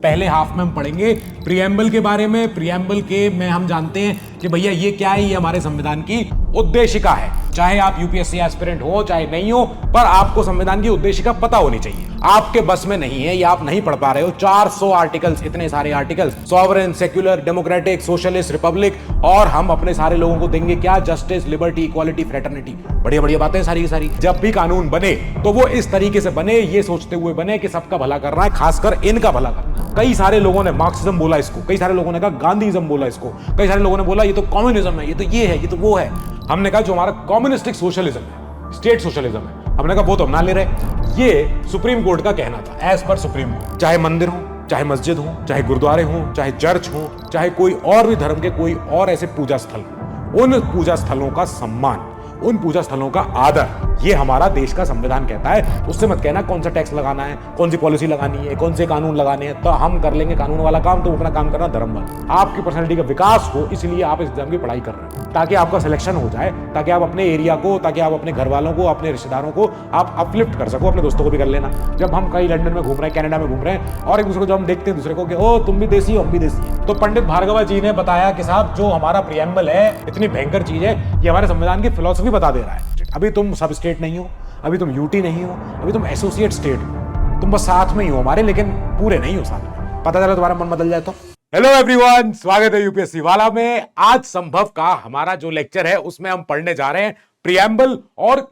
पहले हाफ में हम पढ़ेंगे प्रियम्बल के बारे में। प्रियम्बल के में हम जानते हैं कि भैया ये क्या है, ये हमारे संविधान की उद्देशिका है। चाहे आप यूपीएससी एस्पिरेंट हो चाहे नहीं हो, पर आपको संविधान की उद्देशिका पता होनी चाहिए। आपके बस में नहीं है या आप नहीं पढ़ पा रहे हो 400 आर्टिकल्स, इतने सारे articles, sovereign, secular, democratic, socialist, Republic, और हम अपने सारे लोगों को देंगे क्या? Justice, liberty, equality, fraternity. बढ़िया बढ़िया बातें सारी की सारी। जब भी कानून बने तो वो इस तरीके से बने, ये सोचते हुए बने कि सबका भला करना है, खासकर इनका भला करना है। कई सारे लोगों ने मार्क्सिज्म बोला इसको, कई सारे लोगों ने कहा गांधीज्म बोला इसको, कई सारे लोगों ने बोला ये तो कम्युनिज्म है, ये तो ये है, ये तो वो है। हमने कहा जो हमारा कम्युनिस्टिक सोशलिज्म है, स्टेट सोशलिज्म है, हमने कहा वो तो हम ना ले रहे। ये सुप्रीम कोर्ट का कहना था, एज पर सुप्रीम कोर्ट। चाहे मंदिर हो, चाहे मस्जिद हो, चाहे गुरुद्वारे हो, चाहे चर्च हो, चाहे कोई और भी धर्म के कोई और ऐसे पूजा स्थल, उन पूजा स्थलों का सम्मान, उन पूजा स्थलों का आदर, ये हमारा देश का संविधान कहता है। उससे मत कहना कौन सा टैक्स लगाना है, कौन सी पॉलिसी लगानी है, कौन से कानून लगाने हैं, तो हम कर लेंगे कानून वाला काम, तो अपना काम करना धर्म वाला। आपकी पर्सनैलिटी का विकास हो, इसलिए आप इस एग्जाम की पढ़ाई कर रहे हो, ताकि आपका सिलेक्शन हो जाए, ताकि आप अपने एरिया को, ताकि आप अपने घर वालों को, अपने रिश्तेदारों को आप अपलिफ्ट कर सको। अपने दोस्तों को भी कर लेना। जब हम कहीं लंदन में घूम रहे हैं, कनाडा में घूम रहे हैं, और एक दूसरे को जब हम देखते हैं दूसरे को कि ओ तुम भी देसी हो, हम भी देसी हैं, तो पंडित भार्गवा जी ने बताया कि साहब जो हमारा प्रियम्बल है इतनी भयंकर चीज है, ये हमारे संविधान की फिलॉसफी बता दे रहा है। अभी तुम सब स्टेट नहीं हो, अभी तुम यूटी नहीं हो, अभी तुम एसोसिएट स्टेट हो, तुम बस साथ में ही हो हमारे, लेकिन पूरे नहीं हो साथ में। पता चला तुम्हारा मन बदल जाए तो। हेलो एवरीवन, स्वागत है यूपीएससी वाला में। आज संभव का हमारा जो लेक्चर है उसमें हम पढ़ने जा रहे हैं प्रियम्बल और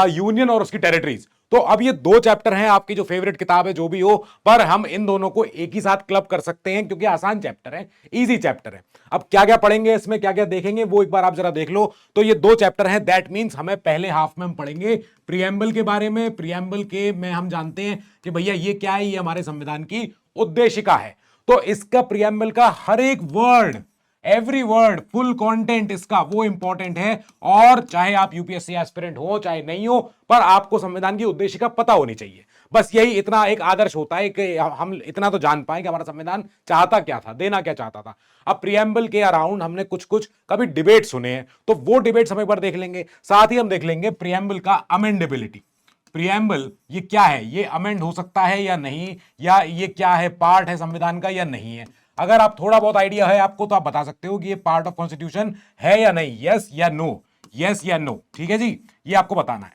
यूनियन और उसकी टेरिटरीज। तो अब ये दो चैप्टर हैं, आपकी जो फेवरेट किताब है जो भी हो, पर हम इन दोनों को एक ही साथ क्लब कर सकते हैं क्योंकि आसान चैप्टर है, इजी चैप्टर है। अब क्या क्या पढ़ेंगे इसमें, क्या क्या देखेंगे, वो एक बार आप जरा देख लो। तो ये दो चैप्टर हैं, दैट मींस हमें पहले हाफ में हम पढ़ेंगे प्रियम्बल के बारे में। प्रियम्बल के में हम जानते हैं कि भैया ये क्या है, ये हमारे संविधान की उद्देशिका है। तो इसका प्रियम्बल का हर एक word, every word, full content इसका वो इंपॉर्टेंट है। और चाहे आप यूपीएससी एस्पिरेंट हो चाहे नहीं हो, पर आपको संविधान की उद्देशिका पता होनी चाहिए। बस यही इतना एक आदर्श होता है कि हम इतना तो जान पाए कि हमारा संविधान चाहता क्या था, देना क्या चाहता था। अब प्रियम्बल के अराउंड हमने कुछ कुछ कभी डिबेट सुने हैं, तो वो डिबेट्स हम एक बार देख लेंगे। साथ ही हम देख लेंगे प्रियम्बल का अमेंडेबिलिटी। प्रियम्बल ये क्या है, ये अमेंड हो सकता है या नहीं, या ये क्या है, पार्ट है संविधान का या नहीं है। अगर आप थोड़ा बहुत आइडिया है आपको तो आप बता सकते हो कि ये पार्ट ऑफ कॉन्स्टिट्यूशन है या नहीं, यस या नो, यस या नो। ठीक है जी, ये आपको बताना है।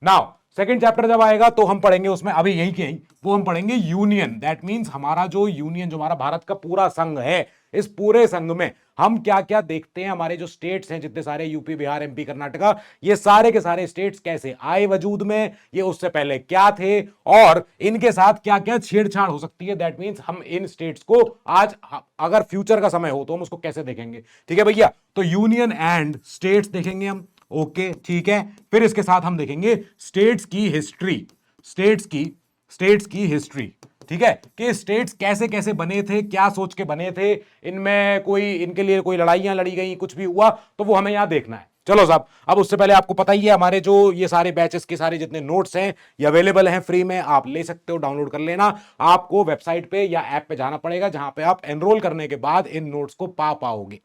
नाउ सेकंड चैप्टर जब आएगा तो हम पढ़ेंगे उसमें, अभी यही के यही वो हम पढ़ेंगे यूनियन। दैट मींस हमारा जो यूनियन, जो हमारा भारत का पूरा संघ है, इस पूरे संघ में हम क्या क्या देखते हैं, हमारे जो स्टेट्स हैं जितने सारे, यूपी, बिहार, एमपी, कर्नाटका, ये सारे के सारे स्टेट्स कैसे आए वजूद में, ये उससे पहले क्या थे, और इनके साथ क्या क्या छेड़छाड़ हो सकती है। दैट मींस हम इन स्टेट्स को आज, अगर फ्यूचर का समय हो तो हम उसको कैसे देखेंगे। ठीक है भैया, तो यूनियन एंड स्टेट्स देखेंगे हम। ओके ठीक है, फिर इसके साथ हम देखेंगे स्टेट्स की हिस्ट्री, स्टेट्स की हिस्ट्री। ठीक है, कि स्टेट्स कैसे कैसे बने थे, क्या सोच के बने थे, इनमें कोई, इनके लिए कोई लड़ाइयां लड़ी गई, कुछ भी हुआ, तो वो हमें यहां देखना है। चलो साहब, अब उससे पहले आपको पता ही है हमारे जो ये सारे बैचेस के सारे जितने नोट्स हैं ये अवेलेबल हैं फ्री में, आप ले सकते हो, डाउनलोड कर लेना। आपको वेबसाइट पे या ऐप पे जाना पड़ेगा, जहां पे आप एनरोल करने के बाद इन नोट्स को पा पाओगे।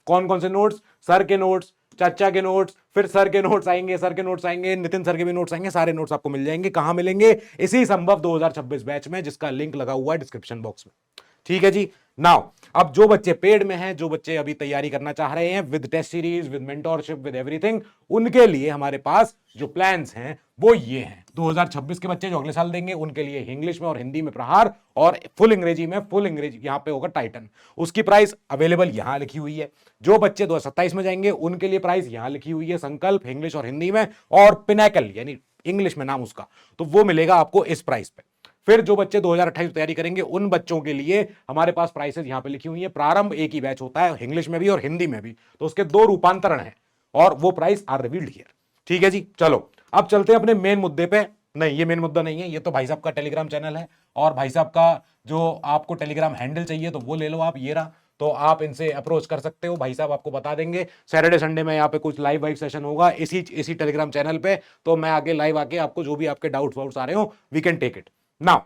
कौन कौन से नोट्स? सर के नोट्स, चाचा के नोट्स, फिर सर के नोट्स आएंगे, सर के नोट्स आएंगे, नितिन सर के भी नोट्स आएंगे, सारे नोट्स आपको मिल जाएंगे। कहां मिलेंगे? इसी संभव 2026 बैच में, जिसका लिंक लगा हुआ है डिस्क्रिप्शन बॉक्स में। ठीक है जी। नाउ अब जो बच्चे पेड में हैं, जो बच्चे अभी तैयारी करना चाह रहे हैं with test series, with mentorship, with everything, उनके लिए हमारे पास जो प्लान्स हैं वो ये हैं। 2026 के बच्चे जो अगले साल देंगे, उनके लिए इंग्लिश में और हिंदी में प्रहार, और फुल अंग्रेजी में, फुल अंग्रेजी यहां पे होगा टाइटन। उसकी प्राइस अवेलेबल यहां लिखी हुई है। जो बच्चे 2027 में जाएंगे उनके लिए प्राइस यहां लिखी हुई है, संकल्प इंग्लिश और हिंदी में, और पिनैकल यानी इंग्लिश में नाम उसका, तो वो मिलेगा आपको इस प्राइस पे। फिर जो बच्चे 2028 में तैयारी करेंगे उन बच्चों के लिए हमारे पास प्राइसेस यहां पे लिखी हुई है। प्रारंभ एक ही बैच होता है, इंग्लिश में भी और हिंदी में भी, तो उसके दो रूपांतरण हैं, और वो प्राइस आर रिवील्ड हियर। ठीक है जी, चलो अब चलते हैं अपने मेन मुद्दे पे। नहीं, ये मेन मुद्दा नहीं है, ये तो भाई साहब का टेलीग्राम चैनल है, और भाई साहब का जो आपको टेलीग्राम हैंडल चाहिए तो वो ले लो आप, ये रहा, तो आप इनसे अप्रोच कर सकते हो, भाई साहब आपको बता देंगे। सैटरडे संडे में यहाँ पे कुछ लाइव वाइव सेशन होगा इसी टेलीग्राम चैनल पे, तो मैं आगे लाइव आके आपको जो भी आपके डाउट्स वाउट्स आ रहे हो, we can take it. Now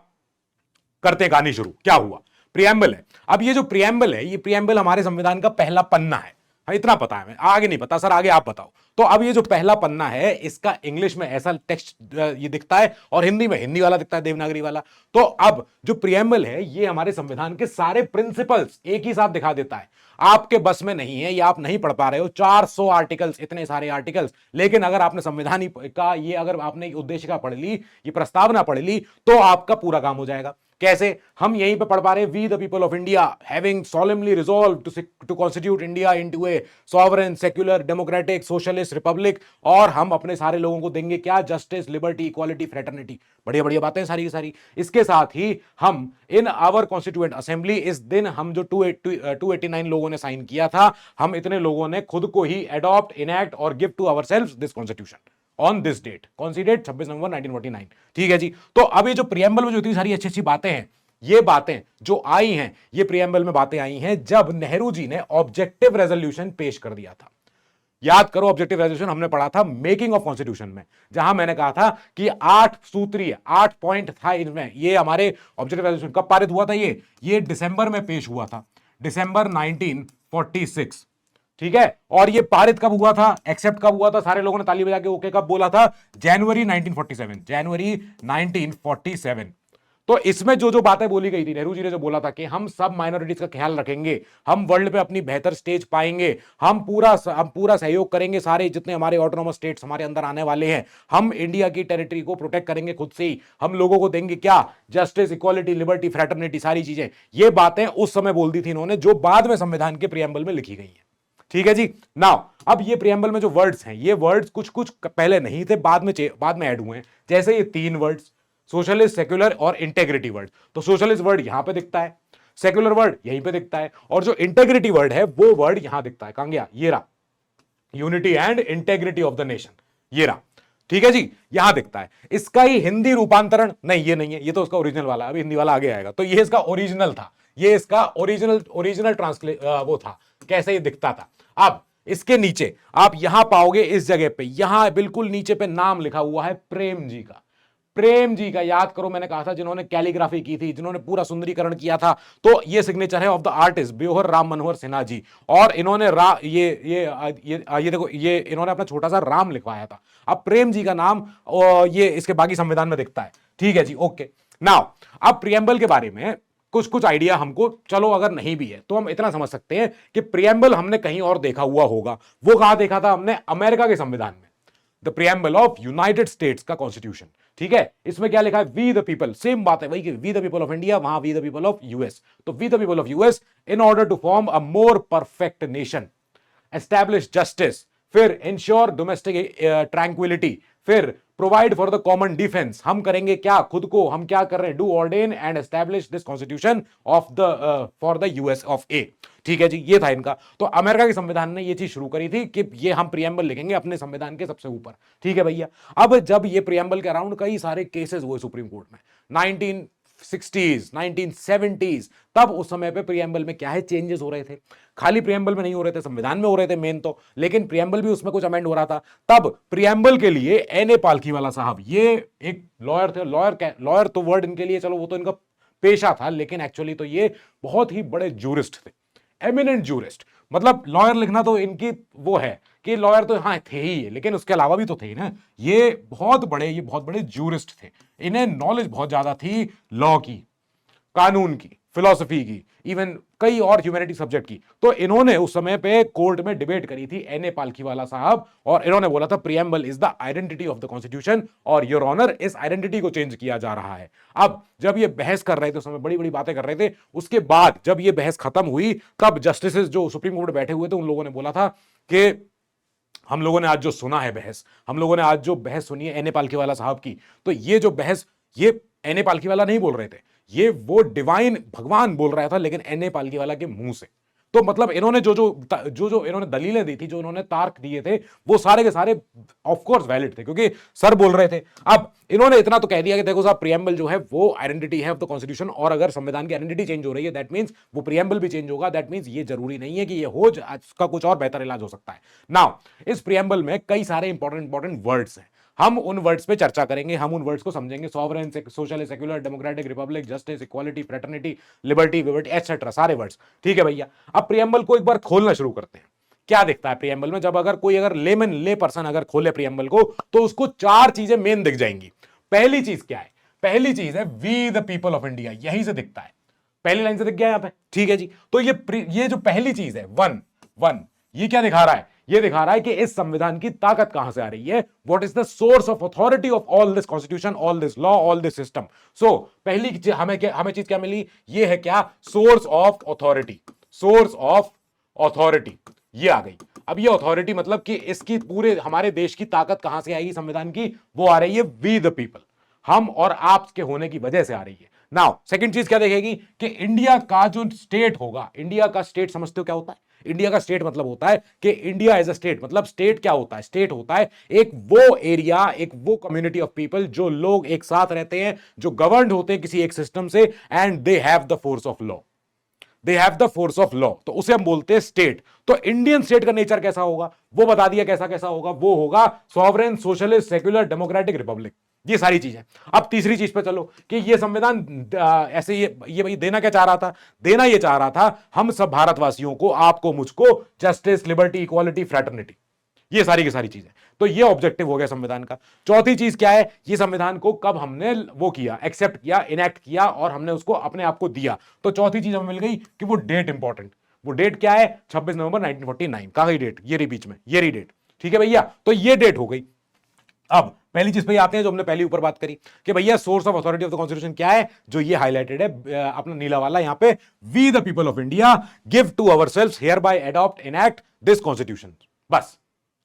करते हैं कहानी शुरू। क्या हुआ? प्रियम्बल है। अब ये जो प्रियम्बल है, ये प्रियम्बल हमारे संविधान का पहला पन्ना है। हाँ इतना पता है, मैं आगे नहीं पता सर, आगे आप बताओ। तो अब ये जो पहला पन्ना है इसका इंग्लिश में ऐसा टेक्स्ट ये दिखता है और हिंदी में हिंदी वाला दिखता है, देवनागरी वाला। तो अब जो प्रियम्बल है ये हमारे संविधान के सारे प्रिंसिपल्स एक ही साथ दिखा देता है। आपके बस में नहीं है, या आप नहीं पढ़ पा रहे हो 400 आर्टिकल्स, इतने सारे आर्टिकल्स, लेकिन अगर आपने संविधान का ये अगर आपने उद्देशिका पढ़ ली, ये प्रस्तावना पढ़ ली, तो आपका पूरा काम हो जाएगा। कैसे? हम यहीं पे पढ़ पा रहे हैं, we the people of India having solemnly resolved to constitute India into a sovereign secular democratic socialist republic, और हम अपने सारे लोगों को देंगे क्या? Justice, liberty, equality, fraternity. बढ़िया बढ़िया बातें सारी की सारी। इसके साथ ही हम इन आवर कॉन्स्टिट्यूएंट असेंबली, इस दिन हम जो 289 लोगों ने साइन किया था, हम इतने लोगों ने खुद को ही अडॉप्ट, इनैक्ट और give to ourselves this constitution on this date. कौन सी डेट? 26 नवंबर 1949। ठीक है जी। तो अब ये जो प्रियम्बल में जो इतनी सारी अच्छी अच्छी बातें हैं, ये बातें जो आई हैं, ये प्रियम्बल में बातें आई हैं जब नेहरू जी ने ऑब्जेक्टिव रेजोल्यूशन पेश कर दिया था। याद करो, ऑब्जेक्टिव रेजोल्यूशन हमने पढ़ा था मेकिंग ऑफ कॉन्स्टिट्यूशन में, जहां मैंने कहा था कि 8 सूत्रीय 8 पॉइंट था इनमें। ये हमारे ऑब्जेक्टिव रेजोल्यूशन कब पारित हुआ था? ये दिसंबर में पेश हुआ था, दिसंबर 1946। ठीक है। और ये पारित कब हुआ था, एक्सेप्ट कब हुआ था, सारे लोगों ने ताली बजा के ओके कब बोला था? जनवरी 1947, जनवरी 1947। तो इसमें जो जो बातें बोली गई थी, नेहरू जी ने जो बोला था कि हम सब माइनॉरिटीज का ख्याल रखेंगे, हम वर्ल्ड पे अपनी बेहतर स्टेज पाएंगे, हम पूरा सहयोग करेंगे, सारे जितने हमारे ऑटोनोमस स्टेट्स हमारे अंदर आने वाले हैं, हम इंडिया की टेरिटरी को प्रोटेक्ट करेंगे खुद से ही, हम लोगों को देंगे क्या? जस्टिस, इक्वालिटी, लिबर्टी, फ्रेटर्निटी, सारी चीजें। ये बातें उस समय बोल दी थी इन्होंने, जो बाद में संविधान के प्रियम्बल में लिखी गई है। ठीक है जी। नाउ अब ये प्रियम्बल में जो वर्ड्स हैं, ये वर्ड्स कुछ कुछ पहले नहीं थे, बाद में ऐड हुए हैं। जैसे ये 3 वर्ड्स, सोशलिस्ट, सेक्युलर और इंटेग्रिटी वर्ड। तो सोशलिस्ट वर्ड यहां पे दिखता है, सेक्युलर वर्ड यहीं पे दिखता है, और जो इंटेग्रिटी वर्ड है वो वर्ड यहां दिखता है। कहां गया? ये रहा, unity and integrity of the nation, ये रहा। ठीक है जी, यहां दिखता है। इसका ही हिंदी रूपांतरण नहीं, ये नहीं है, ये तो उसका ओरिजिनल वाला, अभी हिंदी वाला आगे आएगा। तो ये इसका ओरिजिनल था, ये इसका ओरिजिनल ट्रांसलेट वो था, कैसे ये दिखता था। अब इसके नीचे आप यहां पाओगे, इस जगह पे, यहां बिल्कुल नीचे पे नाम लिखा हुआ है प्रेम जी का। प्रेम जी का याद करो, मैंने कहा था जिन्होंने कैलीग्राफी की थी, जिन्होंने पूरा सुंदरीकरण किया था। तो ये सिग्नेचर है of the artist ब्योहर Ram Manohar Sinha ji. और इन्होंने ये देखो, ये इन्होंने अपना छोटा सा राम लिखवाया था। अब प्रेम जी का नाम ये इसके बाकी संविधान में दिखता है। ठीक है जी, ओके। नाउ अब प्रियम्बल के बारे में कुछ कुछ आइडिया हमको, चलो अगर नहीं भी है तो हम इतना समझ सकते हैं कि प्रियम्बल हमने कहीं और देखा हुआ होगा। वो कहां देखा था हमने? अमेरिका के संविधान में, the preamble of United states का कॉन्स्टिट्यूशन। ठीक है। इसमें क्या लिखा है? वी द पीपल, सेम बात है वही कि we the people of India, वहां we the people of US. तो we the people of US in order to form a more perfect nation, establish justice, फिर इंश्योर डोमेस्टिक ट्रैंक्विलिटी, फिर provide for the common defence. हम करेंगे क्या? खुद को हम क्या कर रहे हैं? Do ordain and establish this constitution of the for the US of A. ठीक है जी, ये था इनका। तो अमेरिका के संविधान ने ये चीज शुरू करी थी कि ये हम प्रियम्बल लिखेंगे अपने संविधान के सबसे ऊपर। ठीक है भैया। अब जब ये प्रियम्बल के अराउंड कई सारे केसेस हुए सुप्रीम कोर्ट में, 1960s 1970s, तब उस समय पे प्रियम्बल में क्या है, चेंजेस हो रहे थे। खाली प्रियम्बल में नहीं हो रहे थे, संविधान में हो रहे थे मेन तो, लेकिन प्रियम्बल भी उसमें कुछ अमेंड हो रहा था। तब प्रियम्बल के लिए एन.ए. पालखीवाला साहब, ये एक लॉयर थे। लॉयर तो वर्ड इनके लिए, चलो वो तो इनका पेशा था, लेकिन एक्चुअली तो ये बहुत ही बड़े जूरिस्ट थे, एमिनेंट जूरिस्ट। मतलब लॉयर लिखना तो इनकी वो है कि लॉयर तो हाँ थे ही, लेकिन उसके अलावा भी तो थे ना। ये बहुत बड़े जूरिस्ट थे। इन्हें नॉलेज बहुत ज्यादा थी लॉ की, कानून की, फिलॉसफी की, इवन कई और ह्यूमैनिटी सब्जेक्ट की। तो इन्होंने उस समय पे कोर्ट में डिबेट करी थी, एन.ए. पालखीवाला साहब, और इन्होंने बोला था preamble is the identity of the constitution, और योर ऑनर इस आइडेंटिटी को चेंज किया जा रहा है। अब जब ये बहस कर रहे थे, उस समय बड़ी बड़ी बातें कर रहे थे, उसके बाद जब ये बहस खत्म हुई, तब जस्टिसेस जो सुप्रीम कोर्ट में बैठे हुए थे, उन लोगों ने बोला था कि हम लोगों ने आज जो सुना है बहस, हम लोगों ने आज जो बहस सुनी है एन.ए. पालखीवाला साहब की, तो ये जो बहस, ये एन.ए. पालखीवाला नहीं बोल रहे थे, ये वो डिवाइन भगवान बोल रहा था, लेकिन एन.ए. पालखीवाला के मुंह से। तो मतलब इन्होंने जो इन्होंने दलीलें दी थी, जो इन्होंने तर्क दिए थे, वो सारे के सारे ऑफ कोर्स वैलिड थे, क्योंकि सर बोल रहे थे। अब इन्होंने इतना तो कह दिया कि देखो साहब, प्रियम्बल जो है वो आइडेंटिटी है ऑफ द कॉन्स्टिट्यूशन, और अगर संविधान की आइडेंटिटी चेंज हो रही है, दैट मींस वो प्रियम्बल भी चेंज होगा। दैट मींस ये जरूरी नहीं है कि ये हो, इसका कुछ और बेहतर इलाज हो सकता है। नाउ इस प्रियम्बल में कई सारे इंपॉर्टेंट वर्ड्स हैं, हम उन वर्ड्स पे चर्चा करेंगे, हम उन वर्ड्स को समझेंगे। Sovereign, socialist, secular, democratic, republic, justice, equality, fraternity, liberty, विबर्टी, एटसेट्रा, सारे वर्ड्स। ठीक है भैया। अब प्रियम्बल को एक बार खोलना शुरू करते हैं क्या दिखता है प्रियम्बल में? जब अगर लेमन ले पर्सन अगर खोले प्रियम्बल को तो उसको चार चीजें मेन दिख जाएंगी। पहली चीज क्या है? पहली चीज है we the people of India, यहीं से दिखता है, पहली लाइन से दिख गया यहां पे, ठीक है जी। तो ये जो पहली चीज है वन वन, ये क्या दिखा रहा है? ये दिखा रहा है कि इस संविधान की ताकत कहां से आ रही है, what is the source of authority of all this constitution, all this law, all this system. So पहली हमें चीज क्या मिली? ये है क्या? Source of authority, source of authority ये आ गई। अब ये अथॉरिटी मतलब कि इसकी पूरे हमारे देश की ताकत कहां से आएगी संविधान की? वो आ रही है वी द पीपल, हम और आप के होने की वजह से आ रही है। नाउ सेकंड चीज क्या देखेगी कि इंडिया का जो स्टेट होगा, इंडिया का स्टेट समझते हो क्या होता है? इंडिया का स्टेट मतलब होता है कि इंडिया एज अ स्टेट, मतलब स्टेट क्या होता है? स्टेट होता है एक वो एरिया, एक वो कम्युनिटी ऑफ पीपल जो लोग एक साथ रहते हैं, जो गवर्नड होते हैं किसी एक सिस्टम से, and they have the force of law, they have the force of law, तो उसे हम बोलते हैं स्टेट। तो इंडियन स्टेट का नेचर कैसा होगा वो बता दिया, कैसा कैसा होगा? वो होगा sovereign, socialist, secular, democratic, Republic, ये सारी चीजें। अब तीसरी चीज पे चलो कि ये संविधान ऐसे ये भाई देना क्या चाह रहा था? देना ये चाह रहा था हम सब भारतवासियों को, आपको, मुझको, जस्टिस, लिबर्टी, इक्वालिटी, फ्रेटर्निटी, ये सारी की सारी चीजें। तो ये ऑब्जेक्टिव हो गया संविधान का। चौथी चीज क्या है? ये संविधान को कब हमने वो किया, एक्सेप्ट किया, इनेक्ट किया और हमने उसको अपने आप को दिया। तो चौथी चीज हमें मिल गई कि वो डेट इंपॉर्टेंट। वो डेट क्या है? 26 नवंबर 1949। कहा गई डेट? ये रही बीच में, ये रही डेट, ठीक है भैया। तो ये डेट हो गई। अब पहली चीज पे आते हैं जो हमने पहली ऊपर बात करी कि भैया source of authority of the constitution क्या है, जो ये हाईलाइटेड है अपना नीला वाला यहां पे, we the people of India give to ourselves hereby adopt enact this constitution. बस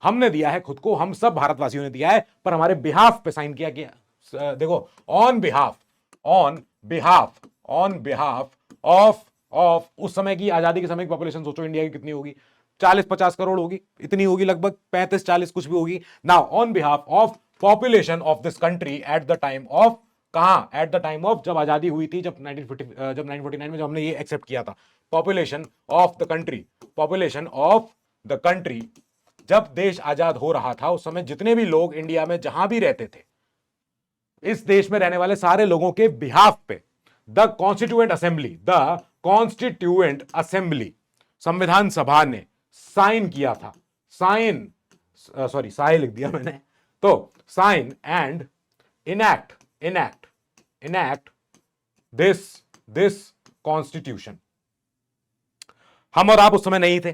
हमने दिया है खुद को, हम सब भारतवासियों ने दिया है, पर हमारे बिहाफ पे साइन किया गया। देखो, on behalf, on behalf, on behalf of उस समय की, आजादी के समय की पॉपुलेशन सोचो इंडिया की कितनी होगी? 40-50 करोड़ होगी, इतनी होगी लगभग, 35-40 कुछ भी होगी। Now on behalf of population of this country at the time of, कहां? एट द टाइम ऑफ जब आजादी हुई थी, जब 1949 में जब हमने ये एक्सेप्ट किया था। Population of the country, population of the country, जब देश आजाद हो रहा था उस समय जितने भी लोग इंडिया में जहां भी रहते थे, इस देश में रहने वाले सारे लोगों के बिहाफ पे the constituent assembly, the constituent assembly, संविधान सभा ने साइन किया था। साइन, सॉरी साइन लिख दिया मैंने, तो sign and enact, enact, enact this constitution. हम और आप उस समय नहीं थे,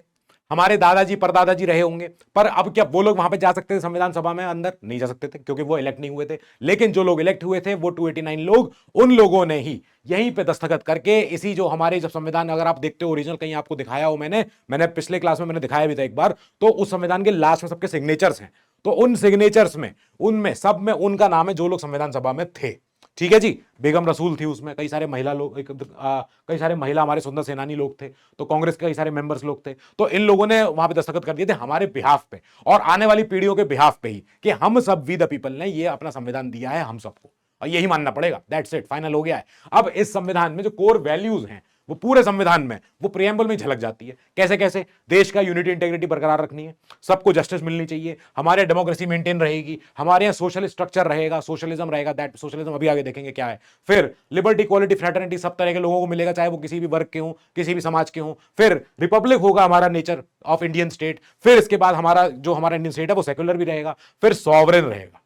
हमारे दादाजी परदादाजी रहे होंगे, पर अब क्या वो लोग वहां पे जा सकते थे संविधान सभा में? अंदर नहीं जा सकते थे क्योंकि वो इलेक्ट नहीं हुए थे। लेकिन जो लोग इलेक्ट हुए थे वो 289 लोग, उन लोगों ने ही यहीं पे दस्तखत करके, इसी जो हमारे जब संविधान, अगर आप देखते हो ओरिजिनल कहीं आपको दिखाया हो, मैंने पिछले क्लास में मैंने दिखाया भी था एक बार, तो उस संविधान के लास्ट में सबके सिग्नेचर्स हैं। तो उन सिग्नेचर्स में, उनमें सब में उनका नाम है जो लोग संविधान सभा में थे, ठीक है जी। बेगम रसूल थी उसमें, कई सारे महिला लोग, कई सारे महिला हमारे स्वतंत्र सेनानी लोग थे, तो कांग्रेस के कई सारे मेंबर्स लोग थे। तो इन लोगों ने वहां पे दस्तखत कर दिए थे हमारे बिहाफ पे और आने वाली पीढ़ियों के बिहाफ पे ही, कि हम सब वी द पीपल ने ये अपना संविधान दिया है हम सबको, और यही मानना पड़ेगा। दैट्स इट, फाइनल हो गया है। अब इस संविधान में जो कोर वैल्यूज हैं वो पूरे संविधान में, वो प्रियम्बल में झलक जाती है। कैसे कैसे? देश का यूनिटी इंटेग्रिटी बरकरार रखनी है, सबको जस्टिस मिलनी चाहिए, हमारे डेमोक्रेसी मेंटेन रहेगी, हमारे यहाँ सोशल स्ट्रक्चर रहेगा, सोशलिज्म रहेगा, दैट सोशलिज्म अभी आगे देखेंगे क्या है। फिर लिबर्टी, इक्वालिटी, फ्रेटर्निटी सब तरह के लोगों को मिलेगा, चाहे वो किसी भी वर्ग के हों, किसी भी समाज के हों। फिर रिपब्लिक होगा हमारा नेचर ऑफ इंडियन स्टेट। फिर इसके बाद हमारा इंडियन स्टेट है वो सेक्युलर भी रहेगा। फिर सॉवरेन रहेगा,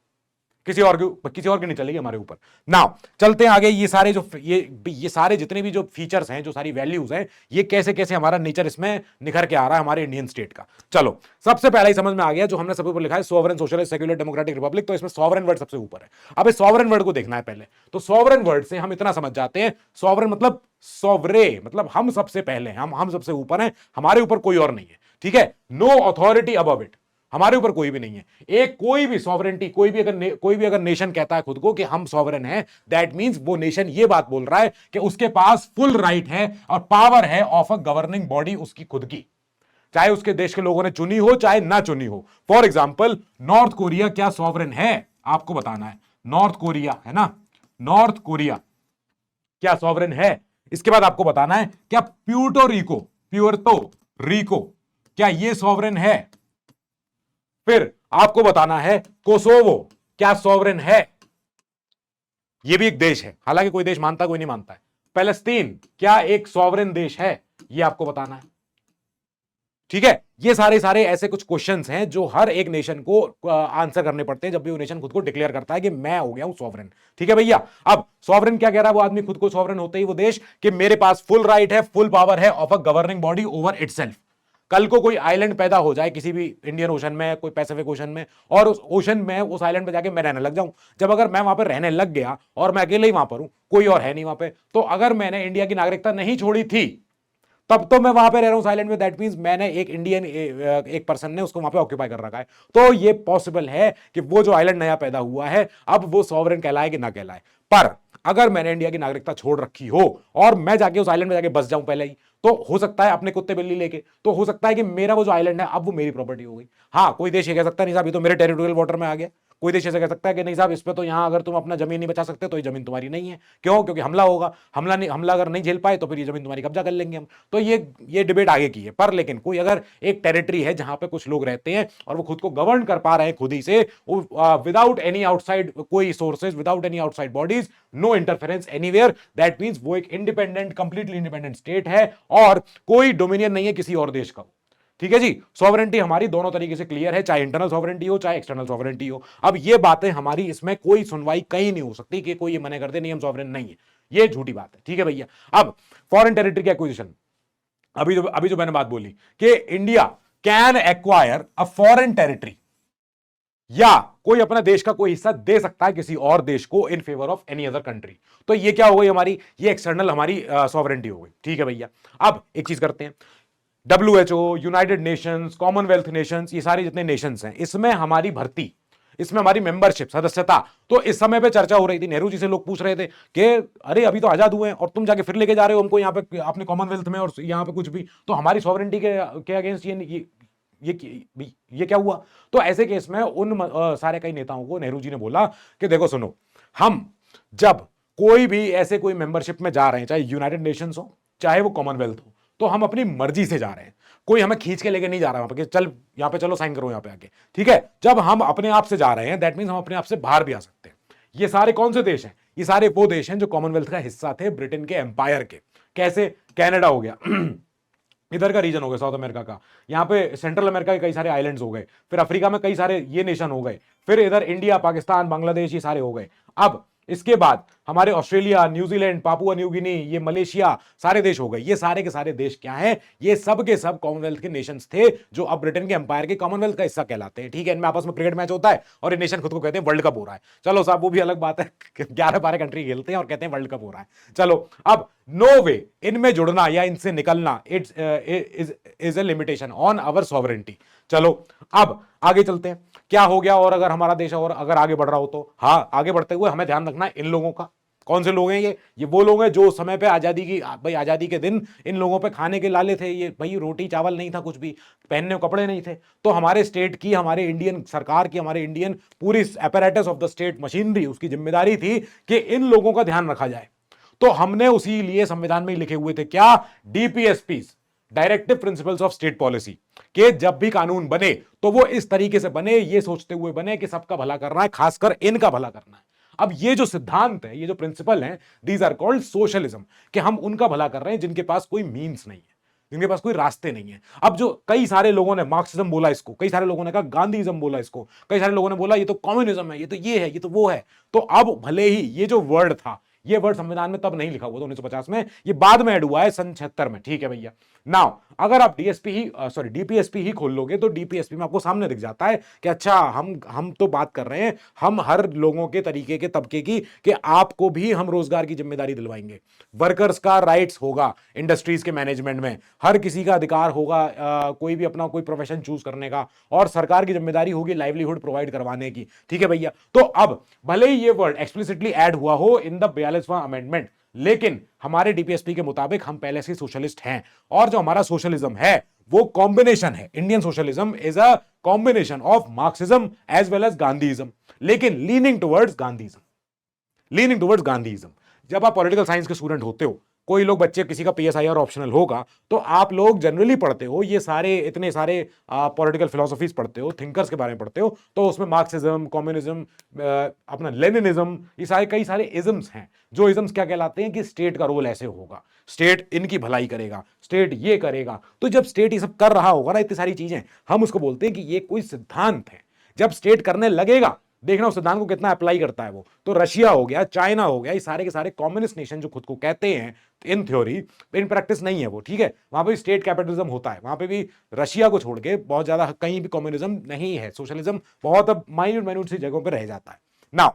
किसी और की नहीं चलेगी हमारे ऊपर। नाउ चलते हैं आगे। ये सारे जो ये सारे जितने भी जो फीचर्स हैं, जो सारी वैल्यूज हैं, ये कैसे कैसे हमारा नेचर इसमें निखर के आ रहा है हमारे इंडियन स्टेट का। चलो, सबसे पहले ही समझ में आ गया जो हमने सबसे ऊपर लिखा है, sovereign, socialist, secular, democratic, Republic. तो इसमें सॉवरेन वर्ड सबसे ऊपर है। अब इस सॉवरेन वर्ड को देखना है पहले। तो सॉवरेन वर्ड से हम इतना समझ जाते हैं, सॉवरेन मतलब सॉवरे, मतलब हम सबसे पहले हैं, हम सबसे ऊपर हैं, हमारे ऊपर कोई और नहीं है, ठीक है। नो अथॉरिटी अबव इट, हमारे ऊपर कोई भी नहीं है। एक कोई भी सॉवरेंटी, कोई भी अगर नेशन कहता है खुद को कि हम सॉवरेन हैं, दैट मींस वो नेशन ये बात बोल रहा है कि उसके पास फुल राइट है और पावर है ऑफ अ गवर्निंग बॉडी उसकी खुद की, चाहे उसके देश के लोगों ने चुनी हो चाहे ना चुनी हो। फॉर एग्जाम्पल, नॉर्थ कोरिया क्या सॉवरेन है? आपको बताना है। नॉर्थ कोरिया है ना, नॉर्थ कोरिया क्या सॉवरेन है? इसके बाद आपको बताना है क्या प्यूर्टो रिको क्या ये सॉवरेन है? फिर आपको बताना है कोसोवो क्या सॉवरेन है? यह भी एक देश है, हालांकि कोई देश मानता कोई नहीं मानता है। पैलेस्तीन क्या एक सॉवरेन देश है? यह आपको बताना है। ठीक है, ये सारे सारे ऐसे कुछ क्वेश्चंस हैं जो हर एक नेशन को आंसर करने पड़ते हैं जब भी वो नेशन खुद को डिक्लेयर करता है कि मैं हो गया हूं सॉवरेन। ठीक है भैया, अब सॉवरेन क्या कह रहा है वो आदमी खुद को सॉवरेन होते ही वो देश कि मेरे पास फुल राइट है, फुल पावर है of a governing body over itself. कल को कोई आइलैंड पैदा हो जाए किसी भी इंडियन ओशन में, कोई पैसिफिक ओशन में, और उस ओशन में उस आइलैंड पे जाके मैं रहने लग जाऊं, जब अगर मैं वहां पर रहने लग गया और मैं अकेले ही वहां पर हूं, कोई और है नहीं वहां पे, तो अगर मैंने इंडिया की नागरिकता नहीं छोड़ी थी तब तो मैं वहां पे रह रहा हूं आइलैंड में, दैट मींस मैंने एक इंडियन एक पर्सन ने उसको वहां पे ऑक्यूपाई कर रखा है। तो ये पॉसिबल है कि वो जो आइलैंड नया पैदा हुआ है अब वो सॉवरेन कहलाए कि ना कहलाए। पर अगर मैंने इंडिया की नागरिकता छोड़ रखी हो और मैं जाके उस आइलैंड में जाके बस जाऊं पहले ही, तो हो सकता है अपने कुत्ते बिल्ली लेके, तो हो सकता है कि मेरा वो जो आइलैंड है अब वो मेरी प्रॉपर्टी हो गई। हाँ, कोई देश ये कह सकता है नहीं साहब ये तो मेरे टेरिटोरियल वाटर में आ गया। कोई देश ऐसा कह सकता है कि नहीं साहब इस पे तो यहां अगर तुम अपना जमीन नहीं बचा सकते तो ये जमीन तुम्हारी नहीं है। क्यों? क्योंकि हमला होगा, हमला अगर नहीं झेल पाए तो फिर ये जमीन तुम्हारी कब्जा कर लेंगे हम। तो ये डिबेट आगे की है। पर लेकिन कोई अगर एक टेरिटरी है जहां पे कुछ लोग रहते हैं और वो खुद को गवर्न कर पा रहे हैं खुद ही से, विदाउट एनी आउटसाइड कोई sources, without any outside bodies, no interference anywhere, that means वो एक इंडिपेंडेंट, कंप्लीटली इंडिपेंडेंट स्टेट है और कोई डोमिनियन नहीं है किसी और देश का। ठीक है जी, सॉवरेंटी हमारी दोनों तरीके से क्लियर है, चाहे इंटरनल सॉवरेंटी हो चाहे एक्सटर्नल सॉवरेंटी हो। अब ये बातें हमारी इसमें कोई सुनवाई कहीं नहीं हो सकती कि कोई ये मना कर दे नहीं हम सॉवरेन नहीं है, ये झूठी बात है। ठीक है भैया, अब फॉरेन टेरिटरी की एक्विजिशन, अभी जो मैंने बात बोली कि India can acquire a foreign territory, या कोई अपना देश का कोई हिस्सा दे सकता है किसी और देश को in favour of any other country. तो ये क्या हो गई हमारी, ये एक्सटर्नल हमारी सॉवरेंटी हो गई। ठीक है भैया, अब एक चीज करते हैं, WHO, United Nations, Commonwealth Nations, ये सारे जितने नेशंस हैं इसमें हमारी भर्ती, इसमें हमारी मेंबरशिप, सदस्यता, तो इस समय पे चर्चा हो रही थी। नेहरू जी से लोग पूछ रहे थे कि अरे अभी तो आजाद हुए हैं और तुम जाके फिर लेके जा रहे हो हमको यहाँ पे अपने कॉमनवेल्थ में और यहाँ पे कुछ भी, तो हमारी सॉवरेंटी के अगेंस्ट ये क्या हुआ। तो ऐसे केस में उन सारे कई नेताओं को नेहरू जी ने बोला कि देखो सुनो, हम जब कोई भी ऐसे कोई मेंबरशिप में जा रहे हैं, चाहे यूनाइटेड नेशंस हो चाहे वो कॉमनवेल्थ हो, तो हम अपनी मर्जी से जा रहे हैं, कोई हमें खींच के लेके नहीं जा रहा वहां पे कि चल यहां पे चलो साइन करो यहां पे आके। ठीक है, जब हम अपने आप से जा रहे हैं दैट मींस हम अपने आप से बाहर भी आ सकते हैं। ये सारे कौन से देश हैं? ये सारे वो देश हैं जो कॉमनवेल्थ का हिस्सा थे ब्रिटेन के एम्पायर के। कैसे? कनाडा हो गया इधर का रीजन हो गया साउथ अमेरिका का, यहाँ पे सेंट्रल अमेरिका के कई सारे आइलैंड्स हो गए, फिर अफ्रीका में कई सारे ये नेशन हो गए, फिर इधर इंडिया, पाकिस्तान, बांग्लादेश, ये सारे हो गए। अब इसके बाद हमारे Australia, New Zealand, Papua New Guinea, ये मलेशिया, सारे देश हो गए। ये सारे के सारे देश क्या हैं? ये सब के सब कॉमनवेल्थ के नेशंस थे जो अब ब्रिटेन के एम्पायर के कॉमनवेल्थ का हिस्सा कहलाते हैं। ठीक है, इनमें आपस में क्रिकेट मैच होता है और ये नेशन खुद को कहते हैं वर्ल्ड कप हो रहा है। चलो साहब वो भी अलग बात है 11-12 कंट्री खेलते हैं और कहते हैं वर्ल्ड कप हो रहा है। चलो, अब नो वे इनमें जुड़ना या इनसे निकलना it's is a limitation on our sovereignty. चलो अब आगे चलते हैं, क्या हो गया और अगर हमारा देश और अगर आगे बढ़ रहा हो तो, हाँ आगे बढ़ते हुए हमें ध्यान रखना है इन लोगों का। कौन से लोग हैं ये वो लोग हैं जो उस समय पे आजादी की, भाई आजादी के दिन इन लोगों पे खाने के लाले थे, ये भाई रोटी चावल नहीं था, कुछ भी पहनने को कपड़े नहीं थे। तो हमारे स्टेट की, हमारे इंडियन सरकार की, हमारे इंडियन पूरी apparatus of the state machinery, उसकी जिम्मेदारी थी कि इन लोगों का ध्यान रखा जाए। तो हमने उसी लिए संविधान में लिखे हुए थे क्या, DPSPs, directive principles of state policy, के जब भी कानून बने तो वो इस तरीके से बने, ये सोचते हुए बने कि सबका भला करना है, खासकर इनका भला करना है। अब ये जो सिद्धांत है, ये जो प्रिंसिपल है, दीज आर कॉल्ड सोशलिज्म, कि हम उनका भला कर रहे हैं जिनके पास कोई मीन्स नहीं है, जिनके पास कोई रास्ते नहीं है। अब जो कई सारे लोगों ने मार्क्सिज्म बोला इसको, कई सारे लोगों ने कहा गांधीज्म बोला इसको, कई सारे लोगों ने बोला ये तो कम्युनिज्म है, ये तो ये है, ये तो वो है। तो अब भले ही ये जो वर्ड था, ये वर्ड संविधान में तब नहीं लिखा हुआ था 1950 में, ये बाद में ऐड हुआ है सन 76 में। ठीक है भैया, नाउ अगर आप DPSP ही खोल लोगे तो DPSP में आपको सामने दिख जाता है कि अच्छा हम तो बात कर रहे हैं हम हर लोगों के तरीके के तबके की, कि आपको भी हम रोजगार की जिम्मेदारी दिलवाएंगे, वर्कर्स का राइट्स होगा इंडस्ट्रीज के मैनेजमेंट में, हर किसी का अधिकार होगा कोई भी अपना कोई प्रोफेशन चूज करने का, और सरकार की जिम्मेदारी होगी लाइवलीहुड प्रोवाइड करवाने की। ठीक है भैया, तो अब भले ही ये वर्ड एक्सप्लिसिटली ऐड हुआ हो इन द 42वां अमेंडमेंट, लेकिन हमारे DPSP के मुताबिक हम पहले से सोशलिस्ट हैं, और जो हमारा सोशलिज्म है वो कॉम्बिनेशन है, Indian socialism is a combination of Marxism as well as Gandhism, लेकिन लीनिंग टुवर्ड्स गांधीइज्म। जब आप पॉलिटिकल साइंस के स्टूडेंट होते हो, कोई लोग बच्चे किसी का पीएसआई और ऑप्शनल होगा, तो आप लोग जनरली पढ़ते हो ये सारे इतने सारे पॉलिटिकल फिलोसफीज पढ़ते हो, थिंकर्स के बारे में पढ़ते हो, तो उसमें मार्क्सिज्म, कम्युनिज्म, अपना लेनिनिज्म, ये सारे कई सारे इज्म्स हैं। जो इज्म्स क्या कहलाते हैं कि स्टेट का रोल ऐसे होगा, स्टेट इनकी भलाई करेगा, स्टेट ये करेगा। तो जब स्टेट ये सब कर रहा होगा ना, इतनी सारी चीजें, हम उसको बोलते हैं कि ये कोई सिद्धांत है। जब स्टेट करने लगेगा, देखना उस सिद्धांत को कितना अप्लाई करता है वो। तो रशिया हो गया, चाइना हो गया, ये सारे के सारे कम्युनिस्ट नेशन जो खुद को कहते हैं इन थ्योरी, इन प्रैक्टिस नहीं है वो, ठीक है। वहां पे स्टेट कैपिटलिज्म होता है, वहां पे भी रशिया को छोड़ के बहुत ज्यादा कहीं भी कम्युनिज्म नहीं है, सोशलिज्म बहुत अब माइन्यूट माइन्यूट सी जगहों पर रह जाता है। नाउ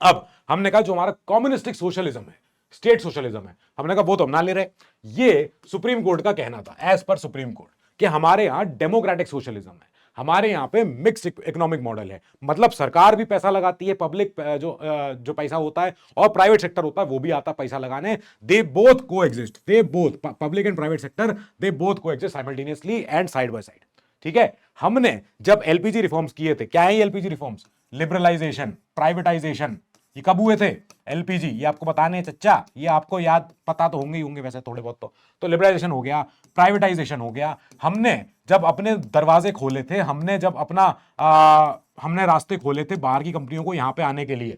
अब हमने कहा जो हमारा कम्युनिस्टिक सोशलिज्म है, स्टेट सोशलिज्म है, हमने कहा वो तो हम ना ले रहे। ये सुप्रीम कोर्ट का कहना था, एज पर सुप्रीम कोर्ट, कि हमारे यहां डेमोक्रेटिक सोशलिज्म है, हमारे यहां पे मिक्स इकोनॉमिक मॉडल है। मतलब सरकार भी पैसा लगाती है, पब्लिक जो पैसा होता है, और प्राइवेट सेक्टर होता है वो भी आता है पैसा लगाने। They both coexist, they both, public and private sector, they both coexist simultaneously and side by side, ठीक है। हमने जब एलपीजी रिफॉर्म्स किए थे, क्या है ये एलपीजी रिफॉर्म्स? लिबरलाइजेशन, प्राइवेटाइजेशन, ये कब हुए थे? एलपीजी, ये आपको बताने हैं चच्चा, ये आपको याद पता तो होंगे ही होंगे वैसे थोड़े बहुत। तो लिबरलाइजेशन हो गया, प्राइवेटाइजेशन हो गया। हमने जब अपने दरवाजे खोले थे, हमने जब अपना हमने रास्ते खोले थे बाहर की कंपनियों को यहां पे आने के लिए।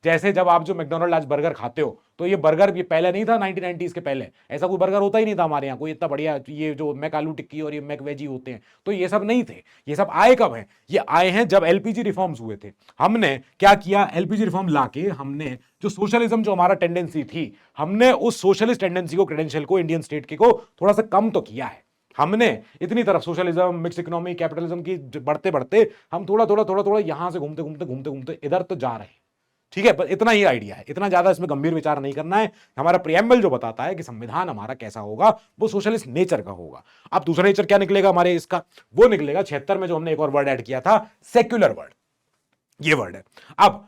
जैसे जब आप जो मैकडॉनल्ड आज बर्गर खाते हो, तो ये बर्गर ये पहले नहीं था, 1990s के पहले ऐसा कोई बर्गर होता ही नहीं था हमारे यहाँ कोई इतना बढ़िया, ये जो मैक आलू टिक्की और ये मैक वेजी होते हैं, तो ये सब नहीं थे। ये सब आए कब हैं? ये आए हैं जब एलपीजी रिफॉर्म्स हुए थे। हमने क्या किया? एलपीजी रिफॉर्म लाके हमने जो सोशलिज्म, जो हमारा टेंडेंसी थी, हमने उस सोशलिस्ट टेंडेंसी को, क्रेडेंशियल को, इंडियन स्टेट के को थोड़ा सा कम तो किया है। हमने इतनी तरफ सोशलिज्म, मिक्स इकोनॉमी, कैपिटलिज्म की बढ़ते बढ़ते हम थोड़ा थोड़ा थोड़ा थोड़ा यहां से घूमते घूमते घूमते घूमते इधर तो जा रहे हैं, ठीक है। पर इतना ही आइडिया है, इतना ज्यादा इसमें गंभीर विचार नहीं करना है। हमारा प्रियम्बल जो बताता है कि संविधान हमारा कैसा होगा, वो सोशलिस्ट नेचर का होगा। अब दूसरा नेचर क्या निकलेगा हमारे इसका? वो निकलेगा 76 में जो हमने एक और वर्ड ऐड किया था, सेक्युलर वर्ड। ये वर्ड है। अब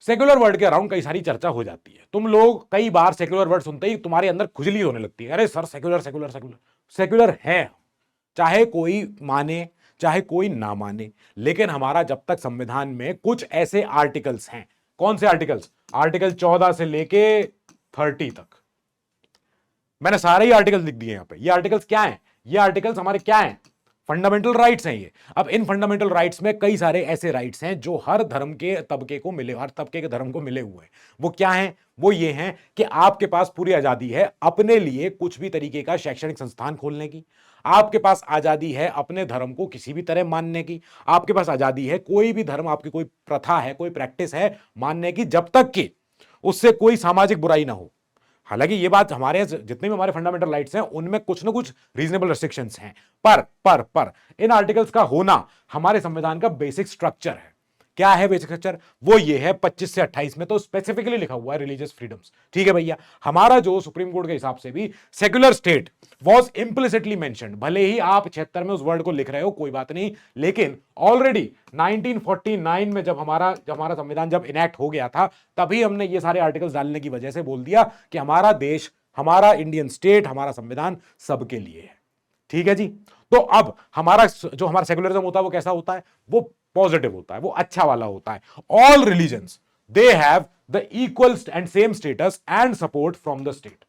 सेक्युलर वर्ड के अराउंड कई सारी चर्चा हो जाती है। तुम लोग कई बार सेक्युलर वर्ड सुनते ही तुम्हारे अंदर खुजली होने लगती है, अरे sir secular secular secular. Secular है, चाहे कोई माने चाहे कोई ना माने, लेकिन हमारा जब तक संविधान में कुछ ऐसे आर्टिकल्स हैं। कौन से आर्टिकल्स? आर्टिकल 14 से लेके 30 तक, मैंने सारे ही आर्टिकल्स लिख दिए यहां पे। ये आर्टिकल्स क्या हैं? ये आर्टिकल्स हमारे क्या हैं? फंडामेंटल राइट्स हैं ये। अब इन फंडामेंटल राइट्स में कई सारे ऐसे राइट्स हैं जो हर धर्म के तबके को मिले, हर तबके के धर्म को मिले हुए हैं। वो क्या हैं? वो ये हैं कि आपके पास पूरी आजादी है अपने लिए कुछ भी तरीके का शैक्षणिक संस्थान खोलने की, आपके पास आजादी है अपने धर्म को किसी भी तरह मानने की, आपके पास आजादी है कोई भी धर्म, आपकी कोई प्रथा है, कोई प्रैक्टिस है मानने की, जब तक कि उससे कोई सामाजिक बुराई ना हो। हालांकि ये बात हमारे जितने भी हमारे फंडामेंटल राइट्स हैं उनमें कुछ ना कुछ रीजनेबल रेस्ट्रिक्शंस हैं, पर इन आर्टिकल्स का होना हमारे संविधान का बेसिक स्ट्रक्चर है। क्या है बेसिक स्ट्रक्चर? वो ये है 25 से 28 में तो स्पेसिफिकली लिखा हुआ है रिलीजियस फ्रीडम्स, ठीक है भैया। हमारा जो सुप्रीम कोर्ट के हिसाब से भी secular state was implicitly mentioned, भले ही आप 76 में उस वर्ड को लिख रहे हो कोई बात नहीं, लेकिन ऑलरेडी 1949 में जब हमारा संविधान जब इनैक्ट हो गया था, तभी हमने ये सारे आर्टिकल्स डालने की वजह से बोल दिया कि हमारा देश, हमारा इंडियन स्टेट, हमारा संविधान सबके लिए है, ठीक है जी। तो अब हमारा जो हमारा सेक्युलरिज्म होता है वो कैसा होता है? वो पॉजिटिव होता है, वो अच्छा वाला होता है। All religions they have the equal and same status and support from the state.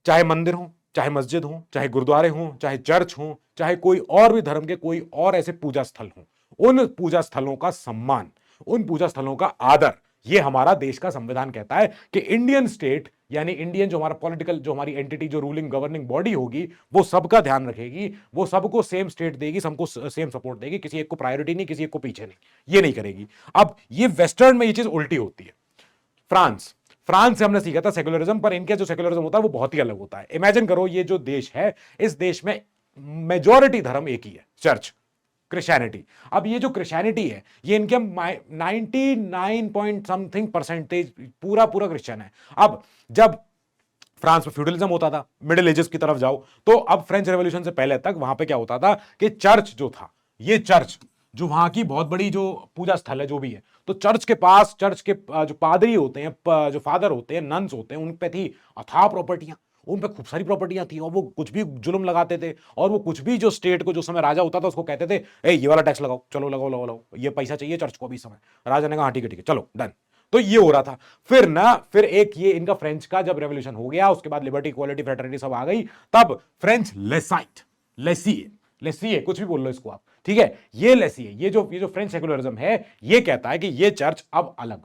चाहे मंदिर हो, चाहे मस्जिद हो, चाहे गुरुद्वारे हो, चाहे चर्च हो, चाहे कोई और भी धर्म के कोई और ऐसे पूजा स्थल हो, उन पूजा स्थलों का सम्मान, उन पूजा स्थलों का आदर, ये हमारा देश का संविधान कहता है कि इंडियन स्टेट यानी इंडियन जो हमारा पॉलिटिकल, जो हमारी एंटिटी, जो रूलिंग गवर्निंग बॉडी होगी, वो सबका ध्यान रखेगी, वो सबको सेम स्टेट देगी, सबको सेम सपोर्ट देगी, किसी एक को प्रायोरिटी नहीं, किसी एक को पीछे नहीं, ये नहीं करेगी। अब ये वेस्टर्न में ये चीज उल्टी होती है। फ्रांस से हमने सीखा था सेक्युलरिज्म, पर इनका जो सेक्युलरिज्म होता है वो बहुत ही अलग होता है। इमेजिन करो ये जो देश है, इस देश में मेजॉरिटी धर्म एक ही है, चर्च, क्रिश्चियनिटी। अब ये जो क्रिश्चियनिटी है ये इनके 99 पॉइंट समथिंग परसेंटेज पूरा क्रिश्चियन है। अब जब फ्रांस में फ्यूडलिज्म होता था, मिडिल एजेस की तरफ जाओ, तो अब फ्रेंच रेवोल्यूशन से पहले तक वहां पे क्या होता था कि चर्च जो था, ये चर्च जो वहां की बहुत बड़ी जो पूजा स्थल है जो भी है, तो चर्च के पास, चर्च के जो पादरी होते हैं, जो फादर होते हैं, नन्स होते हैं, उन पे थी अथाह प्रॉपर्टियां, उन पे खूब सारी प्रॉपर्टियां थी, और वो कुछ भी जुल्म लगाते थे, और वो कुछ भी जो स्टेट को, जो समय राजा होता था उसको कहते थे, ए ये वाला टैक्स लगाओ, चलो लगाओ लगाओ लगाओ, ये पैसा चाहिए चर्च को अभी समय। राजा ने कहा हाँ ठीक है चलो डन। तो ये हो रहा था। फिर एक ये इनका फ्रेंच का जब रेवोल्यूशन हो गया, उसके बाद लिबर्टी, इक्वालिटी, फ्रेटर्निटी सब आ गई, तब फ्रेंच लेसिए कुछ भी बोल लो इसको आप, ठीक है, ये लेसिए, ये जो फ्रेंच सेकुलरिज्म है, ये कहता है कि ये चर्च अब अलग,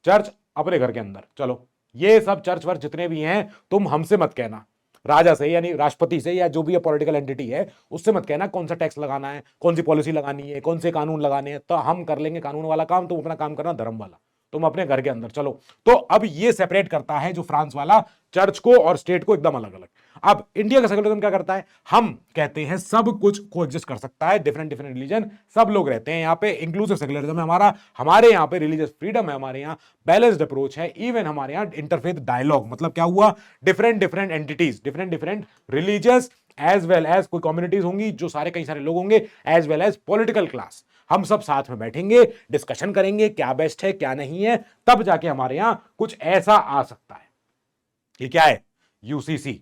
चर्च अपने घर के अंदर, चलो ये सब चर्च वर्च जितने भी हैं तुम हमसे मत कहना, राजा से यानी राष्ट्रपति से या जो भी पॉलिटिकल एंटिटी है उससे मत कहना कौन सा टैक्स लगाना है, कौन सी पॉलिसी लगानी है, कौन से कानून लगाने हैं, तो हम कर लेंगे कानून वाला काम, तुम अपना काम करना धर्म वाला, तुम अपने घर के अंदर चलो। तो अब ये सेपरेट करता है जो फ्रांस वाला चर्च को और स्टेट को एकदम अलग अलग। अब इंडिया का सेकुलरिज्म क्या करता है, हम कहते हैं सब कुछ कोएग्जिस्ट कर सकता है, डिफरेंट डिफरेंट रिलीजन, सब लोग रहते हैं यहाँ पे, इंक्लूसिव सेकुलरिज्म है हमारा, हमारे यहाँ पे रिलीजियस फ्रीडम है, हमारे यहाँ बैलेंस्ड अप्रोच है, इवन हमारे यहाँ इंटरफेथ डायलॉग, मतलब क्या हुआ, different different entities, different different religious as well as कोई कम्युनिटीज होंगी जो सारे कई सारे लोग होंगे, as well as political class, हम सब साथ में बैठेंगे, डिस्कशन करेंगे क्या बेस्ट है क्या नहीं है, तब जाके हमारे यहां कुछ ऐसा आ सकता है। ये क्या है, यूसीसी,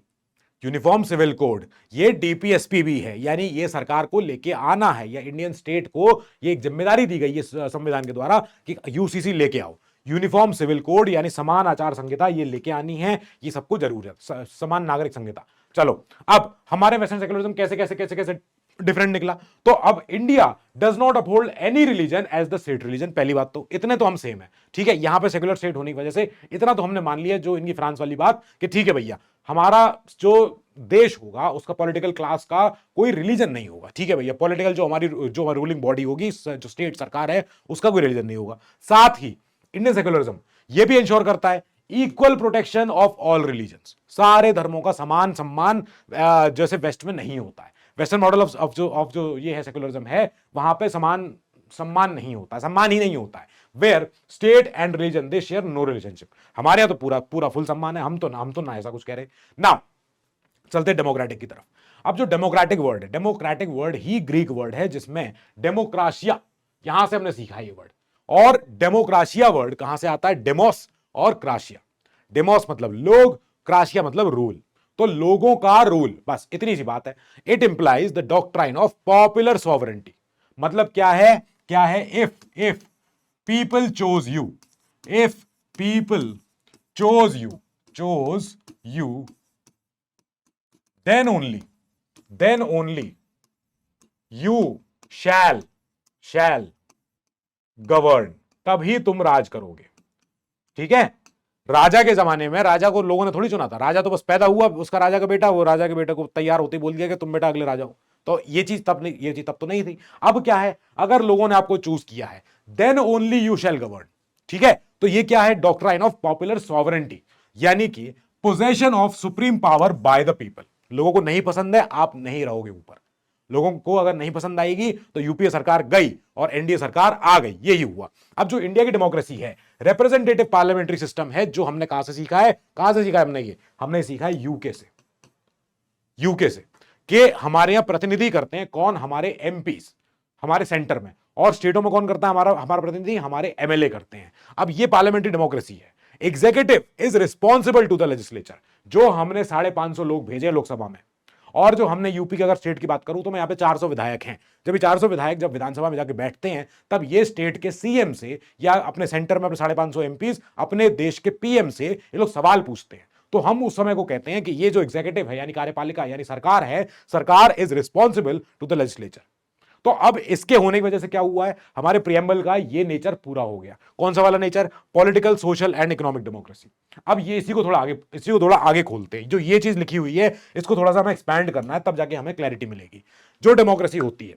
यूनिफॉर्म सिविल कोड, ये डीपीएसपी भी है, यानी ये सरकार को लेके आना है, या इंडियन स्टेट को ये एक जिम्मेदारी दी गई है संविधान के द्वारा कि यूसीसी लेके आओ, यूनिफॉर्म सिविल कोड यानी समान आचार संहिता ये लेके आनी है, ये सबको जरूर है, समान नागरिक संहिता। चलो अब हमारे वेस्टर्न सेकुलरिज्म कैसे कैसे कैसे कैसे डिफरेंट निकला, तो अब India does not uphold any religion as the state religion, पहली बात तो इतने तो हम सेम है, ठीक है, यहां पे सेकुलर स्टेट होने की वजह से इतना तो हमने मान लिया, जो इनकी फ्रांस वाली बात कि ठीक है भैया हमारा जो देश होगा उसका पॉलिटिकल क्लास का कोई रिलीजन नहीं होगा, ठीक है भैया, पॉलिटिकल जो हमारी रूलिंग बॉडी होगी, जो स्टेट सरकार है उसका कोई रिलीजन नहीं होगा। साथ ही इंडियन सेकुलरिज्म ये भी इंश्योर करता है equal protection of all religions, सारे धर्मों का समान सम्मान, जैसे वेस्ट में नहीं होता है, वेस्टर्न मॉडल ऑफ जो ये है सेकुलरिज्म है, वहां पे समान सम्मान नहीं होता, सम्मान ही नहीं होता है, where state and religion they share no relationship, हमारे यहां तो पूरा पूरा फुल सम्मान है, हम तो ना ऐसा कुछ कह रहे ना। चलते डेमोक्रेटिक की तरफ। अब जो डेमोक्रेटिक वर्ड है, डेमोक्रेटिक वर्ड ही ग्रीक वर्ड है जिसमें डेमोक्राशिया, यहां से हमने सीखा ये वर्ड, और डेमोक्राशिया वर्ड कहां से आता है, डेमोस और क्राशिया, डेमोस मतलब लोग, क्राशिया मतलब रूल, तो लोगों का रूल, बस इतनी सी बात है। It implies the doctrine of popular sovereignty, मतलब क्या है, if people chose you, if people chose you then only you shall govern, तभी तुम राज करोगे, ठीक है। राजा के जमाने में राजा को लोगों ने थोड़ी चुना था, राजा तो बस पैदा हुआ, उसका राजा का बेटा, वो राजा के बेटे को तैयार होते बोल दिया कि तुम बेटा अगले राजा हो, तो ये चीज तब तो नहीं थी। अब क्या है, अगर लोगों ने आपको चूज किया है then only you shall govern, ठीक है, तो ये क्या है, डॉक्ट्राइन ऑफ पॉपुलर सॉवरेंटी, यानी कि possession of supreme power by the people. लोगों को नहीं पसंद है, आप नहीं रहोगे ऊपर, लोगों को अगर नहीं पसंद आएगी तो यूपीए सरकार गई और एनडीए सरकार आ गई, यही हुआ। अब जो इंडिया की डेमोक्रेसी है, रिप्रेजेंटेटिव पार्लियामेंट्री सिस्टम है, जो हमने कहां से सीखा है हमने सीखा है यूके से कि हमारे यहां प्रतिनिधि करते हैं कौन, हमारे एमपीज हमारे सेंटर में, और स्टेटों में कौन करता है, हमारा प्रतिनिधि हमारे एमएलए करते हैं। अब ये पार्लियामेंट्री डेमोक्रेसी है। Executive is responsible to the legislature, जो हमने 550 लोग भेजे लोकसभा में, और जो हमने यूपी के अगर स्टेट की बात करूं तो मैं यहाँ पे 400 विधायक हैं, जब ये 400 विधायक जब विधानसभा में जाके बैठते हैं तब ये स्टेट के सीएम से या अपने सेंटर में अपने 550 एमपीज अपने देश के पीएम से ये लोग सवाल पूछते हैं, तो हम उस समय को कहते हैं कि ये जो एग्जीक्यूटिव है यानी कार्यपालिका यानी सरकार है, सरकार is responsible to the legislature. तो अब इसके होने की वजह से क्या हुआ है, हमारे प्रियम्बल का ये नेचर पूरा हो गया। कौन सा वाला nature, political social and economic democracy. अब ये इसी को थोड़ा आगे खोलते हैं, जो ये चीज लिखी हुई है इसको थोड़ा सा हमें एक्सपैंड करना है, तब जाके हमें क्लैरिटी मिलेगी। जो डेमोक्रेसी होती है,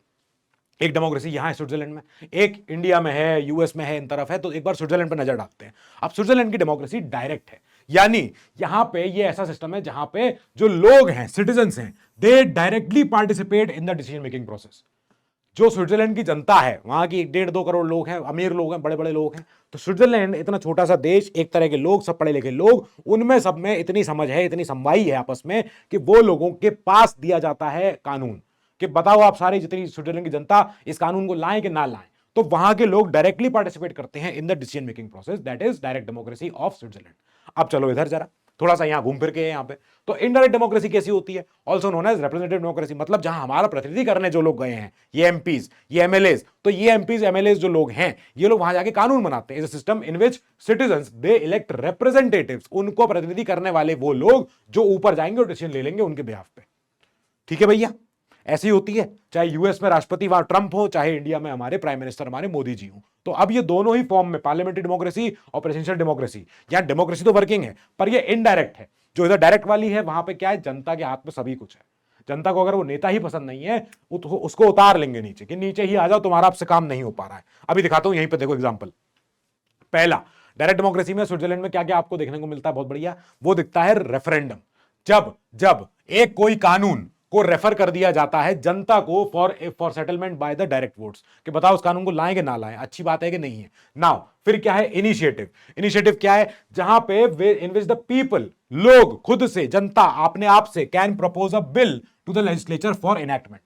एक डेमोक्रेसी यहां है स्विट्जरलैंड में, एक इंडिया में है, यूएस में है, इन तरफ है, तो एक बार स्विट्जरलैंड पर नजर डालते हैं। अब स्विट्जरलैंड की डेमोक्रेसी डायरेक्ट है, यानी यहां पे ये ऐसा सिस्टम है जहां पे जो लोग हैं, सिटीजन्स हैं, दे directly participate in the decision making process. जो स्विट्जरलैंड की जनता है, वहां की 1.5-2 करोड़ लोग हैं, अमीर लोग हैं, बड़े बड़े लोग हैं, तो स्विट्जरलैंड इतना छोटा सा देश, एक तरह के लोग, सब पढ़े लिखे लोग, उनमें सब में इतनी समझ है, इतनी समवाई है आपस में कि वो लोगों के पास दिया जाता है कानून कि बताओ आप सारी जितनी स्विट्जरलैंड की जनता इस कानून को लाएं कि ना लाएं, तो वहां के लोग डायरेक्टली पार्टिसिपेट करते हैं in the decision making process, that is direct democracy of Switzerland. अब चलो इधर जरा, थोड़ा सा यहां घूम फिर के यहाँ पे। तो इनडायरेक्ट डेमोक्रेसी कैसी होती है? Also known as representative democracy, मतलब जहां हमारा प्रतिनिधि करने जो लोग गए हैं, ये एमपीज, ये एमएलएज, तो ये एमपीज एमएलएज जो लोग हैं, ये लोग वहां जाके कानून बनाते हैं। Is a system in which citizens they elect representatives, उनको प्रतिनिधि करने वाले वो लोग जो ऊपर जाएंगे और डिसीजन ले लेंगे उनके बिहाफ पे। ठीक है भैया, ऐसी होती है, चाहे यूएस में राष्ट्रपति वहां ट्रंप हो, चाहे इंडिया में हमारे प्राइम मिनिस्टर हमारे मोदी जी हो। तो अब ये दोनों ही फॉर्म में, पार्लियामेंट्री डेमोक्रेसी और प्रेसिडेंशियल डेमोक्रेसी, यहां डेमोक्रेसी तो वर्किंग है पर ये इनडायरेक्ट है। जो इधर डायरेक्ट वाली है वहां पे क्या है, जनता के हाथ में सभी कुछ है। जनता को अगर वो नेता ही पसंद नहीं है उसको उतार लेंगे नीचे, कि नीचे ही आ जाओ, तुम्हारा आपसे काम नहीं हो पा रहा है। अभी दिखाता हूं, यहीं पे देखो एग्जांपल। पहला, डायरेक्ट डेमोक्रेसी में स्विट्जरलैंड में क्या क्या आपको देखने को मिलता है, बहुत बढ़िया, वो दिखता है रेफरेंडम। जब जब एक कोई कानून को रेफर कर दिया जाता है जनता को for settlement by the direct votes, कि बताओ उस कानून को लाएं कि ना लाएं, अच्छी बात है कि नहीं है। नाउ फिर क्या है, इनिशिएटिव। इनिशिएटिव क्या है, जहां पे इन विच द पीपल, लोग खुद से, जनता अपने आप से can propose a bill to the legislature for enactment.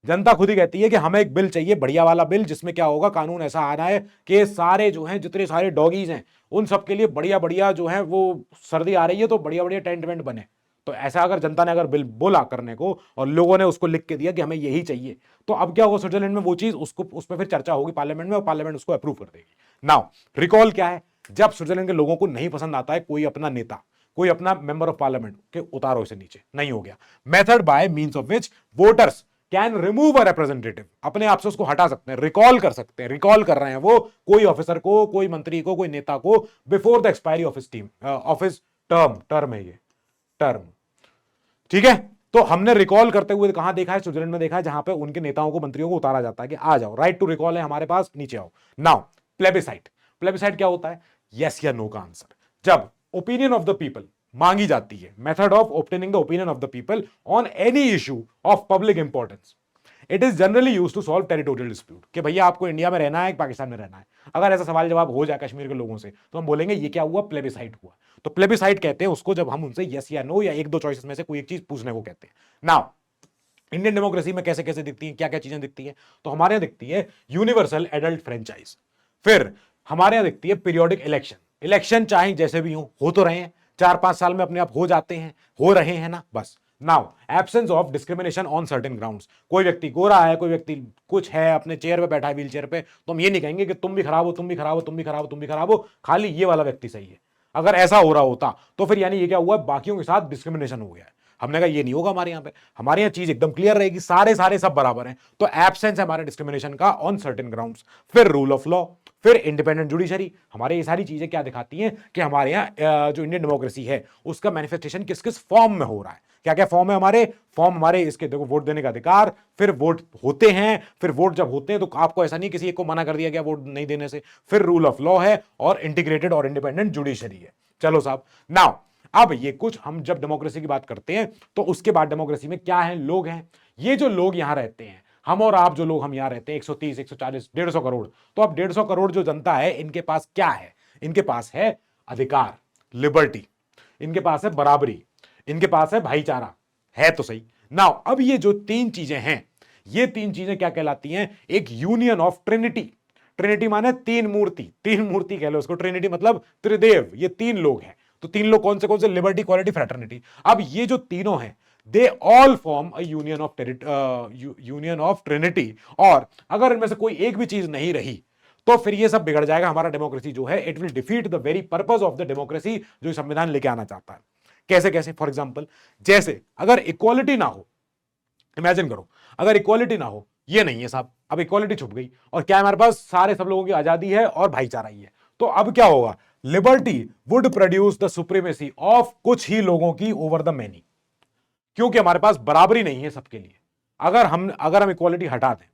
जनता खुद ही कहती है कि हमें एक बिल चाहिए, बढ़िया वाला बिल, जिसमें क्या होगा, कानून ऐसा आ रहा है कि सारे जो हैं, जितने सारे डॉगीज हैं, उन सबके लिए बढ़िया बढ़िया जो है, वो सर्दी आ रही है तो बढ़िया बढ़िया टेंट वेंट बने। तो ऐसा अगर जनता ने अगर बिल बोला करने को और लोगों ने उसको लिख के दिया कि हमें यही चाहिए, तो अब क्या होगा, स्विट्जरलैंड में वो चीज, उसको उस पर फिर चर्चा होगी पार्लियामेंट में और पार्लियामेंट उसको अप्रूव कर देगी। नाउ रिकॉल क्या है, जब स्विट्जरलैंड के लोगों को नहीं पसंद आता है कोई अपना नेता, कोई अपना मेंबर ऑफ पार्लियामेंट, के उतारो इसे नीचे, नहीं हो गया। Method by means of which voters can remove a representative, अपने आप से उसको हटा सकते हैं, रिकॉल कर सकते हैं। रिकॉल कर रहे हैं वो कोई ऑफिसर को, कोई मंत्री को, कोई नेता को, before the expiry of office term है ये टर्म। ठीक है, तो हमने रिकॉल करते हुए कहां देखा है, स्विट्जरलैंड में देखा है, जहां पे उनके नेताओं को, मंत्रियों को उतारा जाता है कि आ जाओ, राइट टू रिकॉल है हमारे पास, नीचे आओ। Now plebiscite. प्लेबिसाइट क्या होता है, यस या नो का आंसर। जब ओपिनियन ऑफ द पीपल मांगी जाती है, method of obtaining the opinion of the people on any issue of public importance. It is generally use to solve territorial dispute, कि भैया आपको इंडिया में रहना है, पाकिस्तान में रहना है। अगर ऐसा सवाल जवाब हो जाए कश्मीर के लोगों से, तो हम बोलेंगे ये क्या हुआ, प्लेबिसाइट हुआ। तो प्लेबिसाइट कहते हैं उसको जब हम उनसे यस या नो या एक दो चॉइसेस में से कोई एक चीज पूछने को कहते हैं। नाउ इंडियन डेमोक्रेसी में कैसे कैसे दिखती है, क्या क्या चीजें दिखती है, तो हमारे यहां दिखती है यूनिवर्सल एडल्ट फ्रेंचाइज। फिर हमारे यहां दिखती है पीरियोडिक इलेक्शन। इलेक्शन चाहे जैसे भी हो तो रहे हैं, 4-5 साल में अपने आप हो जाते हैं, हो रहे हैं ना, बस। Now absence of discrimination on certain grounds. कोई व्यक्ति गोरा है, कोई व्यक्ति कुछ है, अपने चेयर पे बैठा है, व्हील चेयर पे, तो हम ये नहीं कहेंगे कि तुम भी खराब हो, तुम भी खराब हो, तुम भी खराब हो, तुम भी खराब हो, खाली ये वाला व्यक्ति सही है। अगर ऐसा हो रहा होता तो फिर यानी ये क्या हुआ, बाकियों के साथ डिस्क्रिमिनेशन हो गया है। हमने कहा ये नहीं होगा हमारे यहाँ पे, हमारे यहाँ चीज एकदम क्लियर रहेगी, सारे सारे सब बराबर हैं। तो एब्सेंस है हमारे डिस्क्रिमिनेशन का ऑन सर्टेन ग्राउंड्स। फिर रूल ऑफ लॉ, फिर इंडिपेंडेंट जुडिशरी। हमारे ये सारी चीजें क्या दिखाती हैं कि हमारे यहाँ जो इंडियन डेमोक्रेसी है उसका मैनिफेस्टेशन किस किस फॉर्म में हो रहा है। क्या क्या फॉर्म है हमारे, फॉर्म हमारे इसके देखो, वोट देने का अधिकार, फिर वोट होते हैं, फिर वोट जब होते हैं तो आपको ऐसा नहीं किसी एक को मना कर दिया गया वोट नहीं देने से, फिर रूल ऑफ लॉ है और इंटीग्रेटेड और इंडिपेंडेंट जुडिशरी है। चलो साहब, नाउ अब ये कुछ हम जब डेमोक्रेसी की बात करते हैं तो उसके बाद डेमोक्रेसी में क्या है, लोग हैं। ये जो लोग यहां रहते हैं, हम और आप जो लोग हम यहां रहते हैं, 130, 140, 150 करोड़, तो अब 150 करोड़ जो जनता है, इनके पास क्या है, इनके पास है अधिकार, लिबर्टी, इनके पास है बराबरी, इनके पास है भाईचारा, है तो सही। नाउ अब ये जो तीन चीजें हैं, ये तीन चीजें क्या कहलाती हैं, एक यूनियन ऑफ ट्रिनिटी। ट्रिनिटी माने तीन मूर्ति, तीन मूर्ति कह लो उसको, ट्रिनिटी मतलब त्रिदेव, ये तीन लोग हैं। तो तीन लोग कौन से, लिबर्टी, इक्वालिटी, फ्रेटर्निटी। अब ये जो तीनों हैं, they all form a union of Trinity. और अगर इनमें से कोई एक भी चीज नहीं रही तो फिर ये सब बिगड़ जाएगा। हमारा डेमोक्रेसी जो है, it will defeat the very purpose of the democracy जो संविधान लेके आना चाहता है। कैसे कैसे, फॉर एग्जाम्पल, जैसे अगर इक्वालिटी ना हो, इमेजिन करो अगर इक्वालिटी ना हो, ये नहीं है साहब, अब इक्वालिटी छुप गई, और क्या हमारे पास सारे सब लोगों की आजादी है और भाईचारा ही है, तो अब क्या होगा, liberty would produce the supremacy of कुछ ही लोगों की ओवर द मैनी, क्योंकि हमारे पास बराबरी नहीं है सबके लिए। अगर हम इक्वालिटी हटा दें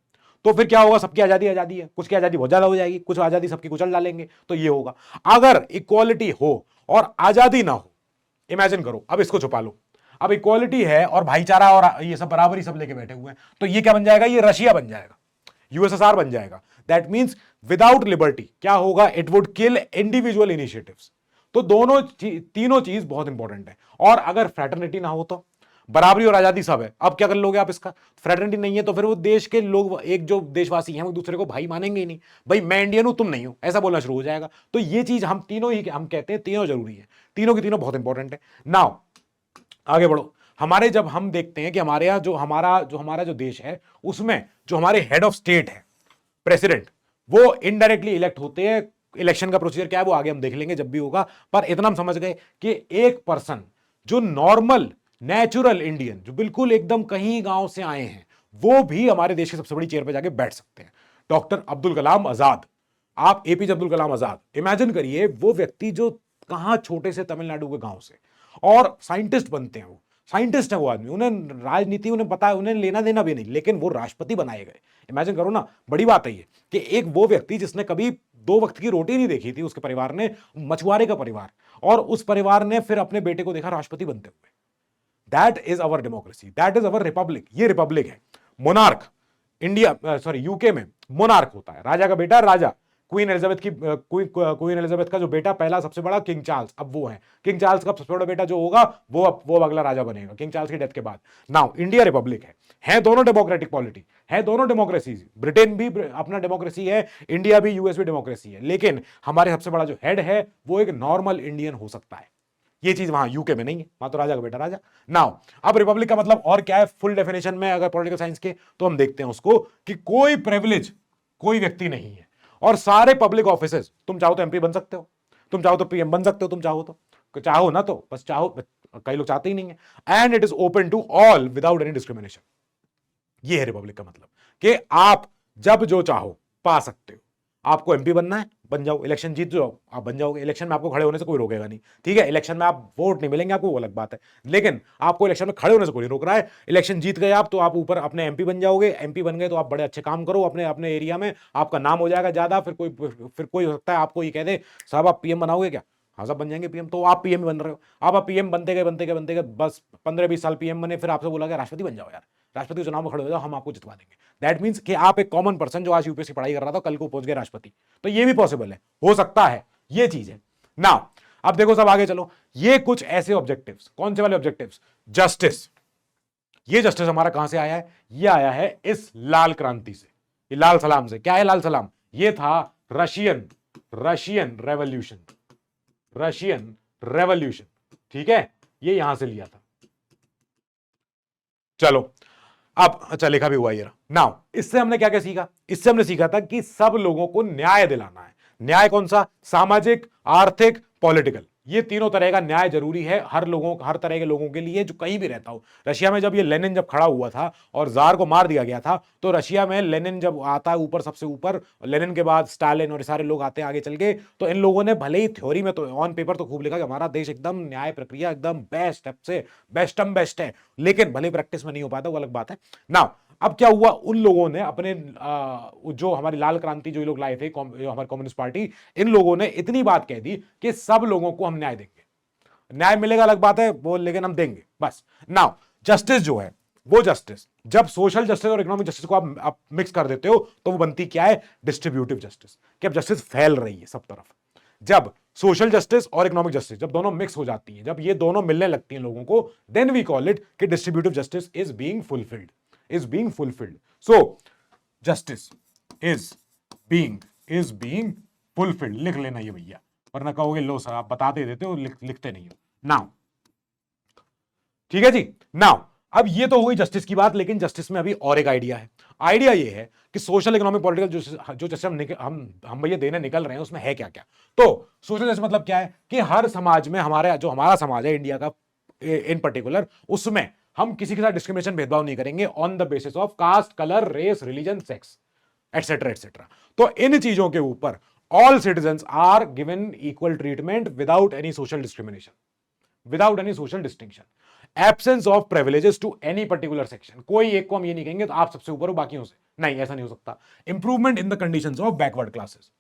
तो फिर क्या होगा, सबकी आजादी आजादी है, कुछ की आजादी बहुत ज्यादा हो जाएगी, कुछ आजादी सबकी कुचल डालेंगे, तो ये होगा। अगर इक्वालिटी हो और आजादी ना हो, इमेजिन करो, अब इसको छुपा लो, अब इक्वालिटी है और भाईचारा और ये सब बराबरी सब लेके बैठे हुए हैं, तो ये क्या बन जाएगा, ये रशिया बन जाएगा, यूएसएसआर बन जाएगा। दैट मींस विदाउट लिबर्टी क्या होगा, it would kill individual initiatives. तो दोनों तीनों चीज बहुत इंपॉर्टेंट है। और अगर फ्रेटर्निटी ना हो तो, बराबरी और आजादी सब है, अब क्या कर लोगे आप इसका? फ्रेटर्निटी नहीं है तो फिर वो देश के लोग, एक जो देशवासी हैं वो एक दूसरे को भाई मानेंगे ही नहीं, भाई मैं इंडियन हूं तुम नहीं हो, ऐसा बोलना शुरू हो जाएगा। तो ये चीज हम तीनों ही, हम कहते हैं तीनों जरूरी है, तीनों की तीनों बहुत इंपॉर्टेंट है। नाउ आगे बढ़ो। हमारे जब हम देखते हैं कि हमारे यहाँ जो हमारा जो देश है उसमें जो हमारे हेड ऑफ स्टेट है, प्रेसिडेंट, वो इनडायरेक्टली इलेक्ट होते हैं। इलेक्शन का प्रोसीजर क्या है वो आगे हम देख लेंगे जब भी होगा, पर इतना हम समझ गए कि एक पर्सन जो नॉर्मल नेचुरल इंडियन, जो बिल्कुल एकदम कहीं गांव से आए हैं, वो भी हमारे देश की सबसे बड़ी चेयर पे जाके बैठ सकते हैं। डॉक्टर अब्दुल कलाम आजाद, आप एपीजे अब्दुल कलाम आजाद इमेजिन करिए, वो व्यक्ति जो कहां छोटे से तमिलनाडु के गांव से, और साइंटिस्ट बनते हैं, वो साइंटिस्ट है वो आदमी, उन्हें राजनीति उन्हें पता है, उन्हें लेना देना भी नहीं, लेकिन वो राष्ट्रपति बनाए गए। इमेजिन करो ना, बड़ी बात है ये कि एक वो व्यक्ति जिसने कभी दो वक्त की रोटी नहीं देखी थी, उसके परिवार ने, मछुआरे का परिवार, और उस परिवार ने फिर अपने बेटे को देखा राष्ट्रपति बनते हुए। That is our democracy, that is our Republic. ये रिपब्लिक है। मोनार्क, इंडिया सॉरी यूके में मोनार्क होता है, राजा का बेटा राजा। क्वीन एलिजाबेथ की क्वीन एलिजाबेथ का जो बेटा पहला सबसे बड़ा किंग चार्ल्स, अब वो है किंग चार्ल्स का सबसे बड़ा बेटा जो होगा वो अगला राजा बनेगा किंग चार्ल्स की डेथ के बाद। नाउ इंडिया रिपब्लिक है दोनों डेमोक्रेटिक पॉलिटी है, दोनों डेमोक्रेसी। ब्रिटेन भी अपना डेमोक्रेसी है, इंडिया भी, यूएस भी डेमोक्रेसी है, लेकिन हमारे सबसे बड़ा जो हेड है वो एक नॉर्मल इंडियन हो सकता है। ये चीज वहां यूके में नहीं है, वहां तो राजा का बेटा राजा। नाउ अब रिपब्लिक का मतलब और क्या है फुल डेफिनेशन में, अगर पॉलिटिकल साइंस के, तो हम देखते हैं उसको कि कोई प्रिविलेज कोई व्यक्ति नहीं है, और सारे पब्लिक ऑफिसेस, तुम चाहो तो एमपी बन सकते हो, तुम चाहो तो पीएम बन सकते हो, तुम चाहो ना तो बस चाहो, कई लोग चाहते ही नहीं है। And it is open to all without any discrimination. ये है रिपब्लिक का मतलब, कि आप जब जो चाहो पा सकते हो। आपको एमपी बनना है, बन जाओ, इलेक्शन जीत जाओ, आप बन जाओगे। इलेक्शन में आपको खड़े होने से कोई रोकेगा नहीं, ठीक है। इलेक्शन में आप वोट नहीं मिलेंगे आपको, वो अलग बात है, लेकिन आपको इलेक्शन में खड़े होने से कोई नहीं रोक रहा है। इलेक्शन जीत गए आप तो आप ऊपर अपने एमपी बन जाओगे, एमपी बन गए तो आप बड़े अच्छे काम करो अपने अपने एरिया में, आपका नाम हो जाएगा ज्यादा। फिर कोई हो सकता है आपको ये कह दे साहब आप पीएम बनाओगे क्या, हाँ साहब बन जाएंगे पीएम, तो आप पीएम बन रहे हो। आप पीएम बनते गए बस 15-20 साल पीएम बने, फिर आपसे बोला गया राष्ट्रपति बन जाओ यार, राष्ट्रपति चुनाव में खड़े हो जाओ, हम आपको जितवा देंगे। दैट मींस कि आप एक कॉमन पर्सन जो आज यूपीएससी पढ़ाई कर रहा था, कल को पहुंच गए राष्ट्रपति। तो ये भी पॉसिबल है, हो सकता है, ये चीज है ना। अब देखो सब आगे चलो, ये कुछ ऐसे ऑब्जेक्टिव्स, कौन से वाले ऑब्जेक्टिव्स? जस्टिस। ये जस्टिस हमारा कहां से आया है? ये आया है इस लाल क्रांति से, ये लाल सलाम से। क्या है लाल सलाम? ये था रशियन रेवोल्यूशन, रशियन रेवोल्यूशन, ठीक है, ये यहां से लिया था। चलो अब अच्छा लिखा भी हुआ ये रहा। नाउ इससे हमने क्या क्या सीखा? इससे हमने सीखा था कि सब लोगों को न्याय दिलाना है। न्याय कौन सा? सामाजिक, आर्थिक, पॉलिटिकल, ये तीनों तरह का न्याय जरूरी है हर तरह के लोगों के लिए, जो कहीं भी रहता हो। रशिया में जब ये लेनिन जब खड़ा हुआ था और जार को मार दिया गया था, तो रशिया में लेनिन जब आता है ऊपर, सबसे ऊपर, लेनिन के बाद स्टालिन और सारे लोग आते हैं आगे चल के, तो इन लोगों ने भले ही थ्योरी में तो ऑन पेपर तो खूब लिखा कि हमारा देश एकदम न्याय प्रक्रिया एकदम बेस्ट से बेस्ट है, लेकिन भले प्रैक्टिस में नहीं हो पाता, वो अलग बात है ना। अब क्या हुआ, उन लोगों ने अपने जो हमारी लाल क्रांति जो ये लोग लाए थे, हमारी कम्युनिस्ट पार्टी, इन लोगों ने इतनी बात कह दी कि सब लोगों को हम न्याय देंगे। न्याय मिलेगा अलग बात है वो, लेकिन हम देंगे बस। नाउ जस्टिस जो है, वो जस्टिस, जब सोशल जस्टिस और इकोनॉमिक जस्टिस को आप मिक्स कर देते हो तो वो बनती क्या है? Distributive justice. कि अब जस्टिस फैल रही है सब तरफ। जब सोशल जस्टिस और इकोनॉमिक जस्टिस जब दोनों मिक्स हो जाती हैं, जब ये दोनों मिलने लगती हैं लोगों को, देन वी कॉल इट कि distributive justice is being fulfilled, is being fulfilled. So justice is being fulfilled। लिख लेना ये भैया, वरना कहोगे लो सर आप बताते देते हो, लिखते नहीं हो। नाउ ठीक है जी। नाउ अब ये तो हुई जस्टिस की बात, लेकिन जस्टिस में अभी और एक आइडिया है। आइडिया ये है कि सोशल इकोनॉमिक पॉलिटिकल जो जस्टिस हम भैया देने निकल रहे हैं उसमें है क्या क्या। तो सोशल जस्टिस मतलब क्या है कि हर समाज में, हमारा समाज है इंडिया का इन पर्टिकुलर, उसमें हम किसी के साथ डिस्क्रिमिनेशन, भेदभाव नहीं करेंगे on the basis of caste, colour, race, religion, sex, etcetera etcetera. तो इन चीजों के ऊपर all citizens are given equal treatment without any social discrimination, without any social distinction, absence of privileges to any particular section. कोई एक को हम ये नहीं कहेंगे तो आप सबसे ऊपर हो बाकियों से, नहीं, ऐसा नहीं हो सकता। Improvement in the conditions of backward classes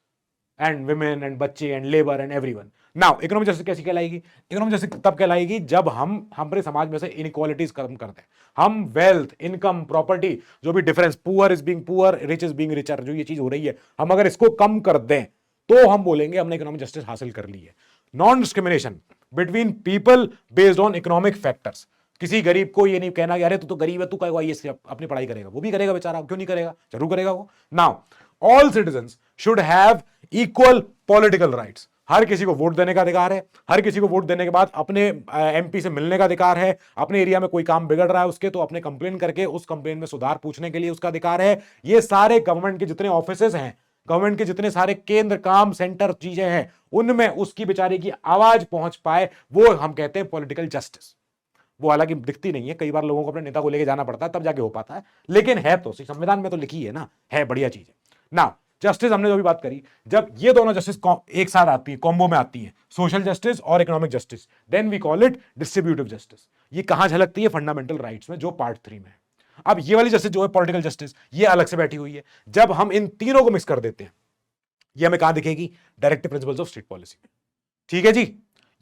and women and बच्चे and labour and everyone. Now economic justice कैसी कहलाएगी? इकोनॉमिक जस्टिस तब कहलाएगी जब हम हमारे समाज में से इनइक्वालिटीज कम करते हैं। हम वेल्थ, इनकम, प्रॉपर्टी, जो भी difference, poor is being poor, rich is being richer, जो ये चीज हो रही है, हम अगर इसको कम कर दें तो हम बोलेंगे हमने इकोनॉमिक जस्टिस हासिल कर ली है। Non discrimination between people based on economic factors. किसी गरीब को ये नहीं कहना कि अरे तू तो गरीब है, तू कहेगा ये अपनी पढ़ाई करेगा, वो भी करेगा बेचारा, क्यों नहीं करेगा, जरूर करेगा वो। Now all citizens should have equal political rights, हर किसी को वोट देने का अधिकार है, हर किसी को वोट देने के बाद अपने एमपी से मिलने का अधिकार है, अपने एरिया में कोई काम बिगड़ रहा है उसके तो अपने कंप्लेन करके उस कंप्लेन में सुधार पूछने के लिए उसका अधिकार है। ये सारे गवर्नमेंट के जितने ऑफिसेज हैं, गवर्नमेंट के जितने सारे केंद्र काम सेंटर चीजें हैं, उनमें उसकी बेचारे की आवाज पहुंच पाए, वो हम कहते हैं पॉलिटिकल जस्टिस। वो हालांकि दिखती नहीं है, कई बार लोगों को अपने नेता को लेके जाना पड़ता है तब जाके हो पाता है, लेकिन है तो संविधान में तो लिखी है ना, है बढ़िया चीज है ना। जस्टिस हमने जो भी बात करी, जब ये दोनों जस्टिस एक साथ आती है, कॉम्बो में आती है, सोशल जस्टिस और economic justice, then we call it distributive justice. ये कहां झलकती है? फंडामेंटल राइट्स में, जो पार्ट 3 में है। अब ये वाली जस्टिस जो है पॉलिटिकल जस्टिस, ये अलग से बैठी हुई है। जब हम इन तीनों को मिक्स कर देते हैं, ये हमें कहां दिखेगी? Directive principles of state policy में। ठीक है जी,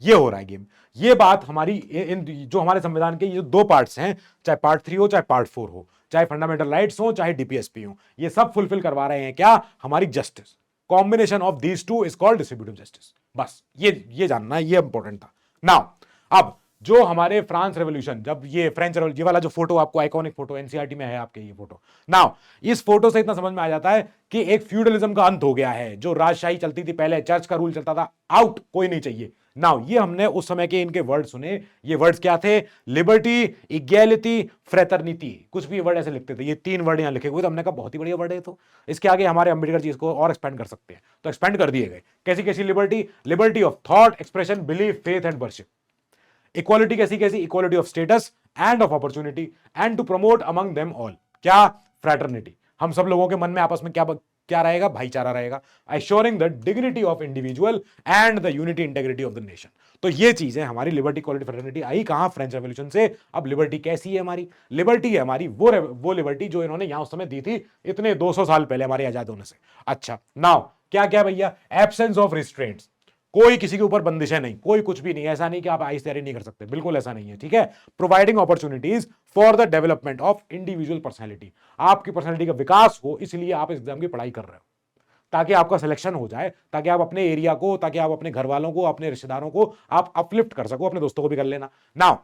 ये हो रहा है गेम। ये बात हमारी इन जो हमारे संविधान के ये दो पार्ट्स हैं, चाहे पार्ट 3 हो चाहे पार्ट 4 हो, चाहे फंडामेंटल राइट्स हो चाहे डीपीएसपी हो, ये सब फुलफिल करवा रहे हैं क्या? हमारी justice. Combination of these two is called distributive justice. बस ये जानना है, ये इंपॉर्टेंट था। नाउ अब जो हमारे फ्रांस रेवोल्यूशन, जब ये फ्रेंच रेवोल्यूशन, ये वाला जो फोटो आपको आइकॉनिक फोटो एनसीईआरटी में है आपके, ये फोटो, नाउ इस फोटो से इतना समझ में आ जाता है कि एक फ्यूडलिज्म का अंत हो गया है। जो राजशाही चलती थी पहले, चर्च का रूल चलता था, आउट, कोई नहीं चाहिए। नाउ ये हमने उस समय के इनके वर्ड सुने। ये वर्ड्स क्या थे? लिबर्टी, इक्वालिटी, फ्रेटर्निटी, कुछ भी वर्ड ऐसे लिखते थे। ये 3 वर्ड यहां लिखे हुए, तो हमने कहा बहुत ही बढ़िया वर्ड है, तो इसके आगे हमारे अंबेडकर जी इसको और एक्सपेंड कर सकते हैं, तो एक्सपेंड कर दिए गए। कैसी कैसी liberty? Liberty of thought, expression, belief, faith and worship. Equality कैसी कैसी? Equality of status and of opportunity, and to promote among them all, क्या? फ्रैटर्निटी। हम सब लोगों के मन में आपस में क्या रहेगा? भाईचारा रहेगा। Assuring the dignity of individual and the unity integrity of the nation. तो ये चीजें हमारी लिबर्टी, इक्वालिटी, फ्रैटर्निटी आई कहां? फ्रेंच रेवोल्यूशन से। अब लिबर्टी कैसी है हमारी? लिबर्टी है हमारी वो लिबर्टी जो इन्होंने यहां उस समय दी थी, इतने 200 साल पहले हमारे आजाद होने से। अच्छा, नाउ क्या क्या भैया? एब्सेंस ऑफ रिस्ट्रेंट्स, कोई किसी के ऊपर बंदिशें नहीं, कोई कुछ भी नहीं। ऐसा नहीं कि आप आईएएस तैयारी नहीं कर सकते, बिल्कुल ऐसा नहीं है, ठीक है। Providing opportunities for the development of individual personality, आपकी पर्सनैलिटी का विकास हो, इसलिए आप इस एग्जाम की पढ़ाई कर रहे हो, ताकि आपका सिलेक्शन हो जाए, ताकि आप अपने एरिया को, ताकि आप अपने घर वालों को, अपने रिश्तेदारों को आप अपलिफ्ट कर सको, अपने दोस्तों को भी कर लेना। नाउ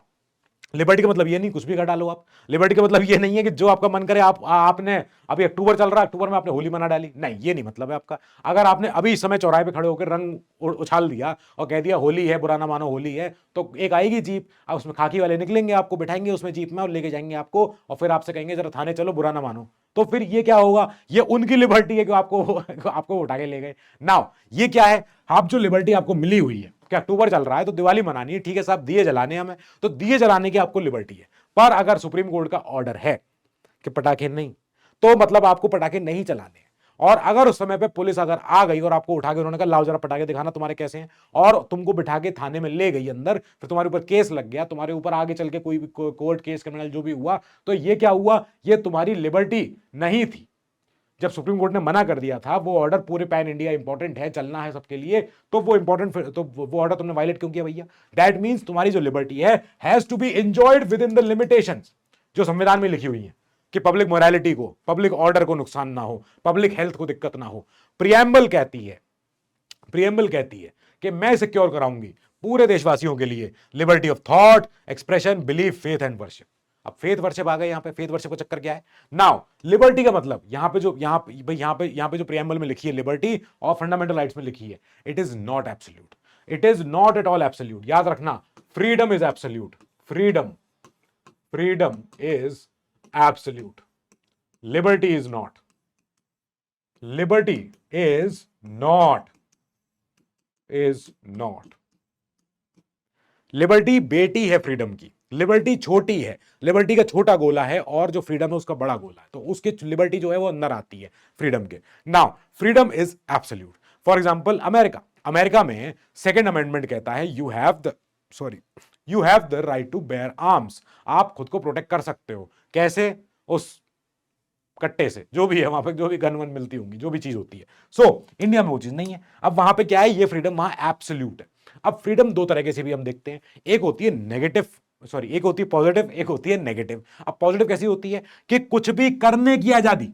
लिबर्टी का मतलब ये नहीं कुछ भी कर डालो आप। लिबर्टी का मतलब ये नहीं है कि जो आपका मन करे आपने अभी अक्टूबर चल रहा है, अक्टूबर में आपने होली मना डाली, नहीं, ये नहीं मतलब है आपका। अगर आपने अभी इस समय चौराहे पे खड़े होकर रंग उछाल दिया और कह दिया होली है, बुरा ना मानो होली है, तो एक आएगी जीप, अब उसमें खाकी वाले निकलेंगे, आपको बिठाएंगे उसमें जीप में और लेके जाएंगे आपको, और फिर आपसे कहेंगे जरा थाने चलो, बुरा ना मानो। तो फिर ये क्या होगा? ये उनकी लिबर्टी है कि आपको उठा के ले गए। नाउ ये क्या है? आप जो लिबर्टी आपको मिली हुई है, कि अक्टूबर चल रहा है तो दिवाली मनानी है, ठीक है साहब, दिए जलाने हमें, तो दिए जलाने की आपको लिबर्टी है। पर अगर सुप्रीम कोर्ट का ऑर्डर है कि पटाखे नहीं, तो मतलब आपको पटाखे नहीं चलाने हैं। और अगर उस समय पे पुलिस अगर आ गई और आपको उठा के उन्होंने कहा लाओ जरा पटाखे दिखाना तुम्हारे कैसे हैं, और तुमको बिठा के थाने में ले गई अंदर, फिर तुम्हारे ऊपर केस लग गया, तुम्हारे ऊपर आगे चल के कोई भी कोर्ट केस, क्रिमिनल जो भी हुआ, तो ये क्या हुआ? ये तुम्हारी लिबर्टी नहीं थी। जब सुप्रीम कोर्ट ने मना कर दिया था, वो ऑर्डर पूरे पैन इंडिया इंपॉर्टेंट है, चलना है सबके लिए, तो वो इंपॉर्टेंट, तो वो ऑर्डर तुमने वायलेट क्यों किया भैया? दैट मींस तुम्हारी जो लिबर्टी है has to be enjoyed within the limitations जो संविधान में लिखी हुई है, कि पब्लिक मोरालिटी को, पब्लिक ऑर्डर को नुकसान ना हो, पब्लिक हेल्थ को दिक्कत ना हो। प्रियम्बल कहती है कि मैं सिक्योर कराऊंगी पूरे देशवासियों के लिए liberty of thought, expression, belief, faith and worship. अब फेथ वर्शिप आ गए यहां पे। फेथ वर्शिप का चक्कर क्या है? नाउ लिबर्टी का मतलब यहां पे जो प्रियम्बल में लिखी है लिबर्टी और फंडामेंटल राइट्स में लिखी है, it is not absolute, it is not at all absolute. याद रखना, freedom is absolute, freedom is absolute, liberty is not, liberty is not, liberty बेटी है फ्रीडम की, लिबर्टी छोटी है, लिबर्टी का छोटा गोला है और जो फ्रीडम है उसका बड़ा गोला है, तो उसकी लिबर्टी जो है वो अंदर आती है फ्रीडम के। Now freedom is absolute. For example America में सेकंड अमेंडमेंट कहता है you have the right to bear arms, आप खुद को प्रोटेक्ट कर सकते हो। कैसे? उस कट्टे से, जो भी है वहां पे, जो भी गन वन मिलती होंगी, जो भी चीज होती है। सो इंडिया में वो चीज नहीं है। अब वहां पे क्या है? ये फ्रीडम वहां एब्सोल्यूट है। अब फ्रीडम दो तरह से भी हम देखते हैं, एक होती है एक होती है पॉजिटिव, एक होती है नेगेटिव। अब पॉजिटिव कैसी होती है? कि कुछ भी करने की आजादी,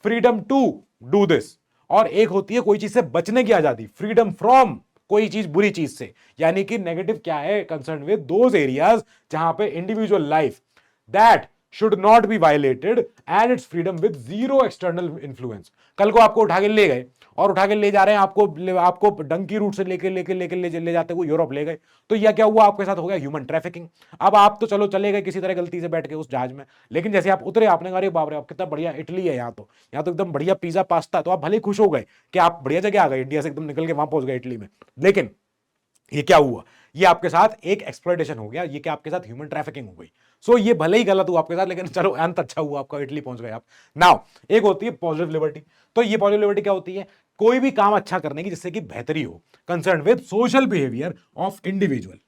फ्रीडम टू डू दिस, और एक होती है कोई चीज से बचने की आजादी, फ्रीडम फ्रॉम कोई चीज बुरी चीज से, यानी कि नेगेटिव क्या है, कंसर्न विद दोज एरियाज जहां पे individual life that should not be violated and it's freedom with zero external influence. कल को आपको उठा के ले गए और उठा के ले जा रहे हैं आपको डंकी रूट से ले जाते हुए यूरोप ले गए, तो यह क्या हुआ, आपके साथ हो गया ह्यूमन ट्रैफिकिंग। अब आप तो चलो चले गए किसी तरह गलती से बैठ के उस जहाज में, लेकिन जैसे आप उतरे आपने कहा अरे बाप रे आप कितना बढ़िया इटली है, यहाँ तो एकदम बढ़िया पिज्जा पास्ता, तो आप भले खुश हो गए कि आप बढ़िया जगह आ गए, इंडिया से एकदम निकल के वहां पहुंच गए इटली में, लेकिन ये क्या हुआ, ये आपके साथ एक एक्सप्लॉयटेशन हो गया, ये क्या आपके साथ ह्यूमन ट्रैफिकिंग हो गई। सो ये भले ही गलत हुआ आपके साथ, लेकिन चलो अंत अच्छा हुआ, आपका इटली पहुंच गए आप। नाउ एक होती है पॉजिटिव लिबर्टी। तो ये पॉजिटिव लिबर्टी क्या होती है, कोई भी काम अच्छा करने की जिससे कि बेहतरी हो, concern with social behaviour of individual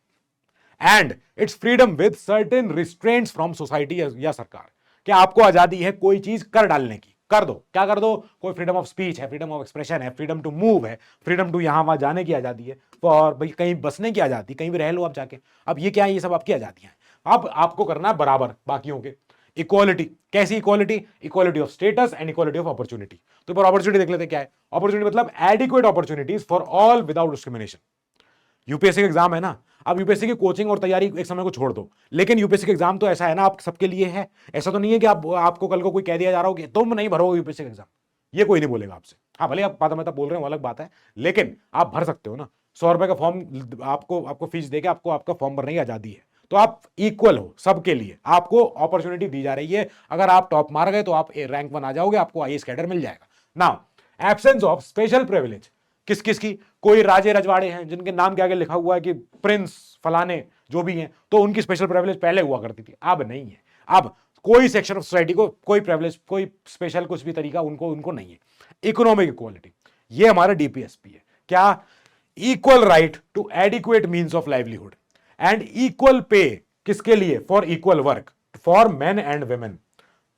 and it's freedom with certain restraints from society या सरकार। क्या आपको आजादी है कोई चीज कर डालने की, कर दो, क्या कर दो, कोई फ्रीडम ऑफ स्पीच है, फ्रीडम ऑफ एक्सप्रेशन है, फ्रीडम टू मूव है, फ्रीडम टू यहां वहां जाने की आजादी है, और भाई कहीं बसने की आजादी, कहीं भी रह लो आप जाके। अब ये क्या है, ये सब आपकी आजादियां हैं। अब आपको करना है बराबर बाकियों के, इक्वालिटी। कैसी equality, equality of status and equality of opportunity. तो पर अपॉर्चुनिटी देख लेते क्या है, अपॉर्चुनिटी मतलब adequate opportunities for all without discrimination. UPSC का एग्जाम है ना, अब यूपीएससी की कोचिंग और तैयारी एक समय को छोड़ दो, लेकिन यूपीएससी का एग्जाम तो ऐसा है ना, आप सबके लिए है। ऐसा तो नहीं है कि आपको कल को कोई कह दिया जा रहा हो कि तुम नहीं भरोगे यूपीएससी का एग्जाम, ये कोई नहीं बोलेगा आपसे। हाँ भले आप पाता बोल रहे हो, अलग बात है, लेकिन आप भर सकते हो ना। 100 रुपए का फॉर्म आपको फीस देके आपको आपका फॉर्म भरने की आजादी है, तो आप इक्वल हो सबके लिए, आपको अपॉर्चुनिटी दी जा रही है। अगर आप टॉप मार गए तो आप रैंक 1 आ जाओगे, आपको आईएएस कैडर मिल जाएगा। Now absence of special privilege, किस किस की, कोई राजे रजवाड़े हैं जिनके नाम के आगे लिखा हुआ है कि प्रिंस फलाने जो भी हैं, तो उनकी स्पेशल प्रिविलेज पहले हुआ करती थी, अब नहीं है। अब कोई सेक्शन ऑफ सोसाइटी को कोई प्रिविलेज, कोई स्पेशल कुछ भी तरीका उनको नहीं है। इकोनॉमिक इक्वालिटी, ये हमारा डीपीएसपी है। क्या, equal right to adequate means of livelihood and equal pay, किसके लिए, for equal work for men and women.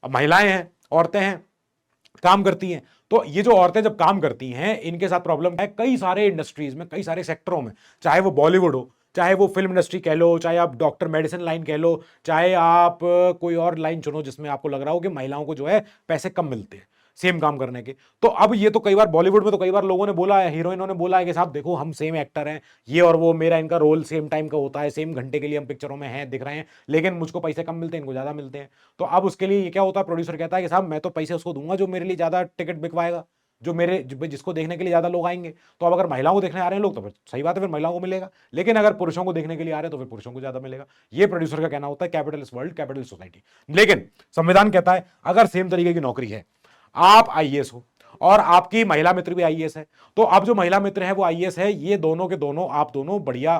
अब महिलाएं हैं, औरतें हैं, काम करती हैं, तो ये जो औरतें जब काम करती हैं इनके साथ प्रॉब्लम है कई सारे इंडस्ट्रीज में, कई सारे सेक्टरों में, चाहे वो बॉलीवुड हो, चाहे वो फिल्म इंडस्ट्री कह लो, चाहे आप डॉक्टर मेडिसिन लाइन कह लो, चाहे आप कोई और लाइन चुनो जिसमें आपको लग रहा हो कि महिलाओं को जो है पैसे कम मिलते हैं सेम काम करने के। तो अब ये तो कई बार बॉलीवुड में तो कई बार लोगों ने बोला है, हीरोइनों ने बोला है कि साहब देखो हम सेम एक्टर हैं, ये और वो, मेरा इनका रोल सेम टाइम का होता है, सेम घंटे के लिए हम पिक्चरों में हैं, दिख रहे हैं, लेकिन मुझको पैसे कम मिलते हैं, इनको ज्यादा मिलते हैं। तो अब उसके लिए ये क्या होता है, प्रोड्यूसर कहता है कि साहब मैं तो पैसे उसको दूंगा जो मेरे लिए ज्यादा टिकट बिकवाएगा, जिसको देखने के लिए ज्यादा लोग आएंगे। तो अब अगर महिलाओं को देखने आ रहे हैं लोग तो फिर सही बात है, फिर महिलाओं को मिलेगा, लेकिन अगर पुरुषों को देखने के लिए आ रहे हैं तो फिर पुरुषों को ज्यादा मिलेगा। ये प्रोड्यूसर का कहना होता है, कैपिटलिस्ट वर्ल्ड, कैपिटलिस्ट सोसाइटी। लेकिन संविधान कहता है अगर सेम तरीके की नौकरी है, आप आईएएस हो और आपकी महिला मित्र भी आईएएस है, तो अब जो महिला मित्र है वो आईएएस है, ये दोनों के दोनों, आप दोनों बढ़िया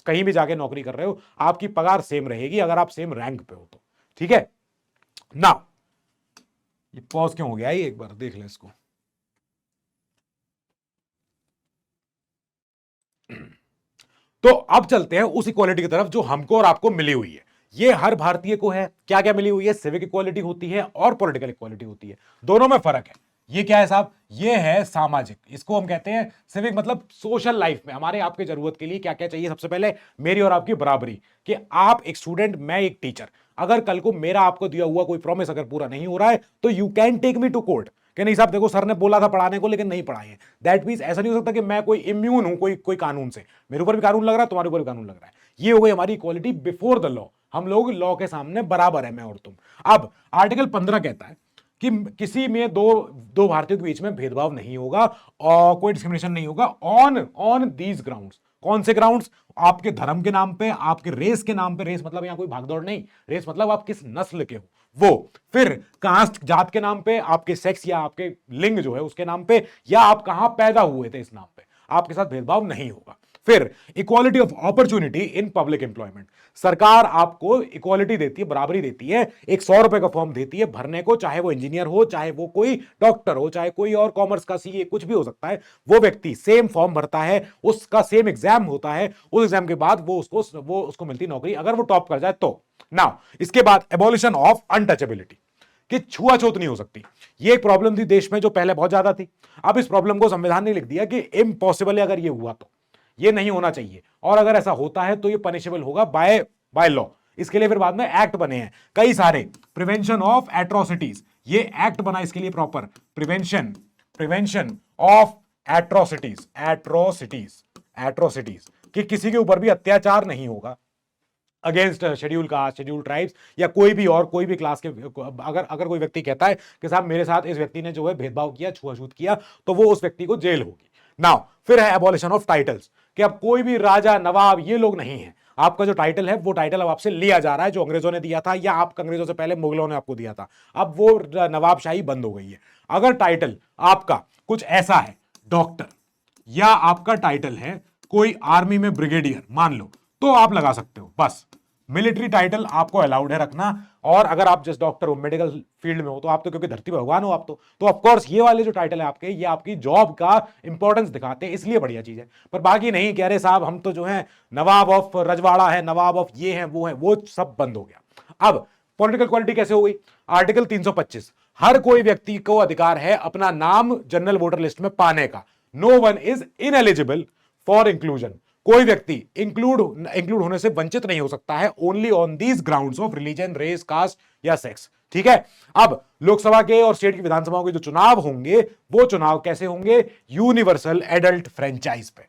कहीं भी जाके नौकरी कर रहे हो, आपकी पगार सेम रहेगी अगर आप सेम रैंक पे हो तो, ठीक है ना। ये पॉज क्यों हो गया, ये एक बार देख लें इसको। तो अब चलते हैं उस इक्वालिटी की तरफ जो हमको और आपको मिली हुई है। ये हर भारतीय को है, क्या क्या मिली हुई है, सिविक इक्वालिटी होती है और पॉलिटिकल इक्वालिटी होती है, दोनों में फर्क है। ये क्या है साहब, ये है सामाजिक, इसको हम कहते हैं सिविक, मतलब सोशल लाइफ में हमारे आपके जरूरत के लिए क्या क्या चाहिए। सबसे पहले मेरी और आपकी बराबरी, कि आप एक स्टूडेंट, मैं एक टीचर, अगर कल को मेरा आपको दिया हुआ कोई प्रॉमिस अगर पूरा नहीं हो रहा है तो you can take me to court, कि नहीं साहब देखो सर ने बोला था पढ़ाने को लेकिन नहीं पढ़ाए। दैट मींस ऐसा नहीं हो सकता कि मैं कोई इम्यून हूं कोई कानून से, मेरे ऊपर भी कानून लग रहा है, तुम्हारे ऊपर भी कानून लग रहा है। ये हो गई हमारी इक्वालिटी बिफोर द लॉ, हम लोग लॉ के सामने बराबर है, मैं और तुम। अब आर्टिकल 15 कहता है कि किसी में दो भारतीयों के बीच में भेदभाव नहीं होगा और कोई डिस्क्रिमिनेशन नहीं होगा ऑन दीज ग्राउंड्स। कौन से ग्राउंड्स, आपके धर्म के नाम पे, आपके रेस के नाम पे, रेस मतलब यहां कोई भागदौड़ नहीं, रेस मतलब आप किस नस्ल के हो वो, फिर कास्ट जात के नाम पे, आपके सेक्स या आपके लिंग जो है उसके नाम पे, या आप कहां पैदा हुए थे इस नाम पे, आपके साथ भेदभाव नहीं होगा। फिर equality of opportunity in public employment, सरकार आपको इक्वालिटी देती है, बराबरी देती है, एक 100 रुपए का फॉर्म देती है भरने को, चाहे वो इंजीनियर हो, चाहे वो कोई डॉक्टर हो, चाहे कोई और कॉमर्स का सीए, कुछ भी हो सकता है, वो व्यक्ति सेम फॉर्म भरता है, उसका सेम एग्जाम होता है, उस एग्जाम के बाद वो उसको मिलती नौकरी, अगर वो टॉप कर जाए तो। नाउ इसके बाद एबॉलिशन ऑफ अनटचेबिलिटी, कि छुआछूत नहीं हो सकती। ये एक प्रॉब्लम थी देश में जो पहले बहुत ज्यादा थी, अब इस प्रॉब्लम को संविधान ने लिख दिया कि इम्पॉसिबल है, अगर ये हुआ तो ये नहीं होना चाहिए, और अगर ऐसा होता है तो ये पनिशेबल होगा बाय लॉ। इसके लिए फिर बाद में एक्ट बने हैं कई सारे, प्रिवेंशन ऑफ एट्रोसिटीज, ये एक्ट बना इसके लिए proper, prevention of atrocities atrocities, कि किसी के ऊपर भी अत्याचार नहीं होगा against schedule caste, schedule tribes या कोई भी और कोई भी क्लास के। अगर अगर कोई व्यक्ति कहता है कि साहब मेरे साथ इस व्यक्ति ने जो है भेदभाव किया, छुआछूत किया, तो वो उस व्यक्ति को जेल होगी। नाउ फिर है एबॉलिशन ऑफ टाइटल्स, कि अब कोई भी राजा, नवाब, ये लोग नहीं है। आपका जो टाइटल है वो टाइटल अब आपसे लिया जा रहा है, जो अंग्रेजों ने दिया था या आप अंग्रेजों से पहले मुगलों ने आपको दिया था, अब वो नवाबशाही बंद हो गई है। अगर टाइटल आपका कुछ ऐसा है, डॉक्टर, या आपका टाइटल है कोई आर्मी में ब्रिगेडियर मान लो, तो आप लगा सकते हो। बस मिलिट्री टाइटल आपको अलाउड है रखना। और अगर आप जस्ट डॉक्टर हो, मेडिकल फील्ड में हो, तो आप तो क्योंकि धरती भगवान हो आप तो ऑफ कोर्स ये वाले जो टाइटल है आपके, ये आपकी जॉब का इंपॉर्टेंस दिखाते हैं, इसलिए बढ़िया चीज है। पर बाकी नहीं कह रहे साहब हम तो जो है नवाब ऑफ रजवाड़ा है, नवाब ऑफ ये है, वो सब बंद हो गया। अब पॉलिटिकल क्वालिटी कैसे हो गई? आर्टिकल 325, हर कोई व्यक्ति को अधिकार है अपना नाम जनरल वोटर लिस्ट में पाने का। No one is ineligible for inclusion, कोई व्यक्ति इंक्लूड होने से वंचित नहीं हो सकता है, only on these grounds of religion, race, caste या सेक्स। ठीक है। अब लोकसभा के और स्टेट की विधानसभाओं के जो चुनाव होंगे, वो चुनाव कैसे होंगे? यूनिवर्सल एडल्ट फ्रेंचाइज पे।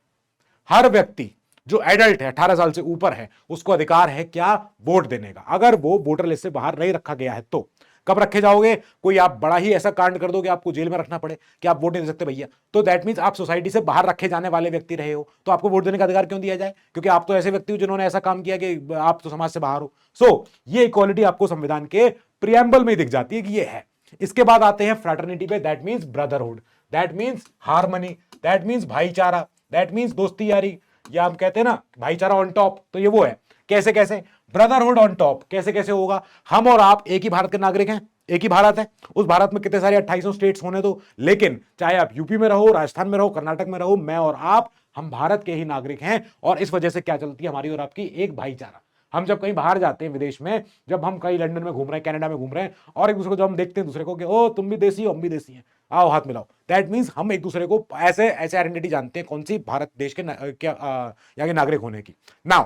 हर व्यक्ति जो एडल्ट है, 18 साल से ऊपर है, उसको अधिकार है क्या? वोट देने का, अगर वो वोटर लिस्ट से बाहर नहीं रखा गया है तो। कब रखे जाओगे? कोई आप बड़ा ही ऐसा कांड कर दो कि आपको जेल में रखना पड़े कि आप वोट नहीं दे सकते भैया, तो दैट मींस आप सोसाइटी से बाहर रखे जाने वाले व्यक्ति रहे हो, तो आपको वोट देने का अधिकार क्यों दिया जाए? क्योंकि आप तो ऐसे व्यक्ति हो जिन्होंने ऐसा काम किया कि आप तो समाज से बाहर हो। सो ये इक्वालिटी आपको संविधान के प्रियम्बल में दिख जाती है कि ये है। इसके बाद आते हैं फ्रैटर्निटी पे, that means brotherhood, that means harmony, that means भाईचारा, दैट मींस दोस्ती यारी, या हम कहते हैं ना भाईचारा ऑन टॉप, तो ये वो है। कैसे कैसे? ब्रदरहुड ऑन टॉप कैसे कैसे होगा? हम और आप एक ही भारत के नागरिक हैं, एक ही भारत है, उस भारत में कितने सारे 28 स्टेट्स होने दो, लेकिन चाहे आप यूपी में रहो, राजस्थान में रहो, कर्नाटक में रहो, मैं और आप, हम भारत के ही नागरिक हैं। और इस वजह से क्या चलती है हमारी और आपकी? एक भाईचारा। हम जब कहीं बाहर जाते हैं विदेश में, जब हम कहीं लंदन में घूम रहे हैं, कनाडा में घूम रहे हैं, और एक दूसरे को जब हम देखते हैं दूसरे को कि ओ तुम भी देसी हो, हम भी देसी हैं, आओ हाथ मिलाओ, दैट मींस हम एक दूसरे को ऐसे ऐसे आइडेंटिटी जानते हैं, कौन सी? भारत देश के यहाँ के नागरिक होने की। नाउ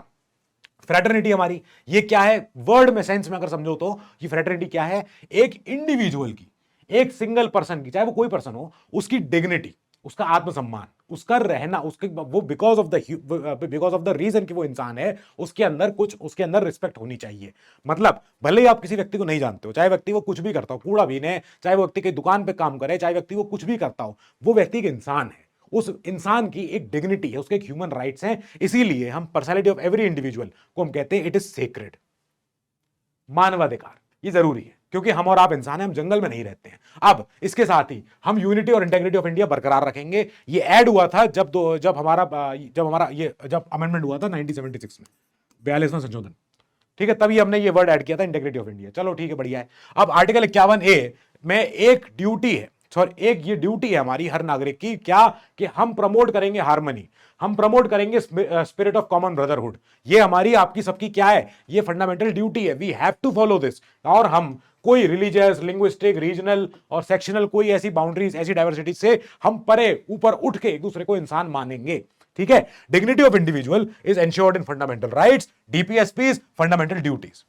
फ्रेटर्निटी हमारी ये क्या है? वर्ड में सेंस में अगर समझो तो ये फ्रेटर्निटी क्या है? एक इंडिविजुअल की, एक सिंगल पर्सन की, चाहे वो कोई पर्सन हो, उसकी डिग्निटी, उसका आत्मसम्मान, उसका रहना, उसके वो बिकॉज ऑफ द रीजन कि वो इंसान है, उसके अंदर रिस्पेक्ट होनी चाहिए। मतलब भले ही आप किसी व्यक्ति को नहीं जानते हो, चाहे व्यक्ति वो कुछ भी करता हो, कूड़ा बीने, चाहे वो व्यक्ति की दुकान पे काम करे, चाहे व्यक्ति वो कुछ भी करता हो, वो व्यक्ति एक इंसान है, उस इंसान की एक डिग्निटी है, उसके एक ह्यूमन राइट्स हैं। इसीलिए हम पर्सनैलिटी ऑफ एवरी इंडिविजुअल को हम कहते हैं इट इज सेक्रेड, मानवाधिकार। ये जरूरी है क्योंकि हम और आप इंसान हैं, हम जंगल में नहीं रहते हैं। अब इसके साथ ही हम यूनिटी और इंटेग्रिटी ऑफ इंडिया बरकरार रखेंगे। ये ऐड हुआ था जब हमारा अमेंडमेंट हुआ था 1976 में, 42वां संशोधन। ठीक है, तभी हमने ये वर्ड ऐड किया था, इंटेग्रिटी ऑफ इंडिया। चलो ठीक है, बढ़िया है। अब आर्टिकल 51A में एक ड्यूटी है, एक ये ड्यूटी है हमारी हर नागरिक की, क्या? कि हम प्रमोट करेंगे हार्मनी, हम प्रमोट करेंगे स्पिरिट ऑफ कॉमन ब्रदरहुड। ये हमारी आपकी सबकी क्या है? ये फंडामेंटल ड्यूटी है, we have to follow this. और हम कोई रिलीजियस, लिंग्विस्टिक, रीजनल और सेक्शनल कोई ऐसी बाउंड्रीज, ऐसी डाइवर्सिटी से हम परे ऊपर उठ के एक दूसरे को इंसान मानेंगे। ठीक है। Dignity of individual is ensured in fundamental rights, DPSPs, fundamental duties.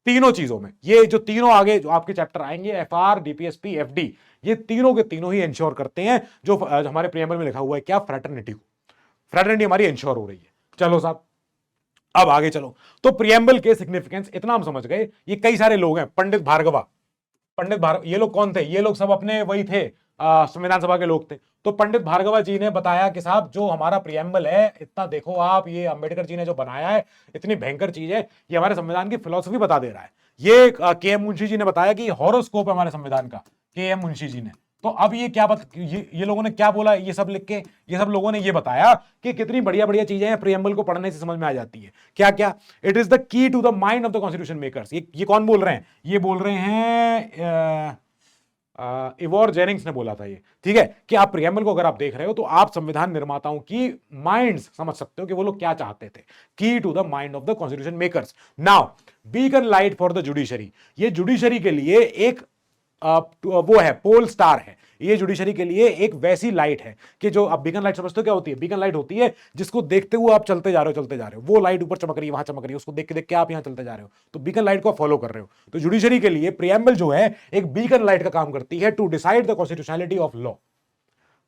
तीनों चीजों में, ये जो तीनों आगे जो आपके चैप्टर आएंगे, एफआर, डीपीएसपी, एफडी, ये तीनों के तीनों ही इंश्योर करते हैं जो हमारे प्रियम्बल में लिखा हुआ है, क्या? फ्रैटर्निटी को। फ्रैटर्निटी हमारी इंश्योर हो रही है। चलो साहब, अब आगे चलो। तो प्रियम्बल के सिग्निफिकेंस इतना हम समझ गए। ये कई सारे लोग हैं, पंडित भार्गवा, ये लोग कौन थे? ये लोग सब अपने वही थे, संविधान सभा के लोग थे। तो पंडित भार्गवा जी ने बताया कि साहब जो हमारा प्रियम्बल है, इतना देखो आप, ये अंबेडकर जी ने जो बनाया है, इतनी भयंकर चीज है, ये हमारे संविधान की फिलॉसफी बता दे रहा है। ये के एम मुंशी जी ने बताया कि हॉरोस्कोप है हमारे संविधान का, के एम मुंशी जी ने। तो अब ये क्या ये लोगों ने क्या बोला, ये सब लिख के, ये सब लोगों ने ये बताया कि कितनी बढ़िया बढ़िया चीजें हैं, प्रियम्बल को पढ़ने से समझ में आ जाती है। क्या क्या? It is the key to the mind of the constitution makers. ये कौन बोल रहे हैं? ये बोल रहे हैं इवोर जेनिंग्स ने बोला था ये। ठीक है, कि आप प्रियम्बल को अगर आप देख रहे हो तो आप संविधान निर्माताओं की माइंड्स समझ सकते हो कि वो लोग क्या चाहते थे। Key to the mind of the constitution makers. Now beacon light for the judiciary, ये जुडिशरी के लिए एक वो है, पोल स्टार है। ये जुडिशरी के लिए एक वैसी लाइट है कि जो आप बीकन लाइट समझते हो क्या होती है? बीकन लाइट होती है जिसको देखते हुए आप चलते जा रहे हो, वो लाइट ऊपर चमक रही है, वहां चमक रही है, उसको देख के आप यहां चलते जा रहे हो, तो बीकन लाइट को फॉलो कर रहे हो। तो जुडिशरी के लिए प्रियम्बल जो है एक बीकन लाइट का काम करती है to decide the constitutionality of law.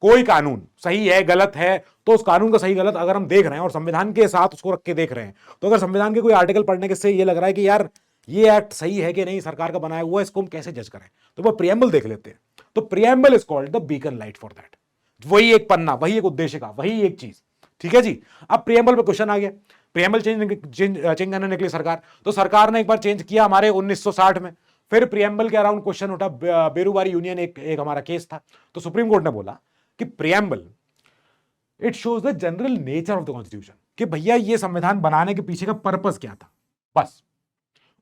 कोई कानून सही है गलत है तो उस कानून का सही गलत अगर हम देख रहे हैं और संविधान के साथ उसको रख के देख रहे हैं, तो अगर संविधान के कोई आर्टिकल पढ़ने के से ये लग रहा है कि यार ये एक्ट सही है कि नहीं, सरकार का बनाया हुआ है, इसको हम कैसे जज करें, तो वो प्रियम्बल देख लेते हैं। तो preamble is called the beacon light for that. वही एक पन्ना, वही एक उद्देश्य का, वही एक चीज। ठीक है जी। अब प्रियम्बल पे क्वेश्चन आ गया, प्रियम्बल चेंज करने निकली सरकार, तो सरकार ने एक बार चेंज किया हमारे 1960 में, फिर प्रियम्बल के अराउंड क्वेश्चन उठा, बेरूबारी यूनियन एक हमारा केस था, तो सुप्रीम कोर्ट ने बोला कि preamble it shows the general nature of the constitution, कि भैया ये संविधान बनाने के पीछे का पर्पस क्या था। बस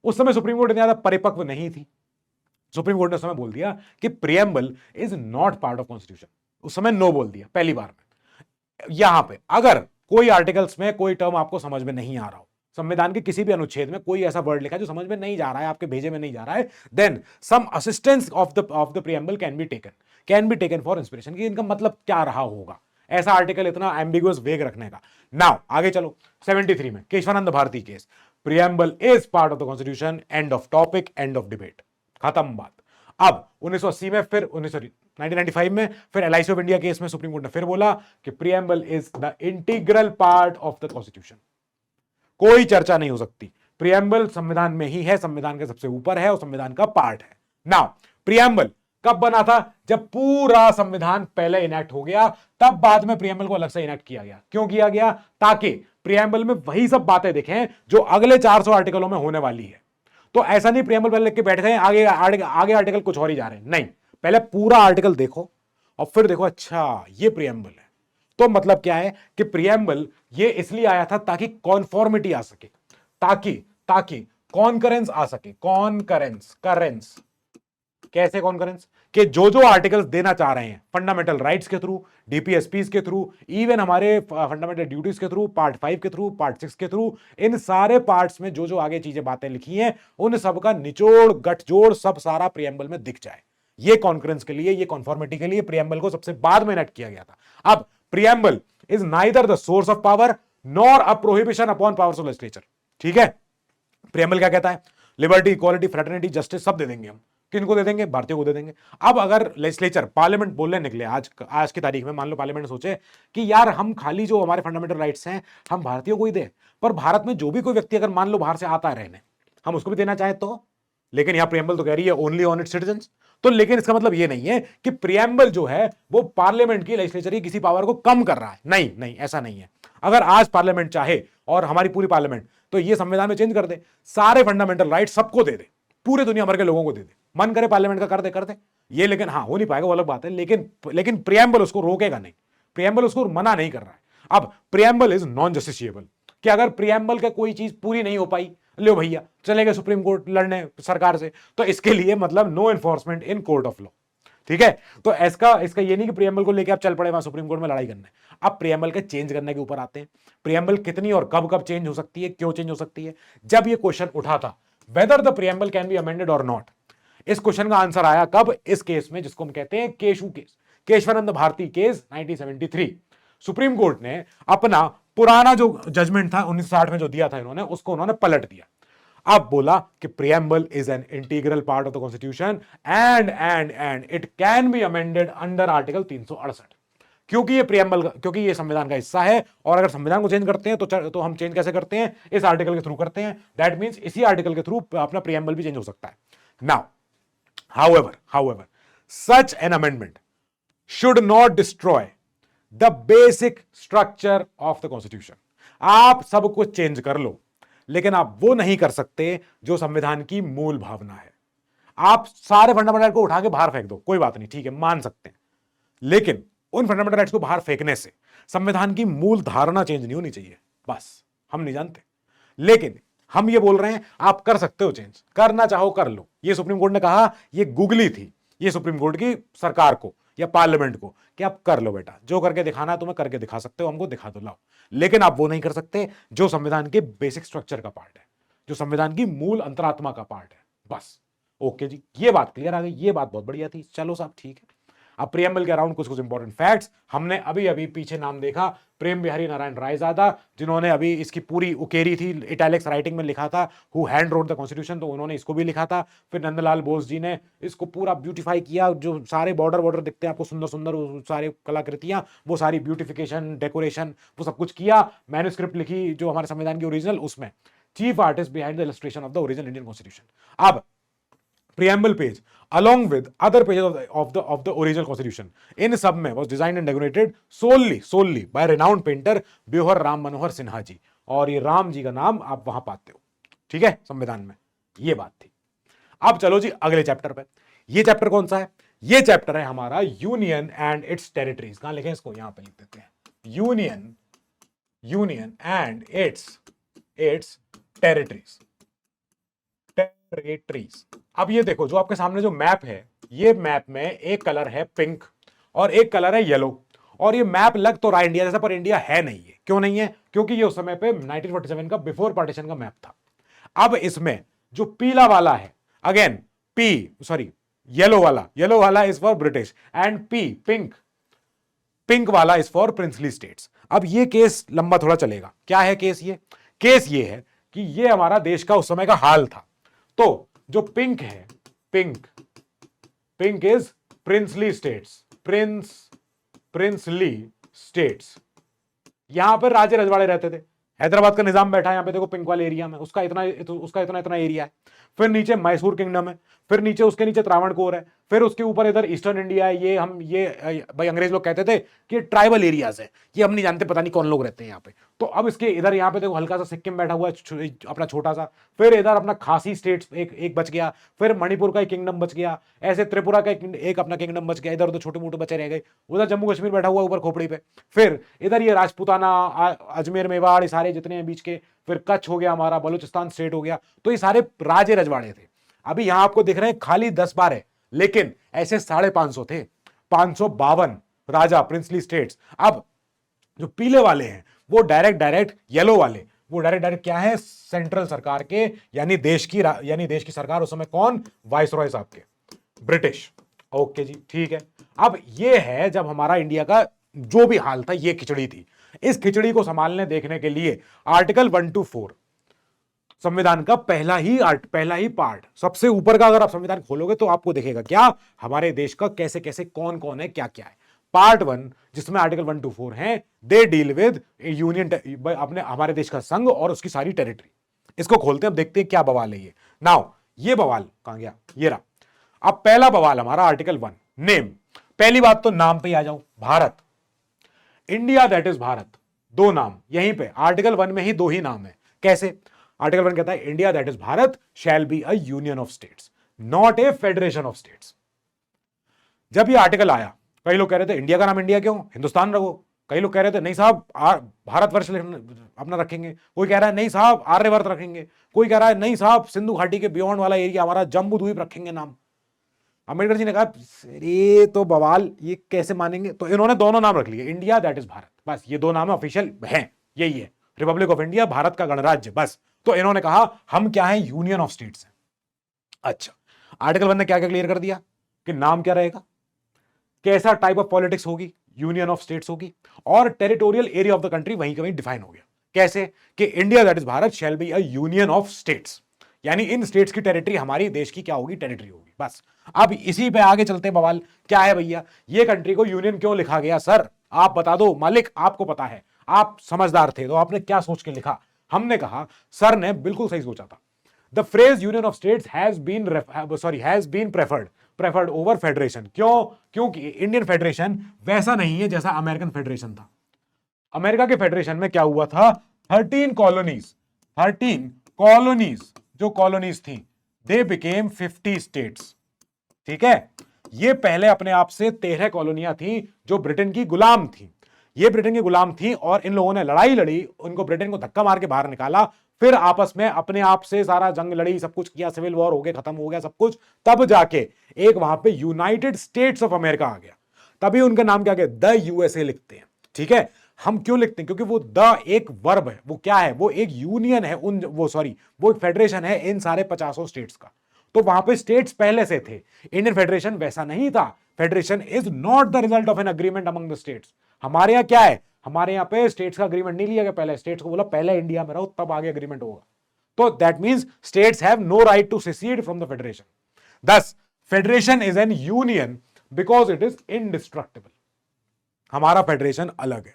उस समय सुप्रीम कोर्ट इतनी ज्यादा परिपक्व नहीं थी। सुप्रीम कोर्ट ने उस समय बोल दिया कि preamble is not part of constitution, उस समय नो बोल दिया पहली बार में। यहां पे अगर कोई आर्टिकल्स में कोई टर्म आपको समझ में नहीं आ रहा हो, संविधान के किसी भी अनुच्छेद में कोई ऐसा वर्ड लिखा है जो समझ में नहीं जा रहा है, आपके भेजे में नहीं जा रहा है, then some assistance of the preamble can be taken for inspiration, कि इनका मतलब क्या रहा होगा, ऐसा आर्टिकल इतना एम्बिगुअस वेग रखने का। नाउ आगे चलो 73 में Kesavananda Bharati case, preamble is part of the constitution, end of topic, end of debate, खत्म बात। अब 1980 में, फिर 1995 में, फिर एलआईसी ऑफ इंडिया केस में सुप्रीम कोर्ट ने फिर बोला कि preamble is the integral part of the constitution, कोई चर्चा नहीं हो सकती, प्रियम्बल संविधान में ही है, संविधान के सबसे ऊपर है और संविधान का पार्ट है। नाउ प्रियम्बल कब बना था? जब पूरा संविधान पहले इनैक्ट हो गया, तब बाद में प्रियम्बल को अलग से इनैक्ट किया गया। क्यों किया गया? ताकि प्रियम्बल में वही सब बातें दिखें जो अगले 400 आर्टिकलों में होने वाली है। तो ऐसा नहीं प्रियम्बल पहले लिख के बैठ गए, आगे आर्टिकल कुछ और ही जा रहे हैं, नहीं, पहले पूरा आर्टिकल देखो और फिर देखो अच्छा ये प्रियम्बल है। तो मतलब क्या है कि प्रियम्बल ये इसलिए आया था ताकि कॉन्फॉर्मिटी आ सके, ताकि कॉन्करेंस आ सके। करेंस कैसे? कॉन्करेंस कि जो आर्टिकल्स देना चाह रहे हैं फंडामेंटल राइट्स के थ्रू, डीपीएसपीस के थ्रू, इवन हमारे फंडामेंटल ड्यूटीज के थ्रू, पार्ट 5 के थ्रू, पार्ट 6 के थ्रू, इन सारे पार्ट्स में जो आगे चीजें बातें लिखी हैं उन सब का निचोड़ गठजोड़ सब सारा प्रियम्बल में दिख जाए। ये कॉन्करेंस के लिए, ये कॉन्फॉर्मिटी के लिए प्रियम्बल को सबसे बाद में इनैक्ट किया गया था। अब preamble is neither the source of power nor a prohibition upon powers of legislature. ठीक है, प्रियम्बल क्या कहता है? लिबर्टी, इक्वालिटी, फ्रेटर्निटी, जस्टिस सब दे देंगे हम। किनको दे देंगे? भारतीयों को दे देंगे। अब अगर लेजिस्लेचर, पार्लियामेंट बोलने निकले आज की तारीख में, मान लो पार्लियामेंट सोचे कि यार हम खाली जो हमारे फंडामेंटल राइट्स हैं हम भारतीयों को ही दे, पर भारत में जो भी कोई व्यक्ति अगर मान लो बाहर से आता है रहने, हम उसको भी देना चाहे तो, लेकिन यहां प्रियम्बल तो कह रही है ओनली ऑन इट्स सिटीजंस। तो लेकिन इसका मतलब ये नहीं है कि प्रियम्बल जो है वो पार्लियामेंट की, लेजिस्लेचर की किसी पावर को कम कर रहा है। नहीं, ऐसा नहीं है। अगर आज पार्लियामेंट चाहे और हमारी पूरी पार्लियामेंट तो ये संविधान में चेंज कर दे, सारे फंडामेंटल राइट सबको दे दे, पूरे दुनिया भर के लोगों को दे दे, मन करे पार्लियामेंट का कर दे ये, लेकिन हाँ हो नहीं पाएगा वो अलग बात है, लेकिन प्रियम्बल उसको रोकेगा नहीं, प्रियम्बल उसको मना नहीं कर रहा है। अब प्रियम्बल इज नॉन जस्टिसिएबल, कि अगर प्रियम्बल का कोई चीज पूरी नहीं हो पाई, लो भैया चले गए सुप्रीम कोर्ट लड़ने सरकार से, तो इसके लिए मतलब no enforcement in court of law. ठीक है, तो इसका ये नहीं कि प्रियम्बल को लेके आप चल पड़े वहां सुप्रीम कोर्ट में लड़ाई करने। अब प्रियम्बल के चेंज करने के ऊपर आते हैं। प्रियम्बल कितनी और कब चेंज हो सकती है, क्यों चेंज हो सकती है? जब ये क्वेश्चन उठा था whether the preamble can be amended और नॉट, इस क्वेश्चन का आंसर आया कब? इस केस में जिसको हम कहते हैं Keshu case, Kesavananda Bharati case 1973। Supreme Court ने अपना पुराना जो जजमेंट था 1960 में जो दिया था इन्होंने, उसको उन्होंने पलट दिया। अब बोला कि preamble is an integral part of the constitution and it can be amended under article 368, क्योंकि ये प्रियम्बल, क्योंकि ये संविधान का हिस्सा है, और अगर संविधान को चेंज करते हैं तो हम चेंज कैसे करते हैं? इस आर्टिकल के थ्रू करते हैं। दैट मींस इसी आर्टिकल के थ्रू अपना प्रियम्बल भी चेंज हो सकता है। Now however such an amendment should not destroy the basic structure of the constitution। आप सब कुछ चेंज कर लो, लेकिन आप वो नहीं कर सकते जो संविधान की मूल भावना है। आप सारे फंडामेंटल को उठा के बाहर फेंक दो, कोई बात नहीं, ठीक है, मान सकते हैं, लेकिन उन फंडामेंटल राइट्स को बाहर फेंकने से संविधान की मूल धारणा चेंज नहीं होनी चाहिए। बस हम नहीं जानते, लेकिन हम ये बोल रहे हैं आप कर सकते हो चेंज, करना चाहो कर लो। ये सुप्रीम कोर्ट ने कहा, ये गुगली थी ये सुप्रीम कोर्ट की सरकार को या पार्लियामेंट को कि आप कर लो बेटा, जो करके दिखाना है तुम्हें करके दिखा सकते हो, हमको दिखा दो लाओ, लेकिन आप वो नहीं कर सकते जो संविधान के बेसिक स्ट्रक्चर का पार्ट है, जो संविधान की मूल अंतरात्मा का पार्ट है। बस ओके जी, ये बात क्लियर आ गई, ये बात बहुत बढ़िया थी। चलो साहब ठीक है, अब प्रियम्बल के अराउंड कुछ कुछ इंपॉर्टेंट फैक्ट्स। हमने अभी अभी पीछे नाम देखा, प्रेम बिहारी नारायण रायजादा, जिन्होंने अभी इसकी पूरी उकेरी थी, इटैलिक्स राइटिंग में लिखा था, who hand wrote the constitution, तो उन्होंने इसको भी लिखा था। फिर नंदलाल बोस जी ने इसको पूरा ब्यूटिफाई किया, जो सारे बॉर्डर वॉर्डर दिखते हैं आपको सुंदर सुंदर, सारे कलाकृतियां, वो सारी ब्यूटिफिकेशन, डेकोरेशन, वो सब कुछ किया। मैन्युस्क्रिप्ट लिखी जो हमारे संविधान की ओरिजिनल, उसमें chief artist behind the illustration of the original Indian constitution. अब preamble page along with other pages of the original constitution इन सब में was designed and decorated solely by renowned painter ब्योहर Ram Manohar Sinha ji, और ये राम जी का नाम आप वहां पाते हो, ठीक है, संविधान में। ये बात थी। अब चलो जी अगले चैप्टर पे। ये चैप्टर कौन सा है? ये चैप्टर है हमारा यूनियन एंड इट्स टेरिटरीज। कहां लिखे इसको? यहां पे लिख देते हैं, यूनियन एंड इट्स टेरिटरीज। अब ये देखो, जो आपके सामने जो मैप है, ये मैप में एक कलर है पिंक और एक कलर है येलो, और ये मैप लग तो रहा है इंडिया जैसा, पर इंडिया है नहीं है। क्यों नहीं है? क्योंकि ये उस समय पे 1947 का बिफोर पार्टीशन का मैप था। अब इसमें जो पीला वाला है, अगेन येलो वाला is for British, and pink वाला इज फॉर प्रिंसली स्टेट्स। अब ये केस लंबा थोड़ा चलेगा। क्या है केस? ये है कि ये हमारा देश का उस समय का हाल था। तो जो पिंक है, pink is princely states, princely states. यहां पर राजे रजवाड़े रहते थे। हैदराबाद का निजाम बैठा है यहां पे, देखो पिंक वाले एरिया में, उसका इतना एरिया है। फिर नीचे मैसूर किंगडम है, फिर नीचे उसके नीचे त्रावणकोर है, फिर उसके ऊपर इधर ईस्टर्न इंडिया है। ये भाई अंग्रेज लोग कहते थे कि ट्राइबल एरियाज है, ये हम नहीं जानते, पता नहीं कौन लोग रहते हैं यहाँ पे। तो अब इसके इधर यहाँ पे देखो हल्का सा सिक्किम बैठा हुआ है, अपना छोटा सा। फिर इधर अपना खासी स्टेट एक बच गया, फिर मणिपुर का एक किंगडम बच गया, ऐसे त्रिपुरा का एक अपना किंगडम बच गया, इधर उधर छोटे मोटे बचे रह गए। उधर जम्मू कश्मीर बैठा हुआ ऊपर खोपड़ी पे। फिर इधर ये राजपूताना, अजमेर, मेवाड़, ये सारे जितने हैं बीच के, फिर कच्छ हो गया हमारा, बलूचिस्तान स्टेट हो गया। तो ये सारे राजे रजवाड़े थे। अभी यहां आपको दिख रहे हैं खाली 10-12, लेकिन ऐसे 550 थे, 552 राजा प्रिंसली स्टेट्स। अब जो पीले वाले हैं वो डायरेक्ट येलो वाले वो डायरेक्ट क्या है? सेंट्रल सरकार के, यानी देश की सरकार उस समय कौन? वाइसरॉय साहब के, ब्रिटिश। ओके जी, ठीक है। अब ये है जब हमारा इंडिया का जो भी हाल था, ये खिचड़ी थी। इस खिचड़ी को संभालने देखने के लिए आर्टिकल 1 to 4 संविधान का पहला ही पार्ट, सबसे ऊपर का अगर आप संविधान खोलोगे तो आपको दिखेगा क्या हमारे देश का कैसे कैसे कौन कौन है, क्या क्या है। पार्ट 1 जिसमें आर्टिकल 1 to 4 है, दे डील विद यूनियन, अपने हमारे देश का संघ और उसकी सारी टेरिटरी। इसको खोलते हैं, अब देखते हैं क्या बवाल है ये। नाउ ये बवाल कहां गया? ये रहा। अब पहला बवाल हमारा आर्टिकल 1, नेम। पहली बात तो नाम पे ही आ जाओ, Bharat, India that is Bharat, दो नाम यहीं पे आर्टिकल 1 में ही, दो ही नाम है। कैसे? आर्टिकल 1 कहता है India that is Bharat shall be a union of states, not a federation of states. जब ये आर्टिकल आया, कई लोग कह रहे थे इंडिया का नाम इंडिया क्यों, हिंदुस्तान रखो। कई लोग कह रहे थे नहीं साहब भारतवर्ष अपना रखेंगे। कोई कह रहा है नहीं साहब आर्यवर्त रखेंगे। कोई कह रहा है नहीं साहब सिंधु घाटी के बियॉन्ड वाला एरिया हमारा जम्बू द्वीप रखेंगे नाम। अम्बेडकर जी ने कहा ये तो बवाल, ये कैसे मानेंगे? तो इन्होंने दोनों नाम रख लिए, इंडिया दैट इज भारत, बस ये दो नाम ऑफिशियल हैं, यही है, रिपब्लिक ऑफ इंडिया, भारत का गणराज्य, बस। तो इन्होंने कहा हम क्या है? यूनियन ऑफ स्टेट्स है। अच्छा, आर्टिकल 1 ने क्या क्या क्लियर कर दिया कि नाम क्या रहेगा, कैसा टाइप ऑफ पॉलिटिक्स होगी, यूनियन ऑफ स्टेट्स होगी, और territorial area of the country वहीं का वहीं डिफाइन हो गया। कैसे? कि India that is Bharat shall be a union of states, यानी इन स्टेट्स की टेरिटरी हमारी देश की क्या होगी? टेरिटरी होगी, बस। अब इसी पे आगे चलते बवाल क्या है भैया, ये कंट्री को यूनियन क्यों लिखा गया? सर आप बता दो मालिक, आपको पता है, आप समझदार थे तो आपने क्या सोच के लिखा? हमने कहा सर ने बिल्कुल सही सोचा था। The phrase union of states has been preferred over federation. क्यों? क्योंकि इंडियन फेडरेशन वैसा नहीं है जैसा अमेरिकन फेडरेशन था। अमेरिका के फेडरेशन में क्या हुआ था? 13 कॉलोनीज जो कॉलोनीज थी, दे बिकेम 50 स्टेट्स। ठीक है, ये पहले अपने आप से 13 कॉलोनियां थी जो ब्रिटेन की गुलाम थी। ये ब्रिटेन की गुलाम थी और इन लोगों ने लड़ाई लड़ी, उनको ब्रिटेन को धक्का मार के बाहर निकाला, फिर आपस में अपने आप से सारा जंग लड़ी, सब कुछ किया, सिविल वॉर हो गया, खत्म हो गया सब कुछ, तब जाके एक वहां पे यूनाइटेड स्टेट्स ऑफ अमेरिका आ गया। तभी उनका नाम क्या गया? द यूएसए लिखते हैं। ठीक है, हम क्यों लिखते हैं? क्योंकि वो द एक वर्ब है, वो क्या है? वो एक यूनियन है, वो एक फेडरेशन है इन सारे 50 स्टेट्स का। तो वहां पे स्टेट्स पहले से थे, इंडियन फेडरेशन वैसा नहीं था। Federation is not the result of an agreement among the states. हमारे यहाँ क्या है, हमारे यहाँ पे स्टेट्स का अग्रीमेंट नहीं लिया गया, पहले स्टेट्स को बोला पहले इंडिया में रहो तब आगे अग्रीमेंट होगा। तो that means states have no right to secede from the federation. This federation is an union because it is indestructible. हमारा फेडरेशन अलग है।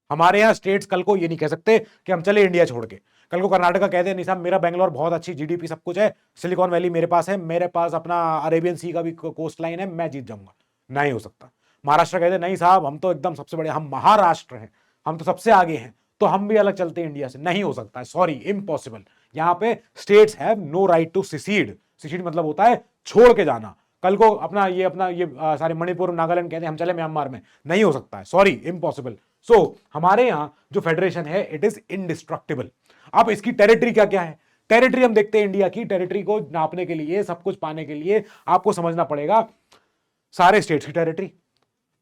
हमारे यहां स्टेट्स कल को ये नहीं कह सकते कि हम चले इंडिया छोड़ के। कल को कर्नाटका कहते हैं नहीं साहब मेरा बेंगलोर बहुत अच्छी जीडीपी सब कुछ है, सिलिकॉन वैली मेरे पास है, मेरे पास अपना अरेबियन सी का भी कोस्ट लाइन है, मैं जीत जाऊंगा। नहीं हो सकता। महाराष्ट्र कहते नहीं साहब हम तो एकदम सबसे बड़े, हम महाराष्ट्र हैं, हम तो सबसे आगे हैं, तो हम भी अलग चलते हैं इंडिया से। नहीं हो सकता है, सॉरी, इम्पॉसिबल। यहां पे states have no right to secede. Secede मतलब होता है छोड़ के जाना। कल को अपना ये सारे मणिपुर नागालैंड कहते हैं हम चले म्यांमार में, नहीं हो सकता है, सॉरी, इम्पॉसिबल। सो हमारे यहां जो फेडरेशन है इट इज इनडिस्ट्रक्टिबल। अब इसकी टेरिटरी क्या क्या है, टेरिटरी हम देखते हैं। इंडिया की टेरिटरी को नापने के लिए, सब कुछ पाने के लिए आपको समझना पड़ेगा सारे स्टेट्स की टेरिटरी,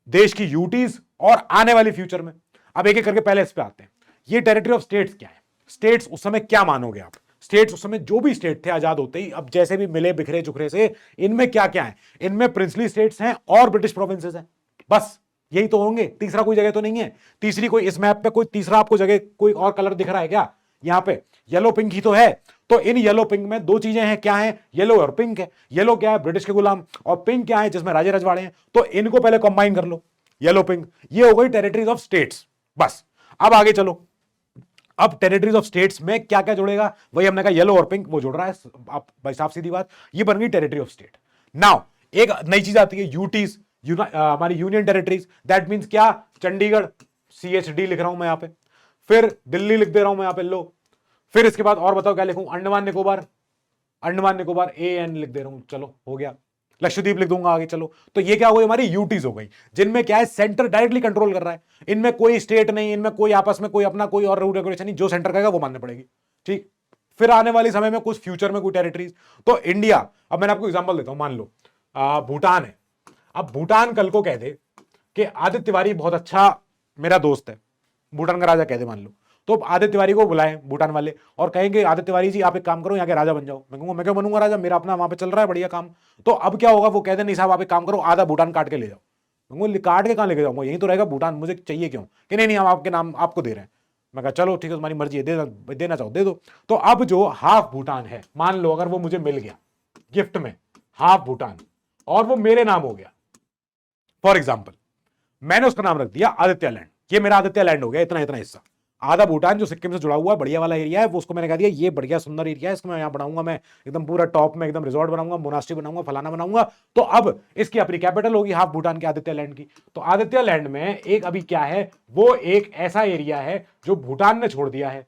देश की यूटीज और आने वाली फ्यूचर में। अब एक एक करके पहले इस पे आते हैं। ये टेरिटरी ऑफ स्टेट्स क्या है, स्टेट्स उस समय क्या मानोगे आप, स्टेट्स उस समय जो भी स्टेट थे आजाद होते ही, अब जैसे भी मिले बिखरे चुखरे से, इनमें क्या क्या है, इनमें प्रिंसली स्टेट्स हैं और ब्रिटिश प्रोविंसेस हैं, बस यही तो होंगे। तीसरा कोई जगह तो नहीं है, तीसरी कोई इस मैप पे कोई तीसरा आपको जगह कोई और कलर दिख रहा है क्या? यहां पे येलो पिंक ही तो है। तो इन येलो पिंक में दो चीजें हैं, क्या है, येलो और पिंक है। येलो क्या है, ब्रिटिश के गुलाम, और पिंक क्या है, जिसमें राजे रजवाड़े हैं। तो इनको पहले कंबाइन कर लो, येलो पिंक, ये हो गई टेरिटरीज ऑफ स्टेट्स। बस अब आगे चलो। अब टेरिटरीज ऑफ स्टेट्स में क्या क्या जुड़ेगा, वही हमने कहा येलो और पिंक वो जुड़ रहा है। आप भाई साफ सीधी बात, ये बन गई टेरिटरी ऑफ स्टेट। नाउ एक नई चीज आती है यूटीज, हमारी यूनियन टेरिटरीज। दैट मींस क्या, चंडीगढ़ CHD लिख रहा हूं मैं यहां पे, फिर दिल्ली लिख दे रहा हूं मैं यहां पे, लो। फिर इसके बाद और बताओ क्या लिखूं, अंडमान निकोबार, अंडमान निकोबार AN लिख दे रहा हूं, चलो हो गया। लक्षद्वीप लिख दूंगा आगे, चलो। तो ये क्या हो गई, हमारी यूटीज हो गई, जिनमें क्या है, सेंटर डायरेक्टली कंट्रोल कर रहा है। इनमें कोई स्टेट नहीं, इनमें कोई आपस में कोई अपना कोई और रूल रेगुलेशन नहीं, जो सेंटर कहेगा वो मानने पड़ेगी, ठीक। फिर आने वाले समय में कुछ फ्यूचर में कोई टेरिटरीज, तो इंडिया, अब मैंने आपको एग्जांपल देता हूं, मान लो भूटान है। अब भूटान कल को कह दे कि आदित्य तिवारी बहुत अच्छा मेरा दोस्त है, भूटान का राजा कह दे मान लो, तो आदित्य तिवारी को बुलाएं भूटान वाले और कहेंगे आदित्य तिवारी जी आप एक काम करो, यहाँ के राजा बन जाओ। मैं कहूंगा मैं क्यों बनूंगा राजा, मेरा अपना वहां पे चल रहा है बढ़िया काम। तो अब क्या होगा, वो कहते नहीं साहब आप एक काम करो, आधा भूटान काट के ले जाओ। काट के कहां लेके जाऊंगा, यहीं तो रहेगा भूटान, मुझे चाहिए क्यों, कि नहीं हम आपके नाम आपको दे रहे हैं। मैं कहा चलो ठीक है, तुम्हारी मर्जी है, देना चाहो दे दो। तो अब जो हाफ भूटान है, मान लो अगर वो मुझे मिल गया गिफ्ट में, हाफ भूटान, और वो मेरे नाम हो गया, फॉर एग्जाम्पल मैंने उसका नाम रख दिया आदित्य लैंड, ये मेरा आदित्य लैंड हो गया, इतना इतना हिस्सा। आधा भूटान जो सिक्किम से जुड़ा हुआ है, बढ़िया वाला एरिया है, वो उसको मैंने कह दिया ये बढ़िया सुंदर एरिया है, इसको मैं यहाँ बनाऊंगा, मैं एकदम पूरा टॉप में एकदम रिजॉर्ट बनाऊंगा, मोनास्ट्री बनाऊंगा, फलाना बनाऊंगा। तो अब इसकी अपनी कैपिटल होगी हाफ भूटान के, आदित्य लैंड की। तो आदित्य लैंड में एक अभी क्या है, वो एक ऐसा एरिया है जो भूटान ने छोड़ दिया है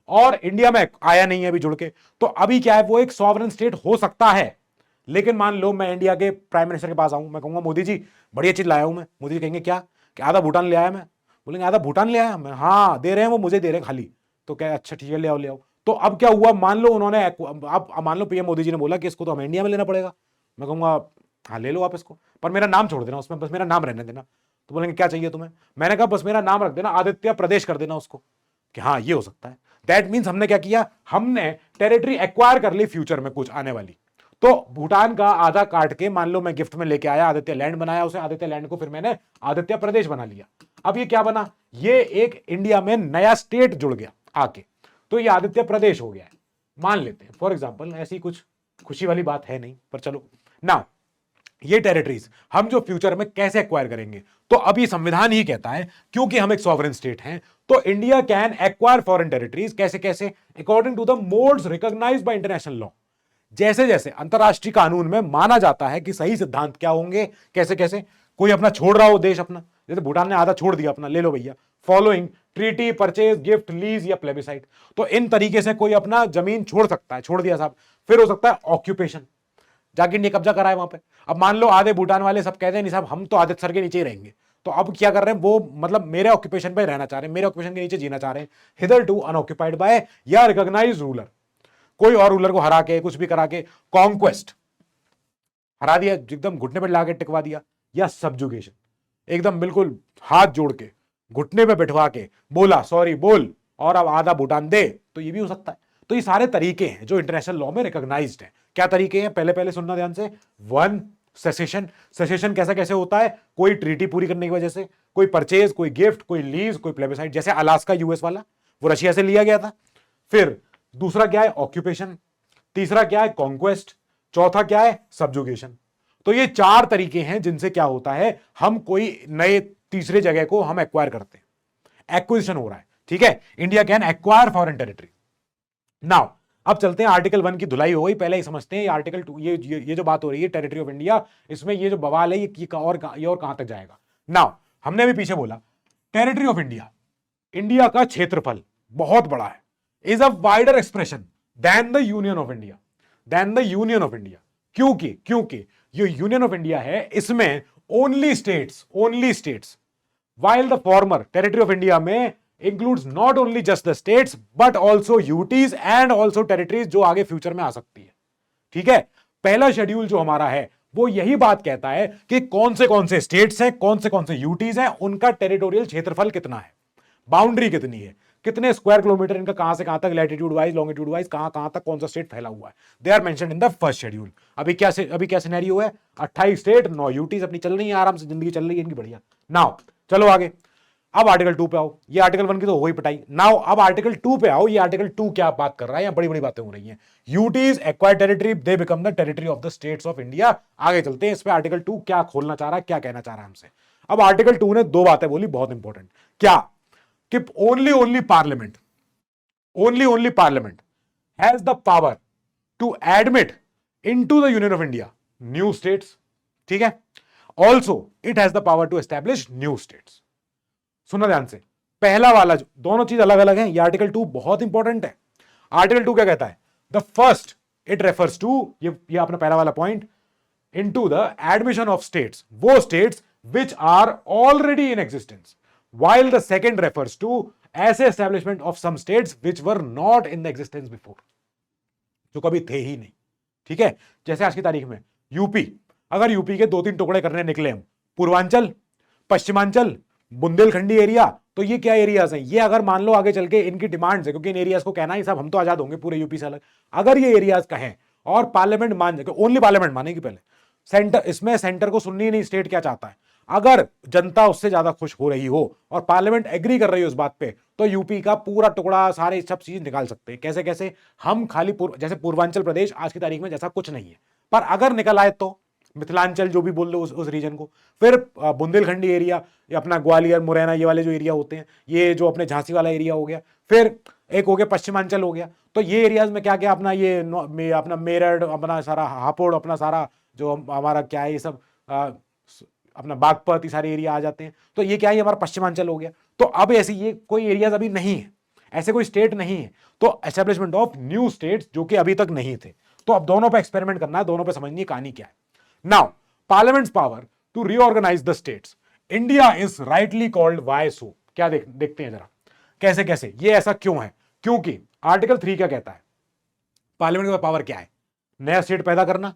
और इंडिया में आया नहीं है अभी जुड़ के। तो अभी क्या है, वो एक सॉवरेन स्टेट हो सकता है। लेकिन मान लो मैं इंडिया के प्राइम मिनिस्टर के पास आऊं, मैं कहूंगा मोदी जी बढ़िया चीज लाया हूं मैं। मोदी जी कहेंगे क्या, कि आधा भूटान ले आया मैं। बोलेंगे आधा भूटान ले आया मैं, हाँ दे रहे हैं, वो मुझे दे रहे हैं खाली। तो क्या, अच्छा ठीक है ले आओ ले आओ। तो अब क्या हुआ, मान लो उन्होंने, अब मान लो PM मोदी जी ने बोला कि इसको तो हमें इंडिया में लेना पड़ेगा। मैं कहूंगा हाँ ले लो आप इसको, पर मेरा नाम छोड़ देना उसमें, बस मेरा नाम रहने देना। तो बोलेंगे क्या चाहिए तुम्हें, मैंने कहा बस मेरा नाम रख देना, आदित्य प्रदेश कर देना उसको, कि हाँ ये हो सकता है। दैट मीन्स हमने क्या किया, हमने टेरिटरी एक्वायर कर ली फ्यूचर में कुछ आने वाली। तो भूटान का आधा काट के मान लो मैं गिफ्ट में लेके आया, आदित्य लैंड बनाया उसे, आदित्य लैंड को फिर मैंने आदित्य प्रदेश बना लिया। अब ये क्या बना, ये एक इंडिया में नया स्टेट जुड़ गया आके, तो ये आदित्य प्रदेश हो गया है, मान लेते हैं फॉर एग्जांपल। ऐसी कुछ खुशी वाली बात है नहीं, पर चलो ना। ये टेरिटरीज हम जो फ्यूचर में कैसे एक्वायर करेंगे, तो अब ये संविधान ही कहता है क्योंकि हम एक सॉवरेन स्टेट हैं, तो India can acquire foreign territories कैसे कैसे, according to the modes recognised by international law. जैसे जैसे अंतरराष्ट्रीय कानून में माना जाता है कि सही सिद्धांत क्या होंगे, कैसे कैसे। कोई अपना छोड़ रहा हो देश अपना, जैसे भूटान ने आधा छोड़ दिया अपना, ले लो भैया, following treaty, purchase, gift, lease या प्लेबिसाइट। तो इन तरीके से कोई अपना जमीन छोड़ सकता है, छोड़ दिया साहब। फिर हो सकता है ऑक्यूपेशन, जाके इंडिया कब्जा कराए वहां पे। अब मान लो आधे भूटान वाले सब कहते हैं नहीं साहब हम तो आदित्य सर के नीचे ही रहेंगे, तो अब क्या कर रहे हैं वो, मतलब मेरे ऑक्यूपेशन पे रहना चाह रहे हैं, मेरे ऑक्यूपेशन के नीचे जीना चाह रहे हैं, हिदर टू अनऑक्यूपाइड बाय या रिकॉग्नाइज्ड रूलर। कोई और रूलर को हरा के, कुछ भी करा के, कॉन्क्वेस्ट हरा दिया, एकदम घुटने पे लाके टिकवा दिया, या सब्जुगेशन, एकदम बिल्कुल हाथ जोड़ के घुटने पे बैठवा के बोला सॉरी बोल और अब आधा भूटान दे, तो ये भी हो सकता है। तो ये सारे तरीके हैं जो इंटरनेशनल लॉ में रिकॉग्नाइज्ड हैं। क्या तरीके हैं, पहले पहले सुनना ध्यान से। 1, सेसेशन, सेसेशन कैसा कैसे होता है, कोई ट्रीटी पूरी करने की वजह से, कोई परचेज, कोई गिफ्ट, कोई लीज, कोई प्लेबिसाइड, जैसे अलास्का यूएस वाला वो रशिया से लिया गया था। फिर दूसरा क्या है, ऑक्यूपेशन, तीसरा क्या है, कॉन्क्वेस्ट, चौथा क्या है, सब्जुगेशन। तो ये 4 तरीके हैं जिनसे क्या होता है, हम कोई नए तीसरे जगह को हम एक्वायर करते हैं, एक्विजिशन हो रहा है। ठीक है, India can acquire foreign territory. Now अब चलते हैं आर्टिकल 1 की धुलाई हो गई, पहले ही समझते हैं ये आर्टिकल 2, ये जो बात हो रही है टेरिटरी ऑफ इंडिया, इसमें ये जो बवाल है ये और कहां तक जाएगा। नाउ हमने अभी पीछे बोला टेरिटरी ऑफ इंडिया, इंडिया का क्षेत्रफल बहुत बड़ा है, is a wider expression than the union of India, than the union of India. क्योंकि ये यूनियन ऑफ इंडिया है, इसमें only states, while the former territory of India में includes not only just the states but also UTs and also territories जो आगे future में आ सकती है। ठीक है, पहला शेड्यूल जो हमारा है वो यही बात कहता है कि कौन से स्टेट्स हैं, कौन से यूटीज हैं, उनका टेरिटोरियल क्षेत्रफल कितना है, बाउंड्री कितनी है, कितने स्क्वायर किलोमीटर इनका कहां से कहां तक लैटिट्यूड वाइज लॉन्गिट्यूड वाइज कहां तक कौन सा स्टेट फैला हुआ है, they are mentioned in the first schedule. अभी क्या सिनेरियो है, 28 स्टेट 9 यूटीज अपनी चल रही है, आराम से जिंदगी चल रही है इनकी बढ़िया। नाउ चलो आगे, अब आर्टिकल 2 पे आओ, ये आर्टिकल 1 की तो हो गई पिटाई। नाउ अब आर्टिकल 2 पे आओ, ये आर्टिकल 2 क्या बात कर रहा है, यहां बड़ी बड़ी बातें हो रही हैं। UTs acquire territory, they become the territory of the states of India. आगे चलते हैं इस पे, आर्टिकल 2 क्या खोलना चाह रहा है, क्या कहना चाह रहा है हमसे। अब आर्टिकल 2 ने 2 बातें बोली बहुत इंपॉर्टेंट, क्या कि only parliament has the power to admit into the union of India new states. ठीक है, also it has the power to establish new states. सुनो ध्यान से, पहला वाला जो दोनों चीज अलग अलग है, ये आर्टिकल 2 बहुत इंपॉर्टेंट है। आर्टिकल 2 क्या कहता है, the first it refers to, ये अपना पहला वाला point, into the admission of states, वो states which are already in existence, while the second refers to ऐसे establishment of some states which were not in the existence before, जो कभी थे ही नहीं। ठीक है, जैसे आज की तारीख में यूपी, अगर यूपी के 2-3 टुकड़े करने निकले हम, पूर्वांचल, पश्चिमांचल, बुंदेलखंडी एरिया, तो ये क्या एरियाज हैं, ये अगर मान लो आगे चल के इनकी डिमांड्स है, क्योंकि इन एरियाज को कहना ही साहब हम तो आजाद होंगे पूरे यूपी से अलग, अगर ये एरियाज कहें और पार्लियामेंट मान जाए, ओनली पार्लियामेंट मानेगी पहले, सेंटर, इसमें सेंटर को सुननी ही नहीं स्टेट क्या चाहता है, अगर जनता उससे ज्यादा खुश हो रही हो और पार्लियामेंट एग्री कर रही हो उस बात पे, तो यूपी का पूरा टुकड़ा सारे सब चीज निकाल सकते हैं। कैसे कैसे, हम खाली जैसे पूर्वांचल प्रदेश आज की तारीख में जैसा कुछ नहीं है, पर अगर निकल आए तो मिथिलांचल जो भी बोल लो उस रीजन को, फिर बुंदेलखंडी एरिया, ये अपना ग्वालियर मुरैना ये वाले जो एरिया होते हैं, ये जो अपने झांसी वाला एरिया हो गया, फिर एक हो गया पश्चिमांचल हो गया, तो ये एरियाज में क्या क्या अपना ये अपना मेरठ, अपना सारा हापुड़, अपना सारा जो हमारा क्या है ये सब अपना बागपत, ये सारे एरिया आ जाते हैं, तो ये क्या है हमारा पश्चिमांचल हो गया। तो अब ऐसे ये कोई एरियाज अभी नहीं है, ऐसे कोई स्टेट नहीं है, तो एस्टेब्लिशमेंट ऑफ न्यू स्टेट्स जो कि अभी तक नहीं थे। तो अब दोनों पे एक्सपेरिमेंट करना है, दोनों पे समझनी है कहानी क्या है। Now parliament's power to reorganize the states, India is rightly called why so, क्या देखते हैं जरा कैसे कैसे ये ऐसा क्यों है, क्योंकि आर्टिकल 3 क्या कहता है, पार्लियामेंट का पावर क्या है, नया स्टेट पैदा करना,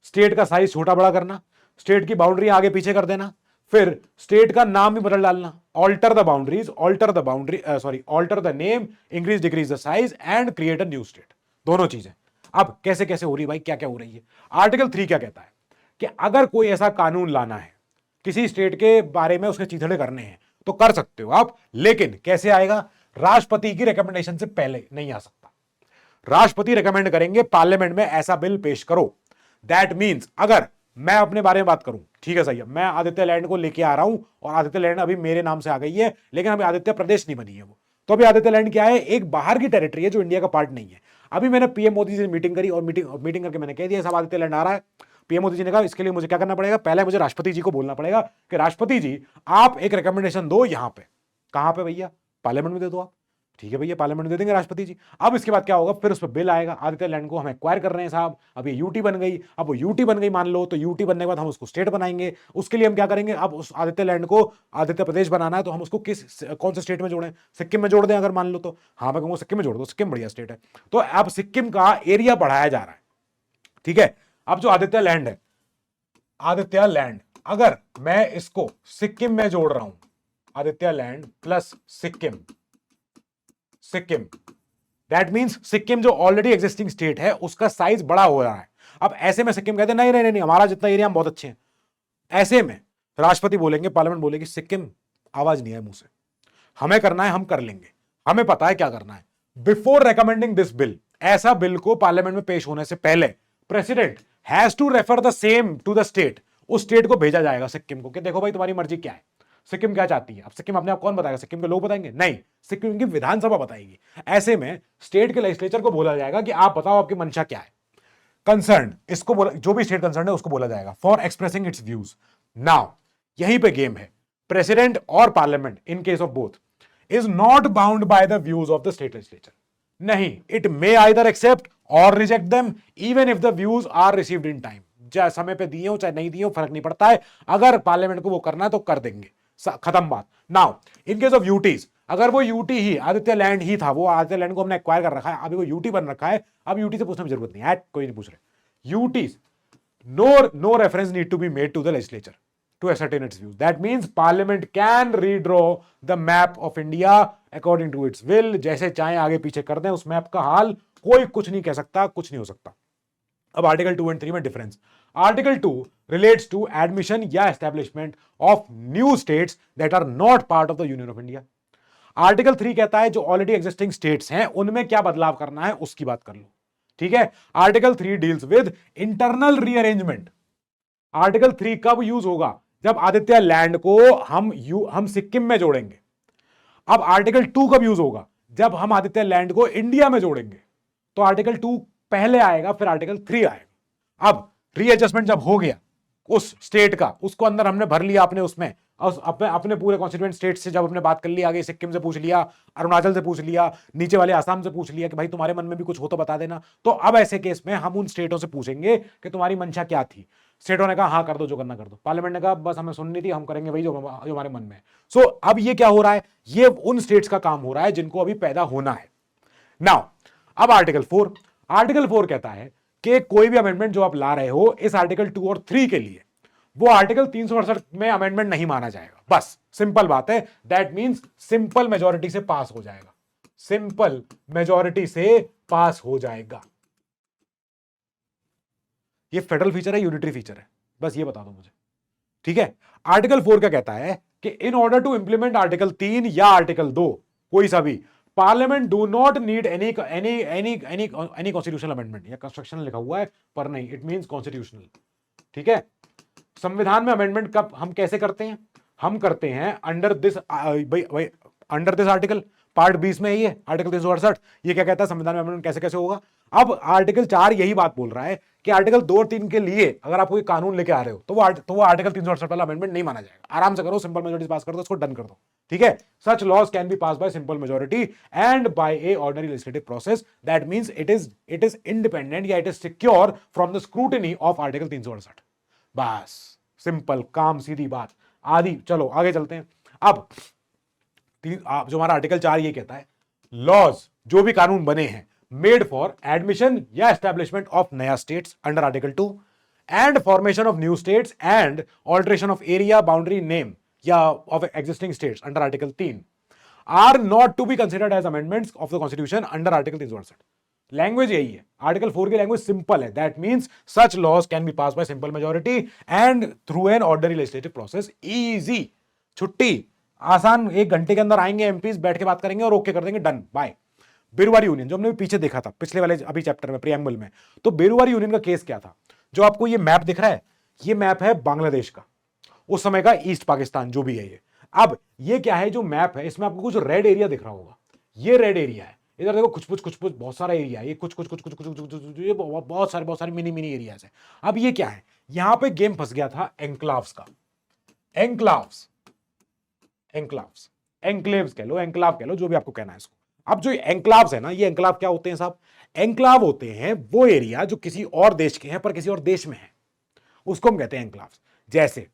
स्टेट का साइज छोटा बड़ा करना, स्टेट की बाउंड्री आगे पीछे कर देना, फिर स्टेट का नाम भी बदल डालना, alter the boundaries, alter the name, increase decrease the size and create a new state, दोनों चीजें। अब कैसे कैसे हो रही भाई, क्या क्या हो रही है। आर्टिकल 3 क्या कहता है कि अगर कोई ऐसा कानून लाना है, किसी स्टेट के बारे में उसके चीथड़े करने हैं, तो कर सकते हो आप, लेकिन कैसे आएगा, राष्ट्रपति की रिकमेंडेशन से पहले नहीं आ सकता। राष्ट्रपति रिकमेंड करेंगे पार्लियामेंट में ऐसा बिल पेश करो। दैट मींस अगर मैं अपने बारे में बात करूं, ठीक है सही है, मैं आदित्य लैंड को लेके आ रहा हूं और आदित्य लैंड अभी मेरे नाम से आ गई है, लेकिन अभी आदित्य प्रदेश नहीं बनी है वो, तो अभी आदित्य लैंड क्या है, एक बाहर की टेरिटरी है जो इंडिया का पार्ट नहीं है। अभी मैंने पीएम मोदी जी से मीटिंग करी और मीटिंग करके मैंने कह दिया सब आदित्य लैंड आ रहा है। पीएम मोदी जी ने कहा इसके लिए मुझे क्या करना पड़ेगा, पहले मुझे राष्ट्रपति जी को बोलना पड़ेगा कि राष्ट्रपति जी आप एक रिकमेंडेशन दो यहां पे, कहां पे भैया, पार्लियामेंट में दे दो आप। ठीक है भैया, पार्लियामेंट में दे देंगे राष्ट्रपति जी। अब इसके बाद क्या होगा, फिर उस पर बिल आएगा, आदित्य लैंड को हम एक्वायर कर रहे हैं साहब, अब ये यूटी बन गई, अब वो यूटी बन गई मान लो, तो यूटी बनने के बाद हम उसको स्टेट बनाएंगे। उसके लिए हम क्या करेंगे, अब उस आदित्य लैंड को आदित्य प्रदेश बनाना है, तो हम उसको कौन से स्टेट में जोड़ें, सिक्किम में जोड़ दें अगर मान लो तो, हाँ मैं कहूँगा सिक्किम में जोड़ दो, सिक्किम बढ़िया स्टेट है। तो अब सिक्किम का एरिया बढ़ाया जा रहा है। ठीक है, अब जो आदित्य लैंड है, आदित्य लैंड अगर मैं इसको सिक्किम में जोड़ रहा हूं, Aditya land plus Sikkim, that means Sikkim जो ऑलरेडी एग्जिस्टिंग स्टेट है उसका साइज बड़ा हो रहा है। अब ऐसे में सिक्किम कहते नहीं नहीं नहीं, हमारा जितना एरिया हम बहुत अच्छे हैं। ऐसे में राष्ट्रपति बोलेंगे, पार्लियामेंट बोलेगी, सिक्किम आवाज नहीं है मुंह से, हमें करना है हम कर लेंगे, हमें पता है क्या करना है। बिफोर रिकमेंडिंग दिस बिल, ऐसा बिल को पार्लियामेंट में पेश होने से पहले president has to refer the same to the state, उस स्टेट को भेजा जाएगा सिक्किम को कि देखो भाई तुम्हारी मर्जी क्या है, सिक्किम क्या चाहती है। अब सिक्किम अपने आप कौन बताएगा, सिक्किम के लोग बताएंगे? नहीं, सिक्किम की विधानसभा बताएगी। ऐसे में स्टेट के लेजिस्लेचर को बोला जाएगा कि आप बताओ आपकी मंशा क्या है। कंसर्न, इसको बोला, जो भी स्टेट कंसर्न है उसको बोला जाएगा for expressing its views. Now यहीं पे गेम है, प्रेसिडेंट और parliament in case of both is not bound by the views of the state legislature. नहीं, इट मे आइदर एक्सेप्ट और reject them even if the views are received in time. चाहे समय पे दिए हो चाहे नहीं दिए हो, फर्क नहीं पड़ता है, अगर पार्लियामेंट को वो करना है तो कर देंगे, खत्म बात। Now in case of UTs, अगर वो यूटी ही आदित्य लैंड ही था, वो आदित्य लैंड को हमने एक्वायर कर रखा है, अभी वो यूटी बन रखा है, अब यूटी से पूछने की जरूरत नहीं है, कोई नहीं पूछ रहे। UTs, no reference need to be made to the legislature to ascertain its views. That means parliament can redraw the map of India according to its will, जैसे चाहे आगे पीछे कर दें उस मैप का हाल, कोई कुछ नहीं कह सकता, कुछ नहीं हो सकता। अब आर्टिकल 2 और 3 में difference. Article 2 relates to admission या establishment of new states that are not part of the union of India. Article 3 कहता है जो ऑलरेडी एग्जिस्टिंग स्टेट्स हैं उनमें क्या बदलाव करना है उसकी बात कर लो, ठीक है। Article 3 deals with internal rearrangement. Article 3 कब यूज होगा, जब आदित्य लैंड को हम सिक्किम में जोड़ेंगे। अब आर्टिकल 2 कब यूज होगा, जब हम आदित्य लैंड को इंडिया में जोड़ेंगे। तो आर्टिकल 2 पहले आएगा, फिर आर्टिकल 3 आएगा। अब रीएडजस्टमेंट जब हो गया उस स्टेट का, उसको अंदर हमने भर लिया अपने उसमें, अपने पूरे कॉन्स्टिट्यूएंट स्टेट से जब हमने बात कर ली, आगे सिक्किम से पूछ लिया, अरुणाचल से पूछ लिया, नीचे वाले आसाम से पूछ लिया कि भाई तुम्हारे मन में भी कुछ हो तो बता देना। तो अब ऐसे केस में हम उन स्टेटों से पूछेंगे कि तुम्हारी मंशा क्या थी। स्टेटों ने कहा हाँ कर दो, जो करना कर दो। पार्लियामेंट ने कहा बस हमें सुननी थी, हम करेंगे भाई जो हमारे मन में है। सो अब ये क्या हो रहा है, ये उन स्टेट्स का काम हो रहा है जिनको अभी पैदा होना है। नाउ अब आर्टिकल 4, आर्टिकल 4 कहता है कि कोई भी अमेंडमेंट जो आप ला रहे हो इस आर्टिकल 2 और 3 के लिए, वो आर्टिकल 368 में अमेंडमेंट नहीं माना जाएगा। बस सिंपल बात है, दैट मींस सिंपल मेजॉरिटी से पास हो जाएगा, सिंपल मेजॉरिटी से पास हो जाएगा। ये फेडरल फीचर है, यूनिटरी फीचर है, बस ये बता दो मुझे, ठीक है। आर्टिकल 4 क्या कहता है कि in order to implement article 3 या आर्टिकल 2 कोई सा भी, parliament do not need any constitutional amendment. या कंस्ट्रक्शनल लिखा हुआ है पर नहीं, इट मींस कॉन्स्टिट्यूशनल, ठीक है। संविधान में अमेंडमेंट कब हम कैसे करते हैं, हम करते हैं अंडर दिस आर्टिकल, पार्ट 20 में ही है आर्टिकल 368। ये क्या कहता है संविधान में अमेंडमेंट कैसे कैसे होगा। अब आर्टिकल 4 यही बात बोल रहा है कि आर्टिकल 2 और 3 के लिए अगर आप कोई कानून लेके आ रहे हो तो वो आर्टिकल 368 वाला अमेंडमेंट नहीं माना जाएगा। आराम से करो, सिंपल मेजॉरिटी पास कर दो, उसको डन कर दो, ठीक है। Such laws can be pass by simple majority and by a ordinary legislative process, that means it is independent या it is secure from the scrutiny of article 368। बस सिंपल, काम, सीधी बात, आदि। चलो आगे चलते हैं। अब जो हमारा आर्टिकल 4 ये कहता है, लॉज जो भी कानून बने हैं मेड फॉर एडमिशन या एस्टैब्लिशमेंट ऑफ नया states under article 2 and formation of new states and alteration of area boundary name या of existing states under article 3 are not to be considered as amendments of the constitution under article 368। Language यही है, article 4 की language simple है, that means such laws can be pass by simple majority and through an ordinary legislative process. Easy, छुट्टी, आसान, 1 घंटे के अंदर आएंगे एमपीज, बैठ के बात करेंगे और ओके कर देंगे, डन, बाय। बेरुवारी यूनियन जो हमने पीछे देखा था पिछले वाले अभी चैप्टर में प्रीएम्बल में, तो बेरुवारी यूनियन का केस क्या था। जो आपको ये मैप दिख रहा है, ये मैप है बांग्लादेश का, उस समय का ईस्ट पाकिस्तान जो भी है ये। अब ये क्या है, जो मैप है इसमें आपको कुछ रेड एरिया दिख रहा होगा, ये रेड एरिया है। इधर देखो कुछ बहुत सारा एरिया है, ये कुछ ये बहुत सारे मिनी एरियाज है। अब ये क्या है, यहां पे गेम फंस गया था एन्क्लाव्स का। एन्क्लेव्स कह लो, एन्क्लाव कह लो, जो भी आपको कहना है इसको। अब जो एन्क्लाव्स है ना, ये एन्क्लाव क्या होते हैं साहब, एन्क्लाव होते हैं वो एरिया जो किसी और देश के हैं पर किसी और देश में है, उसको हम कहते हैं एन्क्लाव्स। जैसे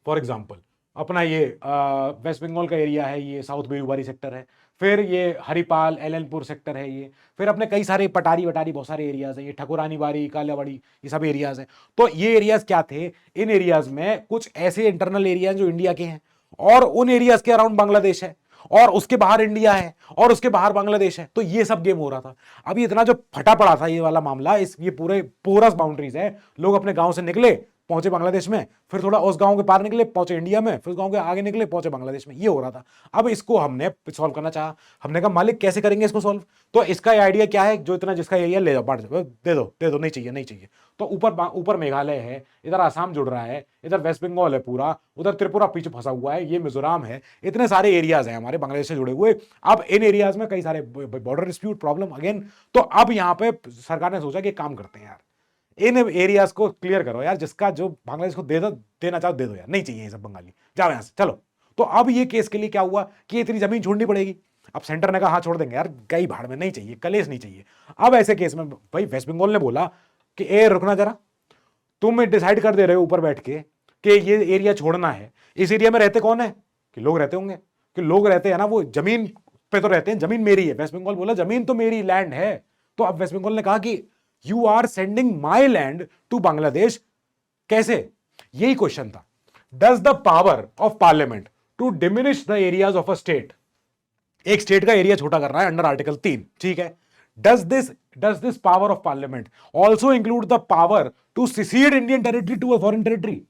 फॉर एग्जांपल अपना ये वेस्ट बंगाल का एरिया है, ये साउथ बेरुवारी सेक्टर है, फिर ये हरिपाल एलनपुर सेक्टर है ये, फिर अपने कई सारे पटारी वटारी बहुत सारे एरियाज हैं, ये ठकुरानी बाड़ी, कालाबाड़ी, ये सब एरियाज हैं। तो ये एरियाज क्या थे, इन एरियाज में कुछ ऐसे इंटरनल एरियाज जो इंडिया के हैं और उन एरियाज के अराउंड बांग्लादेश है, और उसके बाहर इंडिया है और उसके बाहर बांग्लादेश है। तो ये सब गेम हो रहा था। अभी इतना जो फटा पड़ा था ये वाला मामला, इस ये पूरे पोरस बाउंड्रीज है, लोग अपने गांव से निकले पहुंचे बांग्लादेश में, फिर थोड़ा उस गांव के पार निकले पहुंचे इंडिया में, फिर उस गांव के आगे निकले पहुंचे बांग्लादेश में, ये हो रहा था। अब इसको हमने सॉल्व करना चाहा। हमने कहा मालिक कैसे करेंगे इसको सॉल्व? तो इसका आइडिया क्या है, जो इतना जिसका एरिया ले जाओ, बांट जाओ, दे दो, नहीं चाहिए नहीं चाहिए। तो ऊपर मेघालय है, इधर आसाम जुड़ रहा है, इधर वेस्ट बंगाल है पूरा, उधर त्रिपुरा पीछे फंसा हुआ है, ये मिजोरम है, इतने सारे एरियाज हैं हमारे बांग्लादेश से जुड़े हुए। अब इन एरियाज में कई सारे बॉर्डर डिस्प्यूट प्रॉब्लम अगेन। तो अब यहां पे सरकार ने सोचा कि काम करते हैं यार, इन एरियाज को क्लियर करो यार, जिसका जो बांग्लादेश को देना चाहो दे दो यार, नहीं चाहिए ये सब बंगाली, जाओ यहां से चलो। तो अब ये केस के लिए क्या हुआ कि इतनी जमीन छोड़नी पड़ेगी। अब सेंटर ने कहा हाँ छोड़ देंगे यार, गई भाड़ में, नहीं चाहिए, कलेश नहीं चाहिए। अब ऐसे केस में भाई वेस्ट बंगाल ने बोला कि ए रुकना जरा, तुम डिसाइड कर दे रहे हो ऊपर बैठ के कि ये एरिया छोड़ना है। इस एरिया में रहते कौन है? कि लोग रहते होंगे, कि लोग रहते हैं ना, वो जमीन पे तो रहते हैं, जमीन मेरी है। वेस्ट बंगाल बोला जमीन तो मेरी, लैंड है। तो अब वेस्ट बंगाल ने कहा कि you are sending my land to Bangladesh, कैसे? यही क्वेश्चन था। Does the power of parliament to diminish the areas of a state, एक स्टेट का एरिया छोटा करना है अंडर आर्टिकल 3, ठीक है। Does this power of parliament also include the power to secede Indian territory to a foreign territory?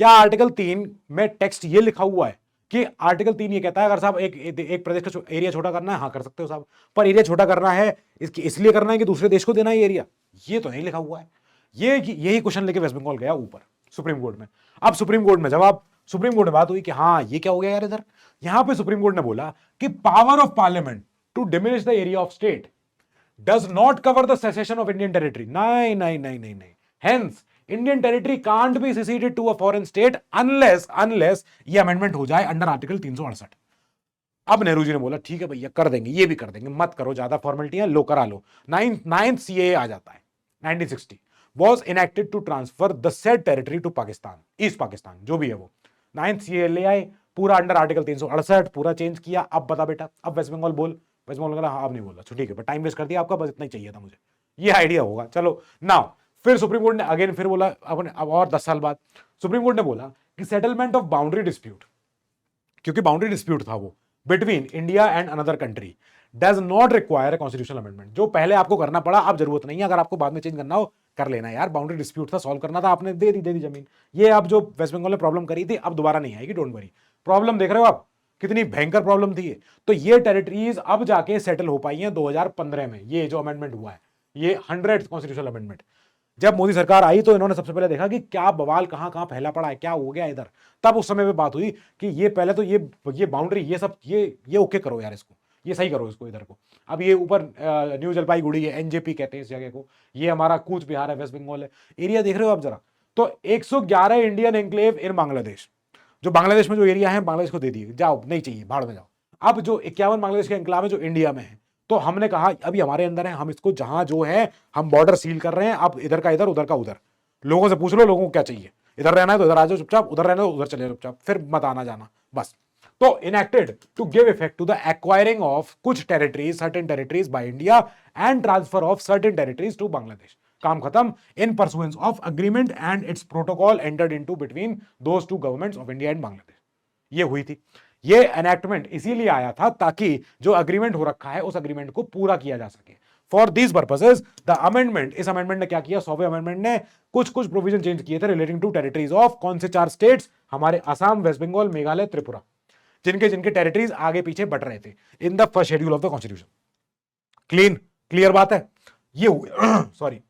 क्या article 3 में text ये लिखा हुआ है कि आर्टिकल 3 ये कहता है अगर साहब एक प्रदेश का एरिया छोटा करना है, हाँ कर सकते हो साहब, पर एरिया छोटा करना है इसलिए करना है कि दूसरे देश को देना है एरिया? ये तो नहीं लिखा हुआ है। यही क्वेश्चन लेके वेस्ट बंगाल गया ऊपर सुप्रीम कोर्ट में। अब सुप्रीम कोर्ट में बात हुई कि हाँ ये क्या हो गया यार इधर। यहां पे सुप्रीम कोर्ट ने बोला कि power of parliament to diminish the area of state does not cover the secession of Indian territory. नहीं नहीं नहीं नहीं नहीं, hence Indian territory can't be seceded to a foreign state unless ये अमेंडमेंट हो जाए अंडर आर्टिकल 368। अब नेहरू जी ने बोला ठीक है भैया कर देंगे, ये भी कर देंगे, मत करो ज्यादा फॉर्मेलिटियां, लो करा लो। नाइन्थ सीए आ जाता है 1960 was enacted to transfer the said territory to Pakistan, east Pakistan जो भी है वो। 9th सीए ले आए, पूरा अंडर आर्टिकल 368 पूरा चेंज किया। अब बता बेटा, अब वेस्ट बंगाल बोल। वेस्ट बंगाल हाँ अब नहीं बोला, ठीक है, पर टाइम वेस्ट कर दिया आपका, बस इतना ही चाहिए था मुझे, ये आइडिया होगा। चलो नाउ फिर सुप्रीम कोर्ट ने अगेन फिर बोला अपने, अब और 10 साल बाद सुप्रीम कोर्ट ने बोला कि सेटलमेंट ऑफ बाउंड्री डिस्प्यूट, क्योंकि बाउंड्री डिस्प्यूट था वो between India and another country, does not require constitutional amendment. जो पहले आपको करना पड़ा अब जरूरत नहीं है, अगर आपको बाद में चेंज करना हो कर लेना यार, बाउंड्री डिस्प्यूट था, सॉल्व करना था, आपने दे दी जमीन। ये अब जो वेस्ट बंगाल ने प्रॉब्लम करी थी अब दोबारा नहीं आएगी, डोंट वरी। प्रॉब्लम देख रहे हो आप कितनी भयंकर प्रॉब्लम थी ये। तो ये टेरिटरीज अब जाके सेटल हो पाई हैं 2015 में, ये जो अमेंडमेंट हुआ है, ये 100th कॉन्स्टिट्यूशनल अमेंडमेंट। जब मोदी सरकार आई तो इन्होंने सबसे पहले देखा कि क्या बवाल कहां कहां फैला पड़ा है, क्या हो गया इधर। तब उस समय पे बात हुई कि ये पहले तो ये बाउंड्री ये सब ये ओके करो यार, इसको ये सही करो इसको इधर को। अब ये ऊपर न्यू जलपाईगुड़ी है, एनजेपी कहते हैं इस जगह को, ये हमारा कूच बिहार है, वेस्ट बंगाल है, एरिया देख रहे हो आप जरा। तो 111 इंडियन एनक्लेव इन बांग्लादेश, जो बांग्लादेश में जो एरिया है बांग्लादेश को दे दिए, जाओ नहीं चाहिए भाड़ में जाओ। अब जो 51 बांग्लादेश के एनक्लेव है जो इंडिया में है, तो हमने कहा अभी हमारे अंदर है, हम इसको जहां जो है हम बॉर्डर सील कर रहे हैं, अब इधर का इधर उधर का उधर। लोगों से पूछ लो लोगों को क्या चाहिए, इधर रहना है तो इधर आ जाओ चुपचाप, उधर रहना है तो उधर चले चुपचाप, फिर मत आना जाना बस। तो enacted to give effect to the acquiring of कुछ territories, certain territories by India and transfer of certain territories to Bangladesh. काम खत्म, in pursuance of agreement and its protocol entered into between those two governments of India and Bangladesh. ये हुई थी। ये enactment इसीलिए आया था ताकि जो अग्रीमेंट हो रखा है उस अग्रीमेंट को पूरा किया जा सके। For these purposes the amendment, इस अमेंडमेंट ने क्या किया, 100वें अमेंडमेंट ने कुछ प्रोविजन चेंज किए थे रिलेटिंग टू टेरिटरीज ऑफ कौन से 4 स्टेट्स, हमारे असम, वेस्ट बंगाल, मेघालय, त्रिपुरा, जिनके टेरिटरीज आगे पीछे बट रहे थे इन the first schedule of the constitution. Clear बात है, ये सॉरी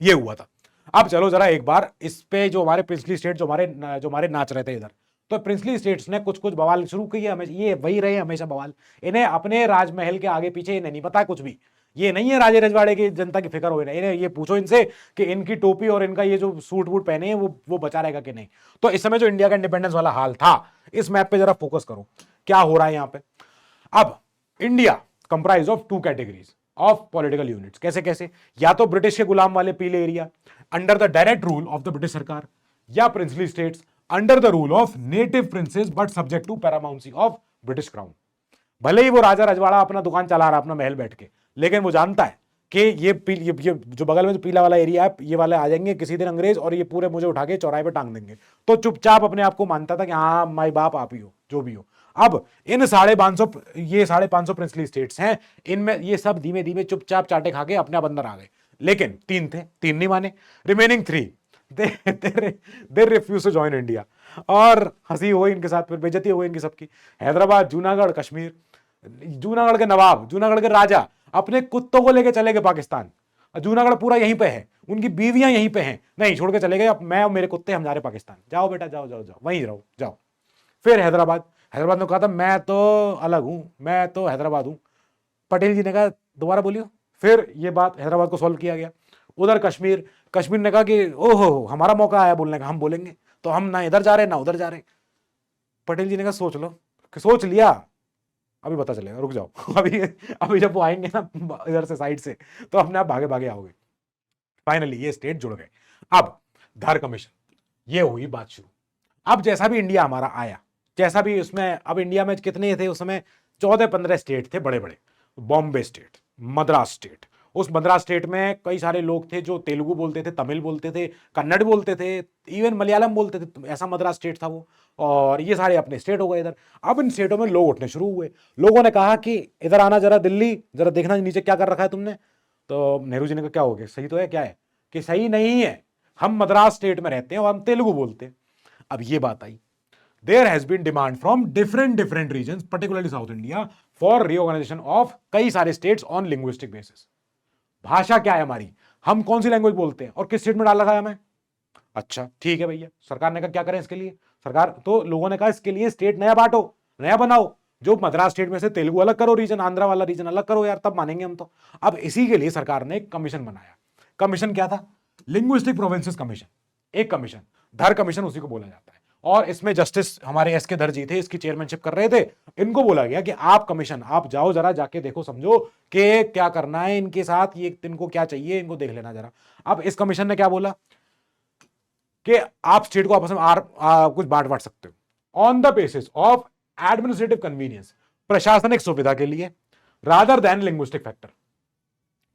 ये हुआ था। अब चलो जरा एक बार इस पे जो हमारे प्रिंसली स्टेट जो हमारे नाच रहे थे इधर, तो प्रिंसली स्टेट्स ने कुछ बवाल शुरू किए, हमेशा ये वही रहे हमेशा बवाल। इन्हें अपने राजमहल के आगे पीछे इन्हें नहीं पता कुछ भी, ये नहीं है राजे रजवाड़े की जनता की फिक्र हो रही है। इन्हें ये पूछो इनसे कि इनकी टोपी और इनका ये जो सूट वूट पहने हैं वो बचा रहेगा कि नहीं। तो इस समय जो इंडिया का इंडिपेंडेंस वाला हाल था, इस मैप पे जरा फोकस करो क्या हो रहा है यहाँ पे। अब India comprise of 2 categories of political units, कैसे कैसे, या तो ब्रिटिश के गुलाम वाले पीले area under the direct rule of the British सरकार, या princely states under the rule of native princes but subject to paramountcy of British crown. भले ही वो राजा रजवाड़ा अपना दुकान चला रहा अपना महल बैठ के, लेकिन वो जानता है कि ये जो बगल में जो पीला वाला एरिया है, ये वाले आ जाएंगे किसी दिन अंग्रेज और ये पूरे मुझे उठा के चौराहे पे टांग देंगे। तो चुपचाप अपने आप को मानता था कि हाँ माई बाप आप ही हो, जो भी हो। अब इन 550 ये 550 प्रिंसली स्टेट्स हैं, इनमें ये सब धीमे धीमे चुपचाप चाटे खा के अपने आप अंदर आ गए, लेकिन 3 थे, 3 नहीं माने, remaining 3 they refuse to join India. और हंसी हो इनके साथ, फिर बेइज्जती हो गई इनकी सबकी। हैदराबाद, जूनागढ़, कश्मीर, जूनागढ़ के नवाब, जूनागढ़ के राजा अपने कुत्तों को लेके चले गए पाकिस्तान। जूनागढ़ पूरा यहीं पे है, उनकी बीवियां यहीं पे हैं, नहीं छोड़ के चले गए, अब मैं और मेरे कुत्ते हम जा रहे पाकिस्तान। जाओ बेटा जाओ जाओ जाओ, वहीं रहो जाओ। फिर हैदराबाद, हैदराबाद ने कहा था मैं तो अलग हूं, मैं तो हैदराबाद हूं। पटेल जी ने कहा दोबारा बोलियो, फिर ये बात हैदराबाद को सॉल्व किया गया। उधर कश्मीर, कश्मीर ने कहा कि ओहो हमारा मौका आया बोलने का, हम बोलेंगे, तो हम ना इधर जा रहे ना उधर जा रहे। पटेल जी ने कहा सोच लो, सोच लिया, अभी पता चलेगा, रुक जाओ अभी अभी जब वो आएंगे ना इधर से साइड से, तो अपने आप भागे भागे आओगे। फाइनली ये स्टेट जुड़ गए। अब धार कमीशन, ये हुई बात शुरू। अब जैसा भी इंडिया हमारा आया, जैसा भी उसमें, अब इंडिया में कितने थे उस समय, 14-15 स्टेट थे बड़े बड़े। बॉम्बे स्टेट, मद्रास स्टेट, उस मद्रास स्टेट में कई सारे लोग थे जो तेलुगु बोलते थे, तमिल बोलते थे, कन्नड़ बोलते थे, इवन मलयालम बोलते थे, ऐसा मद्रास स्टेट था वो। और ये सारे अपने स्टेट हो गए इधर। अब इन स्टेटों में लोग उठने शुरू हुए, लोगों ने कहा कि इधर आना जरा, दिल्ली जरा देखना नीचे क्या कर रखा है तुमने। तो नेहरू जी ने कहा क्या हो गया, सही तो है, क्या है कि सही नहीं है, हम मद्रास स्टेट में रहते हैं और हम तेलुगु बोलते हैं। अब ये बात आई, there has been demand from different regions, particularly South India, for reorganization of कई सारे states on linguistic basis। भाषा क्या है हमारी, हम कौन सी लैंग्वेज बोलते हैं और किस स्टेट में डाल रखा है हमें। अच्छा ठीक है भैया, सरकार ने कहा क्या करें इसके लिए, सरकार तो लोगों ने कहा इसके लिए स्टेट नया बांटो, नया बनाओ, जो मद्रास स्टेट में से तेलुगु अलग करो रीजन, आंध्रा वाला रीजन अलग करो यार, तब मानेंगे हम तो। अब इसी के लिए सरकार ने एक कमीशन बनाया। कमीशन क्या था, लिंग्विस्टिक प्रोविंसेस कमीशन, एक कमीशन, धर कमीशन उसी को बोला जाता है। और इसमें जस्टिस हमारे एस के धर जी थे, इसकी चेयरमैनशिप कर रहे थे। इनको बोला गया कि आप कमीशन, आप जाओ जरा जाके देखो समझो कि क्या करना है इनके साथ, ये इनको क्या चाहिए इनको देख लेना जरा। अब इस कमीशन ने क्या बोला कि आप स्टेट को आपस में कुछ बांट सकते हो on the basis of administrative convenience, प्रशासनिक सुविधा के लिए, रादर देन लिंग्विस्टिक फैक्टर।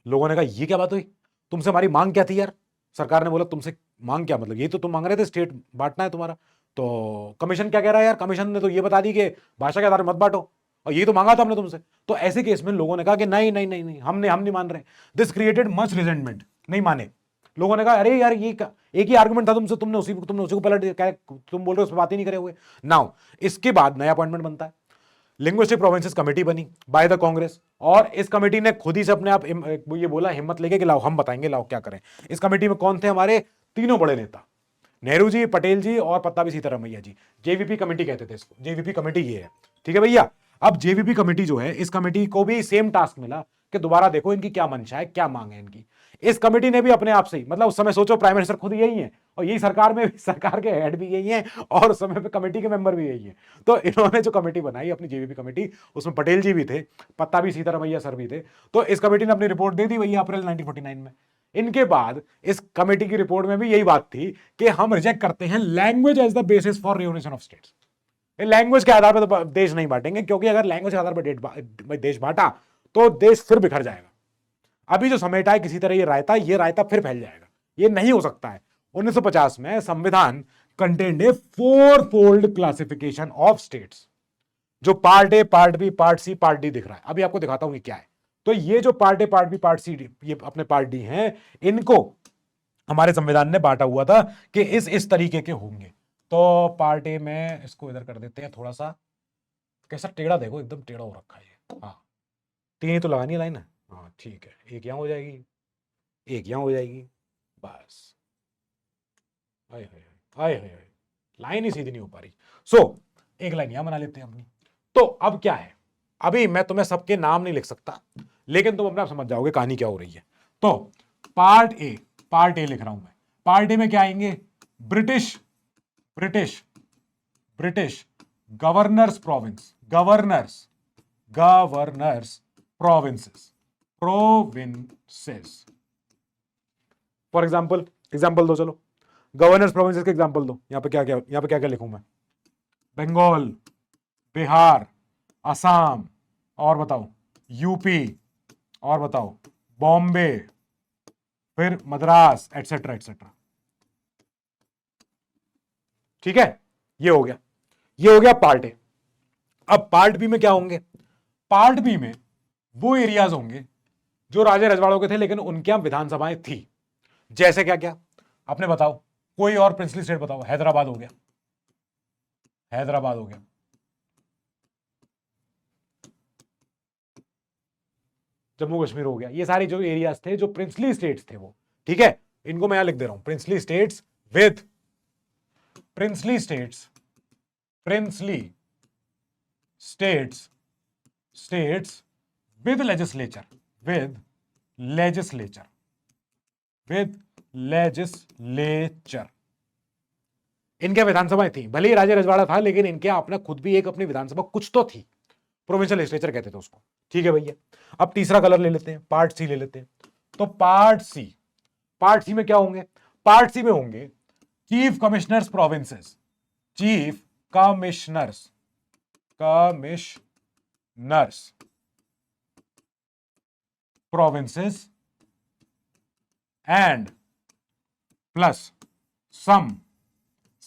लोगों ने कहा ये क्या बात हुई, तुमसे हमारी मांग क्या थी यार। सरकार ने बोला तुमसे मांग क्या, मतलब ये तो तुम मांग रहे थे स्टेट बांटना है तुम्हारा, तो कमीशन क्या कह रहा है यार, कमीशन ने तो ये बता दी कि भाषा के आधार पर मत बांटो, और ये तो मांगा था हमने तुमसे। तो ऐसे केस में लोगों ने कहा कि नहीं नहीं नहीं नहीं, हम नहीं मान रहे। दिस क्रिएटेड मच रिजेंटमेंट, नहीं माने लोगों ने कहा अरे यार ये एक ही आर्गुमेंट था तुमसे, तुमने उसी को पलट दिया, तुम बोल रहे हो उस पर बात ही नहीं करे हुए। नाउ इसके बाद नया अपॉइंटमेंट बनता है, लिंग्विस्टिक प्रोविंसेस कमेटी बनी बाय द कांग्रेस, और इस कमेटी ने खुद ही से अपने आप ये बोला, हिम्मत लेके कि लाओ हम बताएंगे, लाओ क्या करें। इस कमेटी में कौन थे हमारे तीनों बड़े नेता, नेहरू जी, पटेल जी और पट्टाभी सीतारामैया जी। जेवीपी कमेटी कहते थे इसको, जेवीपी कमेटी ये है, ठीक है भैया। अब जेवीपी कमेटी जो है, इस कमेटी को भी सेम टास्क मिला कि दोबारा देखो इनकी क्या मंशा है, क्या मांग है इनकी। इस कमेटी ने भी अपने आप से, मतलब उस समय सोचो प्राइम मिनिस्टर खुद यही है, और यही सरकार में सरकार के हेड भी यही हैं, और उस समय पे कमेटी के मेंबर भी यही हैं। तो इन्होंने जो कमेटी बनाई अपनी जेवीपी कमेटी, उसमें पटेल जी भी थे, पट्टाभी सीतारामैया सर भी थे। तो इस कमेटी ने अपनी रिपोर्ट दे दी भैया अप्रैल 1949 में। इनके बाद इस कमेटी की रिपोर्ट में भी यही बात थी कि हम रिजेक्ट करते हैं language as the basis for reorganisation of states. Language के आधार पर तो देश नहीं बांटेंगे, क्योंकि अगर लैंग्वेज के आधार पर देश बांटा तो देश फिर बिखर जाएगा। अभी जो समेटा है किसी तरह ये रायता फिर फैल जाएगा, ये नहीं हो सकता है। 1950 में संविधान contained a 4-fold classification of states, जो part A, part B, part C, part D दिख रहा है। अभी आपको दिखाता हूं ये क्या है। तो ये जो part A, part B, part C, ये अपने पार्ट डी हैं, इनको हमारे संविधान ने बांटा हुआ था कि इस तरीके के होंगे। तो पार्ट ए में इसको इधर कर देते हैं थोड़ा सा, कैसा टेढ़ा देखो, एकदम टेढ़ा हो रखा है ये। हाँ 3 तो लगानी है लाइन है, हाँ ठीक है, एक यहां हो जाएगी, एक यहां हो जाएगी, बस। हाय हाय हाय हाय हाय, लाइन ही सीधी नहीं हो पा रही। सो एक लाइन यहां बना लेते हैं अपनी। तो अब क्या है, अभी मैं तुम्हें सबके नाम नहीं लिख सकता, लेकिन तुम अपने आप समझ जाओगे कहानी क्या हो रही है। तो पार्ट ए लिख रहा हूं मैं। पार्ट ए में क्या आएंगे, British British British governors province, governors provinces for example दो, चलो गवर्नर्स प्रोविंसेस के एग्जाम्पल दो। यहां पे क्या क्या लिखूं मैं, बंगाल, बिहार, असम, और बताओ यूपी, और बताओ बॉम्बे, फिर मद्रास, एटसेट्रा एटसेट्रा। ठीक है, ये हो गया पार्ट ए। अब पार्ट बी में क्या होंगे? पार्ट बी में वो एरियाज होंगे जो राजे रजवाड़ों के थे लेकिन उनके यहां विधानसभाएं थी। जैसे क्या क्या आपने बताओ, कोई और प्रिंसली स्टेट बताओ। हैदराबाद हो गया, हैदराबाद हो गया, जम्मू कश्मीर हो गया। ये सारे जो एरियाज थे जो प्रिंसली स्टेट्स थे वो, ठीक है, इनको मैं यहां लिख दे रहा हूं, princely states with princely states, princely states, states with legislature, with legislature, with legislature. इनके विधानसभाएं थी, भले ही राजे रजवाड़ा था लेकिन इनके अपना खुद भी एक अपनी विधानसभा कुछ तो थी, प्रोविंशियल लेजिस्लेचर कहते थे उसको। ठीक है भैया, अब तीसरा कलर ले लेते हैं, पार्ट सी ले लेते हैं। तो पार्ट सी, पार्ट सी में क्या होंगे? पार्ट सी में होंगे chief commissioners provinces, chief commissioners, commissioners provinces and plus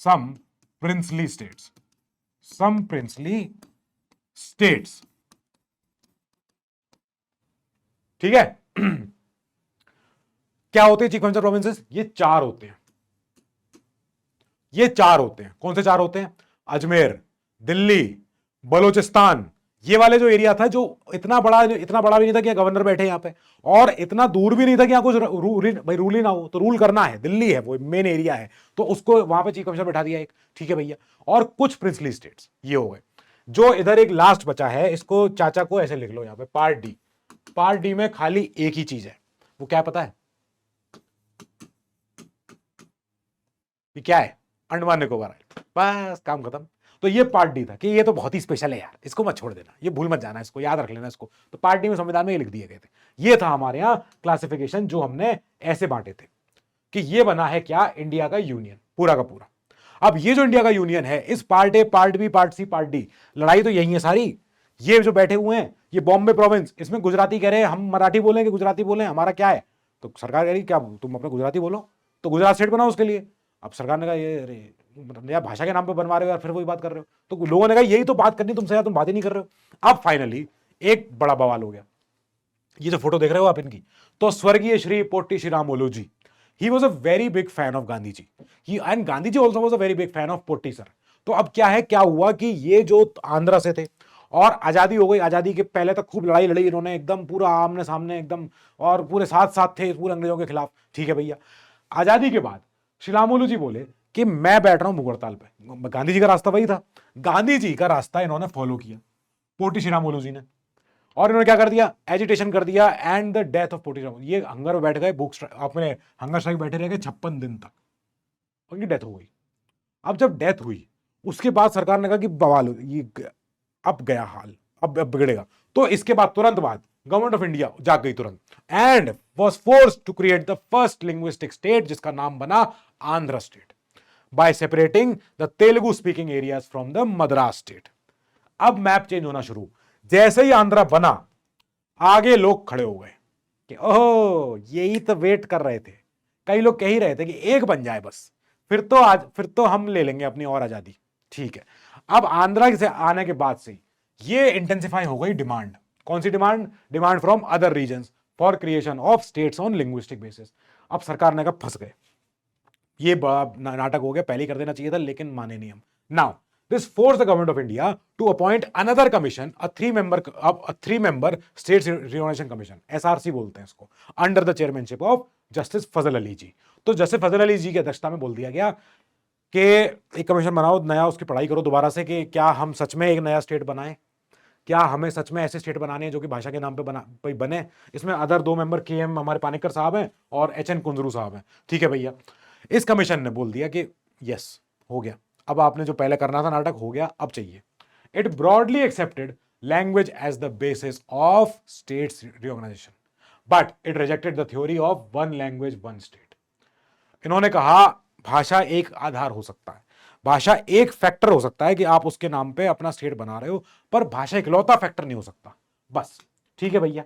some princely states, some princely states। ठीक है। क्या होते हैं चीफ कमिश्नर प्रोविंसेस? ये चार होते हैं, ये चार होते हैं। कौन से चार होते हैं? अजमेर, दिल्ली, बलूचिस्तान। ये वाले जो एरिया था जो इतना बड़ा भी नहीं था कि गवर्नर बैठे यहां पे, और इतना दूर भी नहीं था कि यहां कुछ भाई रूल ही ना हो, तो रूल करना है, दिल्ली है वो मेन एरिया है, तो उसको वहां पे चीफ कमिश्नर बैठा दिया एक। ठीक है भैया, और कुछ प्रिंसली स्टेट्स ये हो गए। जो इधर एक लास्ट बचा है, इसको चाचा को ऐसे लिख लो यहां पे, पार्ट डी। पार्ट डी में खाली एक ही चीज है, वो क्या पता है? ये क्या है? अंडमान निकोबार आइलैंड। बस काम खत्म। तो ये पार्ट डी था कि ये तो बहुत ही स्पेशल है यार, इसको मत छोड़ देना, ये भूल मत जाना, इसको याद रख लेना इसको। तो पार्ट डी में संविधान में ये लिख दिए गए थे। ये था हमारे यहां क्लासिफिकेशन जो हमने ऐसे बांटे थे कि ये बना है क्या? इंडिया का यूनियन पूरा का पूरा। अब ये जो इंडिया का यूनियन है, इस part A, part B, part C, part D, लड़ाई तो यही है सारी। ये जो बैठे हुए हैं, ये बॉम्बे प्रोविंस, इसमें गुजराती कह रहे हैं हम मराठी बोलें कि गुजराती बोलें, हमारा क्या है? तो सरकार कह रही क्या तुम अपना गुजराती बोलो, तो गुजरात स्टेट बनाओ उसके लिए। अब सरकार ने कहा ये अरे या भाषा के नाम पे बनवा रहे हो यार, फिर वही बात कर रहे हो। तो लोगों ने कहा यही तो बात करनी तुमसे यार, तुम बात ही नहीं कर रहे हो। अब फाइनली एक बड़ा बवाल हो गया। ये जो फोटो देख रहे हो आप इनकी, तो स्वर्गीय Shri Potti Sriramulu ji, he was a very big fan of Gandhi ji, and Gandhi ji also was a very big fan of Potti sir. तो अब क्या है, क्या हुआ कि ये जो आंध्रा से थे और आजादी हो गई, आजादी के पहले तक खूब लड़ाई लड़ी इन्होंने, एकदम पूरा आमने सामने एकदम, और पूरे साथ साथ थे पूरे अंग्रेजों के खिलाफ। ठीक है भैया, आजादी के बाद श्रीरामुलू जी बोले कि मैं बैठ रहा हूं मुगल ताल पे। गांधी जी का रास्ता वही था, गांधी जी का रास्ता इन्होंने फॉलो किया, पोटी श्रीरामुलू जी ने, और इन्होंने क्या कर दिया? एजिटेशन कर दिया, एंड द डेथ ऑफ पोटी श्रीरामुलू। ये हंगर में बैठ गए, बुक अपने हंगर स्ट्राइक बैठे रह गए 56 दिन तक, उनकी डेथ हो गई। अब जब डेथ हुई उसके बाद सरकार ने कहा कि बवाल ये अब गया हाल, अब बिगड़ेगा। तो इसके बाद तुरंत बाद गवर्नमेंट ऑफ इंडिया जाग गई तुरंत, and was forced to create the first linguistic state, जिसका नाम बना Andhra state, by separating the Telugu speaking areas from the Madras state. अब मैप चेंज होना शुरू, जैसे ही आंध्रा बना आगे लोग खड़े हो गए कि ओह यही तो वेट कर रहे थे। कई लोग कह ही रहे थे कि एक बन जाए बस, फिर तो हम ले लेंगे अपनी और आजादी। ठीक है, अब आंध्रा से आने के बाद से ये इंटेंसिफाई हो गई डिमांड। कौन सी demand? Demand from other regions for creation of states on linguistic basis. अब सरकार ने कहा फंस गए, ये बड़ा नाटक हो गया, पहले ही कर देना चाहिए था, लेकिन माने नहीं हम। Now this forced the government of India to appoint another commission, a three-member States Reorganization Commission, SRC बोलते हैं इसको, under the chairmanship of Justice फजल अली जी। तो जस्टिस फजल अली जी की अध्यक्षता में बोल दिया गया कि एक कमीशन बनाओ नया, उसकी पढ़ाई करो दोबारा से कि क्या हम सच में एक नया स्टेट बनाएं, क्या हमें सच में ऐसे स्टेट बनाने हैं जो कि भाषा के नाम पे बने। इसमें अदर 2 मेंबर KM हमारे पानेकर साहब हैं और HN कुंजरू साहब हैं। ठीक है भैया, इस कमीशन ने बोल दिया कि यस हो गया, अब आपने जो पहले करना था नाटक हो गया, अब चाहिए। It broadly accepted language as the basis of states reorganisation, but it rejected the theory of one language one state. इन्होंने कहा भाषा एक आधार हो सकता है, भाषा एक फैक्टर हो सकता है कि आप उसके नाम पे अपना स्टेट बना रहे हो, पर भाषा इकलौता फैक्टर नहीं हो सकता बस। ठीक है भैया,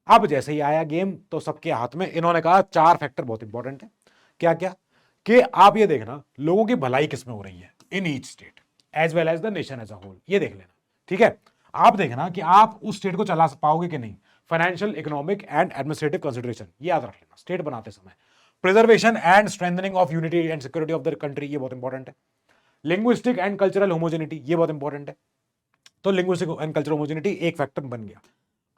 अब जैसे ही आया गेम तो सबके हाथ में, इन्होंने कहा 4 फैक्टर बहुत इंपॉर्टेंट है। क्या क्या? कि आप ये देखना लोगों की भलाई किसमें हो रही है in each state as well as the nation as a whole, ये देख लेना। ठीक है, आप देखना कि आप उस स्टेट को चला पाओगे कि नहीं। Financial, economic and administrative consideration, ये याद रख लेना स्टेट बनाते समय। Preservation and strengthening of unity and security of the country, ये बहुत इंपॉर्टेंट है। लिंग्विस्टिक एंड कल्चरल होमोजेनिटी, ये बहुत इंपॉर्टेंट है। तो लिंग्विस्टिक एंड कल्चरल होमोजेनिटी एक फैक्टर बन गया।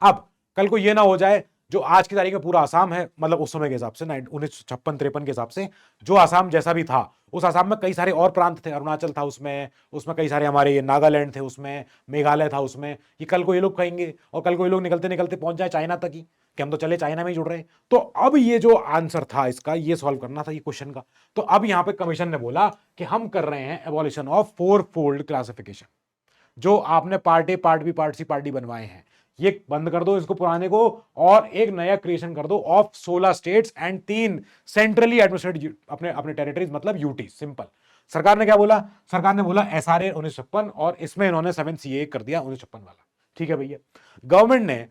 अब कल को ये ना हो जाए जो आज की तारीख में पूरा आसाम है, मतलब उस समय के हिसाब से 1956-53 के हिसाब से जो आसाम जैसा भी था, उस आसाम में कई सारे और प्रांत थे, अरुणाचल था उसमें कई सारे हमारे नागालैंड थे उसमें, मेघालय था उसमें। ये कल को ये लोग कहेंगे और कल को ये लोग निकलते निकलते पहुंच जाए चाइना तक ही कि हम तो चले चाइना में ही जुड़ रहे हैं। तो अब ये जो आंसर था इसका, ये सॉल्व करना था ये क्वेश्चन का। तो अब यहां पे कमीशन ने बोला कि हम कर रहे हैं एबॉलिशन ऑफ 4-फोल्ड क्लासिफिकेशन। जो आपने part A, part B, part C, part D बनवाए हैं, ये बंद कर दो इसको पुराने को, और एक नया क्रिएशन कर दो of 16 states and 3 centrally administrated अपने अपने टेरिटरीज, मतलब यूटी। सिंपल। सरकार ने क्या बोला? सरकार ने बोला एसआरए 1956, और इसमें इन्होंने 7CA कर दिया 1956 वाला। ठीक है भैया। गवर्नमेंट ने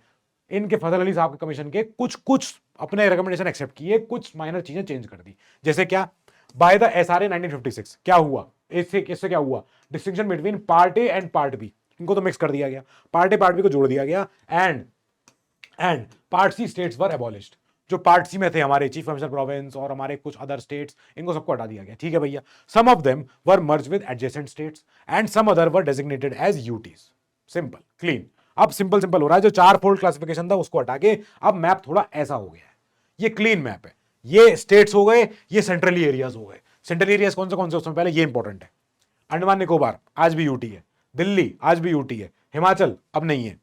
इनके फजल अली साहब के कमीशन के कुछ अपने रिकमेंडेशन एक्सेप्ट किए, कुछ माइनर चीजें चेंज कर दी। जैसे क्या? बाय द एसआरए 1956 क्या हुआ, इससे क्या हुआ? Distinction between part A and part B, इनको तो मिक्स कर दिया गया, पार्ट ए पार्ट बी को जोड़ दिया गया, and part C states were abolished. जो पार्ट सी में थे हमारे चीफ कमिश्नर प्रोविंस और हमारे कुछ अदर स्टेट्स, इनको सबको हटा दिया गया। ठीक है भैया। Some of them were merged with adjacent states and some other were designated as UTs. Simple, clean. अब सिंपल हो रहा है। जो 4-फोल्ड क्लासिफिकेशन था उसको हटा के अब मैप थोड़ा ऐसा हो गया है। ये क्लीन मैप है। ये स्टेट्स हो गए, ये सेंट्रली एरियाज हो गए। सेंट्रल एरियाज कौन से उसमें पहले ये इंपॉर्टेंट है। अंडमान निकोबार आज भी यूटी है, दिल्ली आज भी यूटी है, हिमाचल अब नहीं है,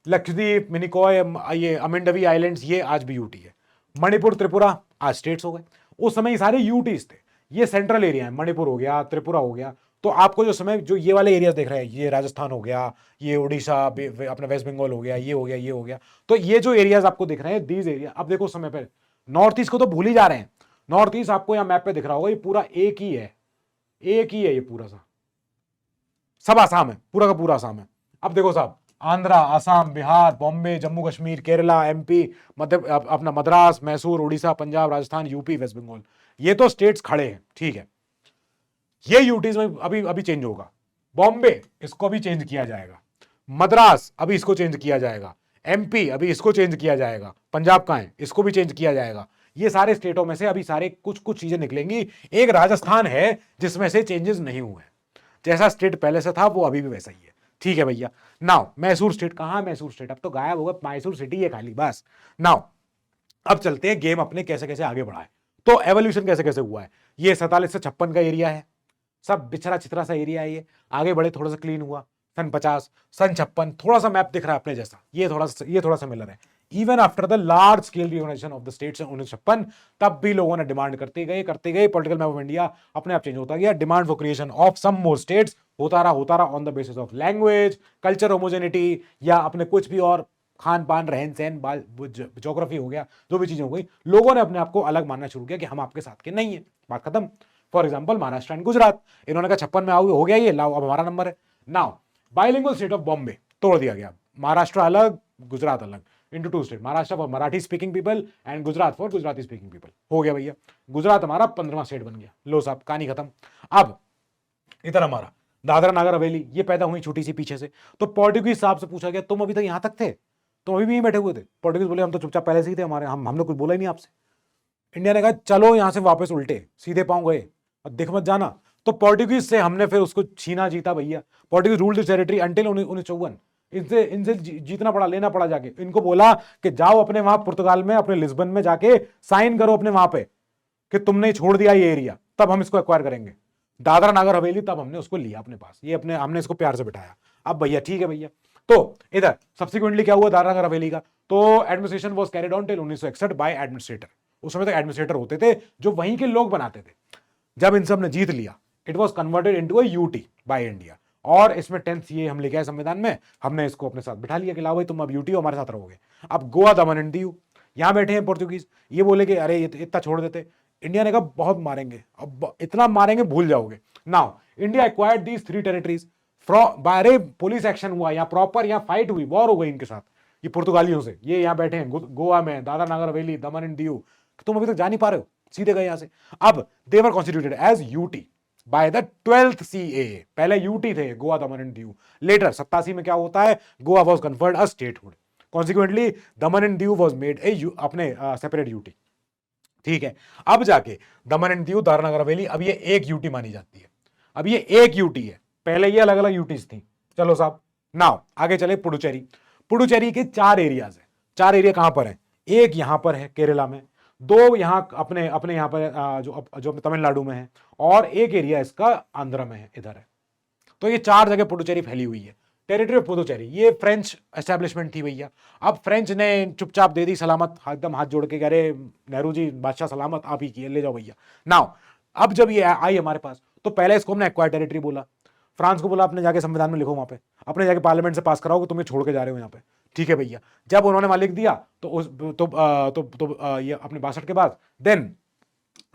लक्षद्वीप, मिनिकॉय, ये अमेंडवी आइलैंड्स ये आज भी यूटी है, मणिपुर, त्रिपुरा आज स्टेट्स हो गए। उस समय ये सारे यूटीज थे। ये सेंट्रल एरिया है, मणिपुर हो गया, त्रिपुरा हो गया। तो आपको जो समय जो ये वाले एरियाज देख रहे हैं, ये राजस्थान हो गया, ये उड़ीसा, अपना वेस्ट बंगाल हो गया, ये हो गया, ये हो गया। तो ये जो एरियाज आपको दिख रहे हैं, दीज एरिया, अब देखो समय पे नॉर्थ ईस्ट को तो भूल ही जा रहे हैं। नॉर्थ ईस्ट आपको यहाँ मैप पे दिख रहा होगा, ये पूरा एक ही है, ये पूरा सा सब आसाम है, पूरा का पूरा आसाम है। अब देखो साहब, आंध्रा, आसाम, बिहार, बॉम्बे, जम्मू कश्मीर, केरला, एमपी, मध्य अपना मद्रास, मैसूर, उड़ीसा, पंजाब, राजस्थान, यूपी, वेस्ट बंगाल, ये तो स्टेट्स खड़े हैं। ठीक है। ये यूटीज में अभी चेंज होगा। बॉम्बे, इसको भी चेंज किया जाएगा। मद्रास, अभी इसको चेंज किया जाएगा। एमपी, अभी इसको चेंज किया जाएगा। पंजाब का है, इसको भी चेंज किया जाएगा। ये सारे स्टेटों में से अभी सारे कुछ चीजें निकलेंगी। एक राजस्थान है जिसमें से चेंजेस नहीं हुए, जैसा स्टेट पहले से था वो अभी भी वैसा ही है। ठीक है भैया। नाउ मैसूर स्टेट, कहां मैसूर स्टेट? अब तो गायब होगा, मैसूर सिटी है खाली, बस। नाउ अब चलते हैं गेम अपने कैसे कैसे आगे बढ़ाए। तो एवोल्यूशन कैसे कैसे हुआ है। ये 47 से 56 का एरिया है, सब बिछड़ा चिथड़ा सा एरिया है। ये आगे बढ़े, थोड़ा सा क्लीन हुआ। सन 50, सन 56, थोड़ा सा मैप दिख रहा है अपने जैसा, ये थोड़ा सा मिलर है। Even after the large scale reorganisation of the states in 1956, तब भी लोगों ने डिमांड करते गए पॉलिटिकल मैप ऑफ इंडिया अपने आप चेंज होता गया। Demand for creation of some more states होता रहा on the basis of language, culture homogeneity, या अपने कुछ भी और खान पान, रहन सहन, ज्योग्राफी हो गया, जो भी चीजें हो गई, लोगों ने अपने आप को अलग मानना शुरू किया कि हम आपके साथ के नहीं है, बात खत्म। For example Maharashtra and Gujarat, इन्होंने कहा 56 में हो गया ये, लाओ अब हमारा नंबर है। Now bilingual state of Bombay तोड़ दिया गया, महाराष्ट्र अलग, गुजरात अलग, into 2 state, Maharashtra for Marathi speaking people and Gujarat for Gujarati speaking people. हो गया भैया, गुजरात हमारा 15वां स्टेट बन गया। लो साहब, कहानी खत्म। अब इधर हमारा दादरा नागर हवेली, ये पैदा हुई छोटी सी पीछे से। तो पोर्टुगीज साहब से पूछा गया, तुम अभी तक यहां तक थे? तुम अभी भी यहीं बैठे हुए थे? पोर्टुगीज बोले, हम तो चुपचाप पहले से ही थे, हमने कुछ बोला ही नहीं आपसे। इंडिया ने कहा, चलो यहां से वापस उल्टे सीधे पांव गए, दिख मत जाना। तो पोर्टुगीज से हमने फिर उसको छीना जीता भैया। Portuguese ruled this territory until 1954। इनसे जीतना पड़ा, लेना पड़ा जाके। इनको बोला कि जाओ अपने वहां पुर्तगाल में, अपने लिस्बन में जाके साइन करो अपने वहां पे कि तुमने छोड़ दिया ये एरिया, तब हम इसको एक्वायर करेंगे। दादरा नागर हवेली, तब हमने उसको लिया अपने पास, ये हमने इसको प्यार से बिठाया। अब भैया ठीक है भैया। तो इधर सब्सिक्वेंटली क्या हुआ दादरा नागर हवेली का? तो administration was carried on till 1961 by administrator. उस समय तक एडमिनिस्ट्रेटर होते थे जो वहीं के लोग बनाते थे। जब इन सब ने जीत लिया, it was converted into a UT by India, और इसमें 10th हम लेके आए संविधान में, हमने इसको अपने साथ बिठा लिया कि लाओ भाई तुम अब यूटी हमारे साथ रहोगे। अब गोवा, दमन एंड दीव, यहां बैठे हैं पोर्तुगीज, ये बोले कि अरे इतना छोड़ देते। इंडिया ने कहा बहुत मारेंगे, अब इतना मारेंगे भूल जाओगे। Now India acquired these 3 territories by police action हुआ, यहाँ प्रॉपर यहाँ फाइट हुई, वॉर हो गई इनके साथ, ये पुर्तगालियों से। ये यहाँ बैठे हैं गोवा में, दादरा नागर हवेली, दमन एंड दीव, तुम अभी तक जा नहीं पा रहे हो, सीधे गए यहां से। अब they were constituted as UT, by the 12th CAA। पहले यूटी थे, गोवा दमन एंड दीव। लेटर 87 में क्या होता है, Goa was conferred a statehood, consequently Daman and Diu was made a अपने सेपरेट यूटी। ठीक है, अब जाके दमन एंड दीव, दादरा नगर हवेली, अब ये एक यूटी मानी जाती है, अब ये एक यूटी है, पहले ये अलग अलग यूटीज थी। चलो साहब, नाउ आगे चले पुडुचेरी। पुडुचेरी के 4 एरियाज है। 4 एरिया कहां पर है, एक यहां पर है केरला में, 2 यहां अपने अपने यहां पर जो तमिलनाडु में है, और एक एरिया इसका आंध्र में है, इधर है। तो ये 4 जगह पुडुचेरी फैली हुई है। टेरिटरी ऑफ पुडुचेरी, ये फ्रेंच एस्टेब्लिशमेंट थी भैया। अब फ्रेंच ने चुपचाप दे दी सलामत, एकदम हाथ जोड़ के कह रहे नेहरू जी बादशाह सलामत, आप ही किए, ले जाओ भैया। नाउ अब जब ये आई हमारे पास, तो पहले इसको हमने एक्वायर टेरिटरी बोला। फ्रांस को बोला अपने जाके संविधान में लिखो, वहां पे अपने जाके पार्लियामेंट से पास कराओ कि तुम्हें छोड़ के जा रहे हो यहाँ पे। ठीक है भैया, जब उन्होंने वहां लिख दिया तो उस ये अपने 62 के बाद, then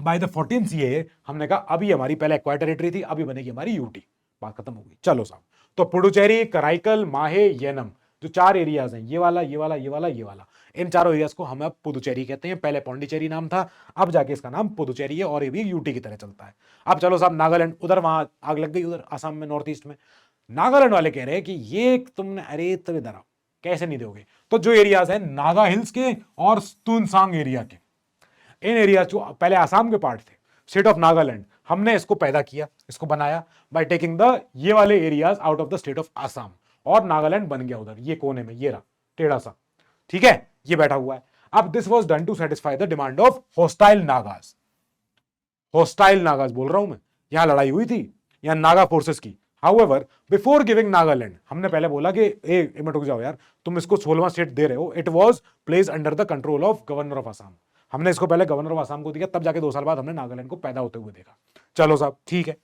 by the 14th CAA हमने कहा अभी हमारी पहले एक्वायर टेरिटरी थी, अभी बनेगी हमारी यूटी, बात खत्म हो गई। चलो साहब, तो पुडुचेरी, कराईकल, माहे, येनम, जो 4 एरियाज हैं, ये वाला, ये वाला, ये वाला, ये वाला, इन चारों एरियाज को हम अब पुदुचेरी कहते हैं। पहले पौंडीचेरी नाम था, अब जाके इसका नाम पुदुचेरी है, और ये भी यूटी की तरह चलता है। अब चलो साहब, नागालैंड, उधर वहां आग लग गई, उधर असम में, नॉर्थ ईस्ट में। नागालैंड वाले कह रहे हैं कि ये तुमने, अरे तब इधर आओ, कैसे नहीं दोगे। तो जो एरियाज है नागा हिल्स के और तुनसांग एरिया के, इन एरियाज जो पहले आसाम के पार्ट थे, स्टेट ऑफ नागालैंड, हमने इसको पैदा किया, इसको बनाया बाय टेकिंग द ये वाले areas out of the state of Assam, और नागालैंड बन गया उधर ये कोने में, ये रहा टेढ़ा सा। ठीक है, ये बैठा हुआ है। अब this was done to satisfy the demand of hostile Nagas. Hostile Nagas बोल रहा हूं मैं, यहां लड़ाई हुई थी, यहां नागा फोर्सेस की। हाउएवर बिफोर गिविंग नागालैंड, हमने पहले बोला कि ए रुक जाओ यार, तुम इसको 16वां स्टेट दे रहे हो, it was place under the control of governor of Assam. हमने इसको पहले गवर्नर ऑफ आसाम को दिया, तब जाके 2 साल बाद हमने नागालैंड को पैदा होते हुए देखा। चलो साहब, ठीक है,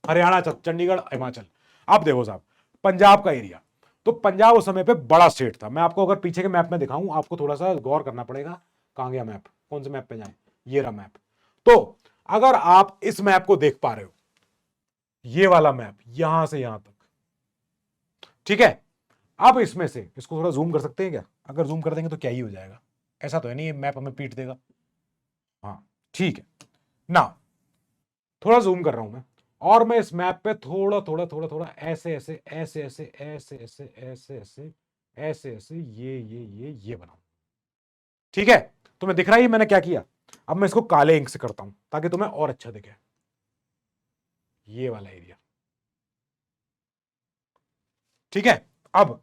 हरियाणा, चंडीगढ़, हिमाचल। अब देखो साहब, पंजाब का एरिया, तो पंजाब उस समय पे बड़ा स्टेट था। मैं आपको अगर पीछे के मैप में दिखाऊं, आपको थोड़ा सा गौर करना पड़ेगा। कहां गया मैप, कौन से मैप पे जाए, ये रहा मैप। तो अगर आप इस मैप को देख पा रहे हो, ये वाला मैप यहां से यहां तक, ठीक है। अब इसमें से इसको थोड़ा जूम कर सकते हैं क्या, अगर जूम कर देंगे तो क्या ही हो जाएगा, ऐसा तो है नहीं ये मैप हमें पीट देगा। हाँ ठीक है ना, थोड़ा जूम कर रहा हूं मैं, और मैं इस मैप पे थोड़ा थोड़ा थोड़ा थोड़ा ऐसे ऐसे ऐसे ऐसे ऐसे ऐसे ऐसे ऐसे ऐसे ऐसे ये बनाऊं। ठीक है, तुम्हें दिख रहा है मैंने क्या किया। अब मैं इसको काले इंक से करता हूं ताकि तुम्हें और अच्छा दिखे, ये वाला एरिया। ठीक है, अब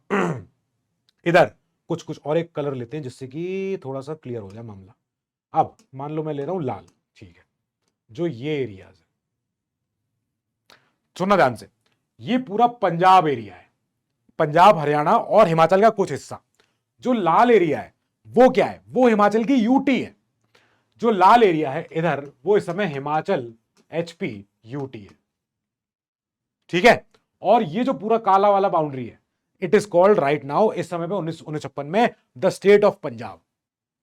इधर कुछ कुछ और एक कलर लेते हैं जिससे कि थोड़ा सा क्लियर हो जाए मामला। अब मान लो मैं ले रहा हूं लाल, ठीक है, जो ये एरियाज है, सुनना ध्यान से, ये पूरा पंजाब एरिया है, पंजाब, हरियाणा और हिमाचल का कुछ हिस्सा। जो लाल एरिया है वो क्या है, वो हिमाचल की यूटी है। जो लाल एरिया है इधर, वो इस समय हिमाचल HP यूटी है। ठीक है, और ये जो पूरा काला वाला बाउंड्री है, it is called right now, इस समय पे 1956 में, the state of Punjab.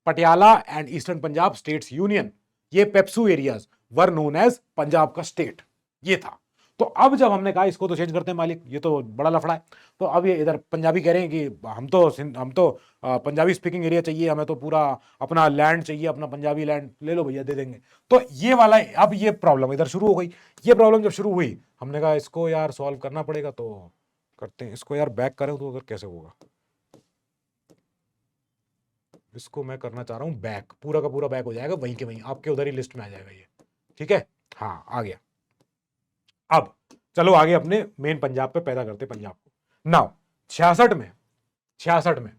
Patiala and eastern Punjab states union, ये PEPSU areas were known as Punjab का स्टेट, ये था। तो अब जब हमने कहा इसको तो चेंज करते हैं मालिक, ये तो बड़ा लफड़ा है, तो अब ये इधर पंजाबी कह रहे हैं कि हम तो पंजाबी स्पीकिंग एरिया चाहिए, हमें तो पूरा अपना लैंड चाहिए, अपना पंजाबी लैंड ले लो भैया, दे देंगे। तो ये वाला, अब ये प्रॉब्लम इधर शुरू हो गई। ये प्रॉब्लम जब शुरू हुई, हमने कहा इसको यार सॉल्व करना पड़ेगा, तो करते हैं इसको यार, बैक करें तो अगर कैसे होगा, इसको मैं करना चाह रहा हूं बैक, पूरा का पूरा बैक हो जाएगा, वहीं के वहीं आपके उधर ही लिस्ट में आ जाएगा ये। ठीक है, हाँ आ गया। अब चलो आगे अपने मेन पंजाब पे पैदा करते पंजाब को। नाउ 66 में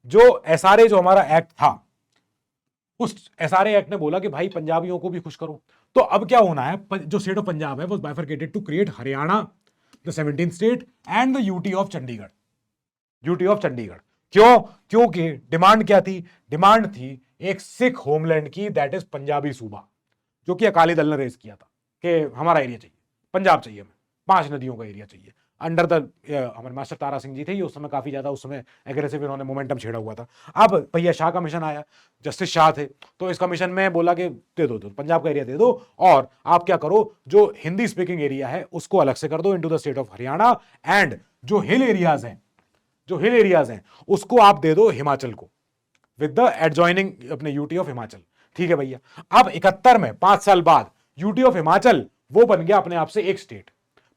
जो SRA जो हमारा एक्ट था, उस SRA एक्ट ने बोला कि भाई पंजाबियों को भी खुश करो। तो अब क्या होना है, जो स्टेट ऑफ पंजाब है वो bifurcated to create Haryana, the 17th state, and the UT of Chandigarh. UT of Chandigarh क्यों, क्योंकि डिमांड क्या थी, डिमांड थी एक सिख होमलैंड की, दैट इज पंजाबी सूबा, जो कि अकाली दल ने रेज किया था कि हमारा एरिया चाहिए, पंजाब चाहिए हमें, 5 नदियों का एरिया चाहिए। अंडर द हमारे मास्टर तारा सिंह जी थे, ये उस समय काफी ज्यादा, उस समय एग्रेसिव इन्होंने मोमेंटम छेड़ा हुआ था। अब भैया शाह का मिशन आया, जस्टिस शाह थे, तो इस कमीशन में बोला कि दे दो पंजाब का एरिया दे दो, और आप क्या करो, जो हिंदी स्पीकिंग एरिया है उसको अलग से कर दो into the state of Haryana, and जो हिल एरियाज हैं उसको आप दे दो हिमाचल को, विद द एडजॉइनिंग अपने यूटी ऑफ हिमाचल। ठीक है भैया, अब 71 में 5 साल बाद यूटी ऑफ हिमाचल वो बन गया अपने आप से एक स्टेट।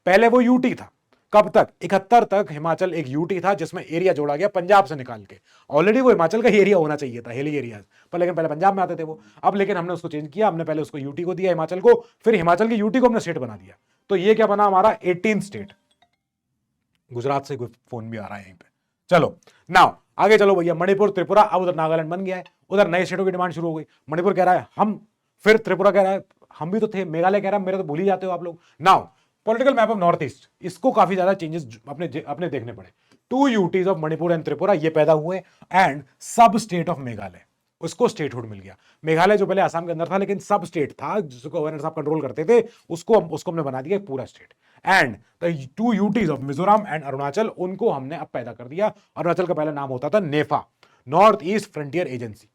पहले वो यूटी था, कब तक, 71 तक हिमाचल एक यूटी था, जिसमें एरिया जोड़ा गया पंजाब से निकाल के। ऑलरेडी वो हिमाचल का एरिया होना चाहिए था, हिली एरिया पर, लेकिन पहले पंजाब में आते थे वो। अब लेकिन हमने उसको चेंज किया, हमने पहले उसको यूटी को दिया हिमाचल को, फिर हिमाचल की यूटी को हमने स्टेट बना दिया। तो ये क्या बना हमारा 18 स्टेट। गुजरात से कोई फोन भी आ रहा है यहीं पे। चलो नाउ आगे चलो भैया, मणिपुर, त्रिपुरा, अब उधर नागालैंड बन गया है, उधर नए स्टेटों की डिमांड शुरू हो गई। मणिपुर कह रहा है हम, फिर त्रिपुरा कह रहा है हम भी तो थे, मेघालय कह रहा है मेरे तो भूल ही जाते हो आप लोग। Now political map of north east, इसको काफी ज्यादा चेंजेस अपने देखने पड़े। 2 UTs of Manipur and Tripura ये पैदा हुए, एंड सब स्टेट ऑफ मेघालय, उसको स्टेटहुड मिल गया। मेघालय जो पहले आसाम के अंदर था लेकिन सब स्टेट था, जिसको गवर्नर साहब कंट्रोल करते थे, उसको हमने बना दिया पूरा state. And the 2 UTs of Mizoram and Arunachal, उनको हमने अब पैदा कर दिया। अरुणाचल का पहला नाम होता था नेफा, नॉर्थ ईस्ट फ्रंटियर एजेंसी।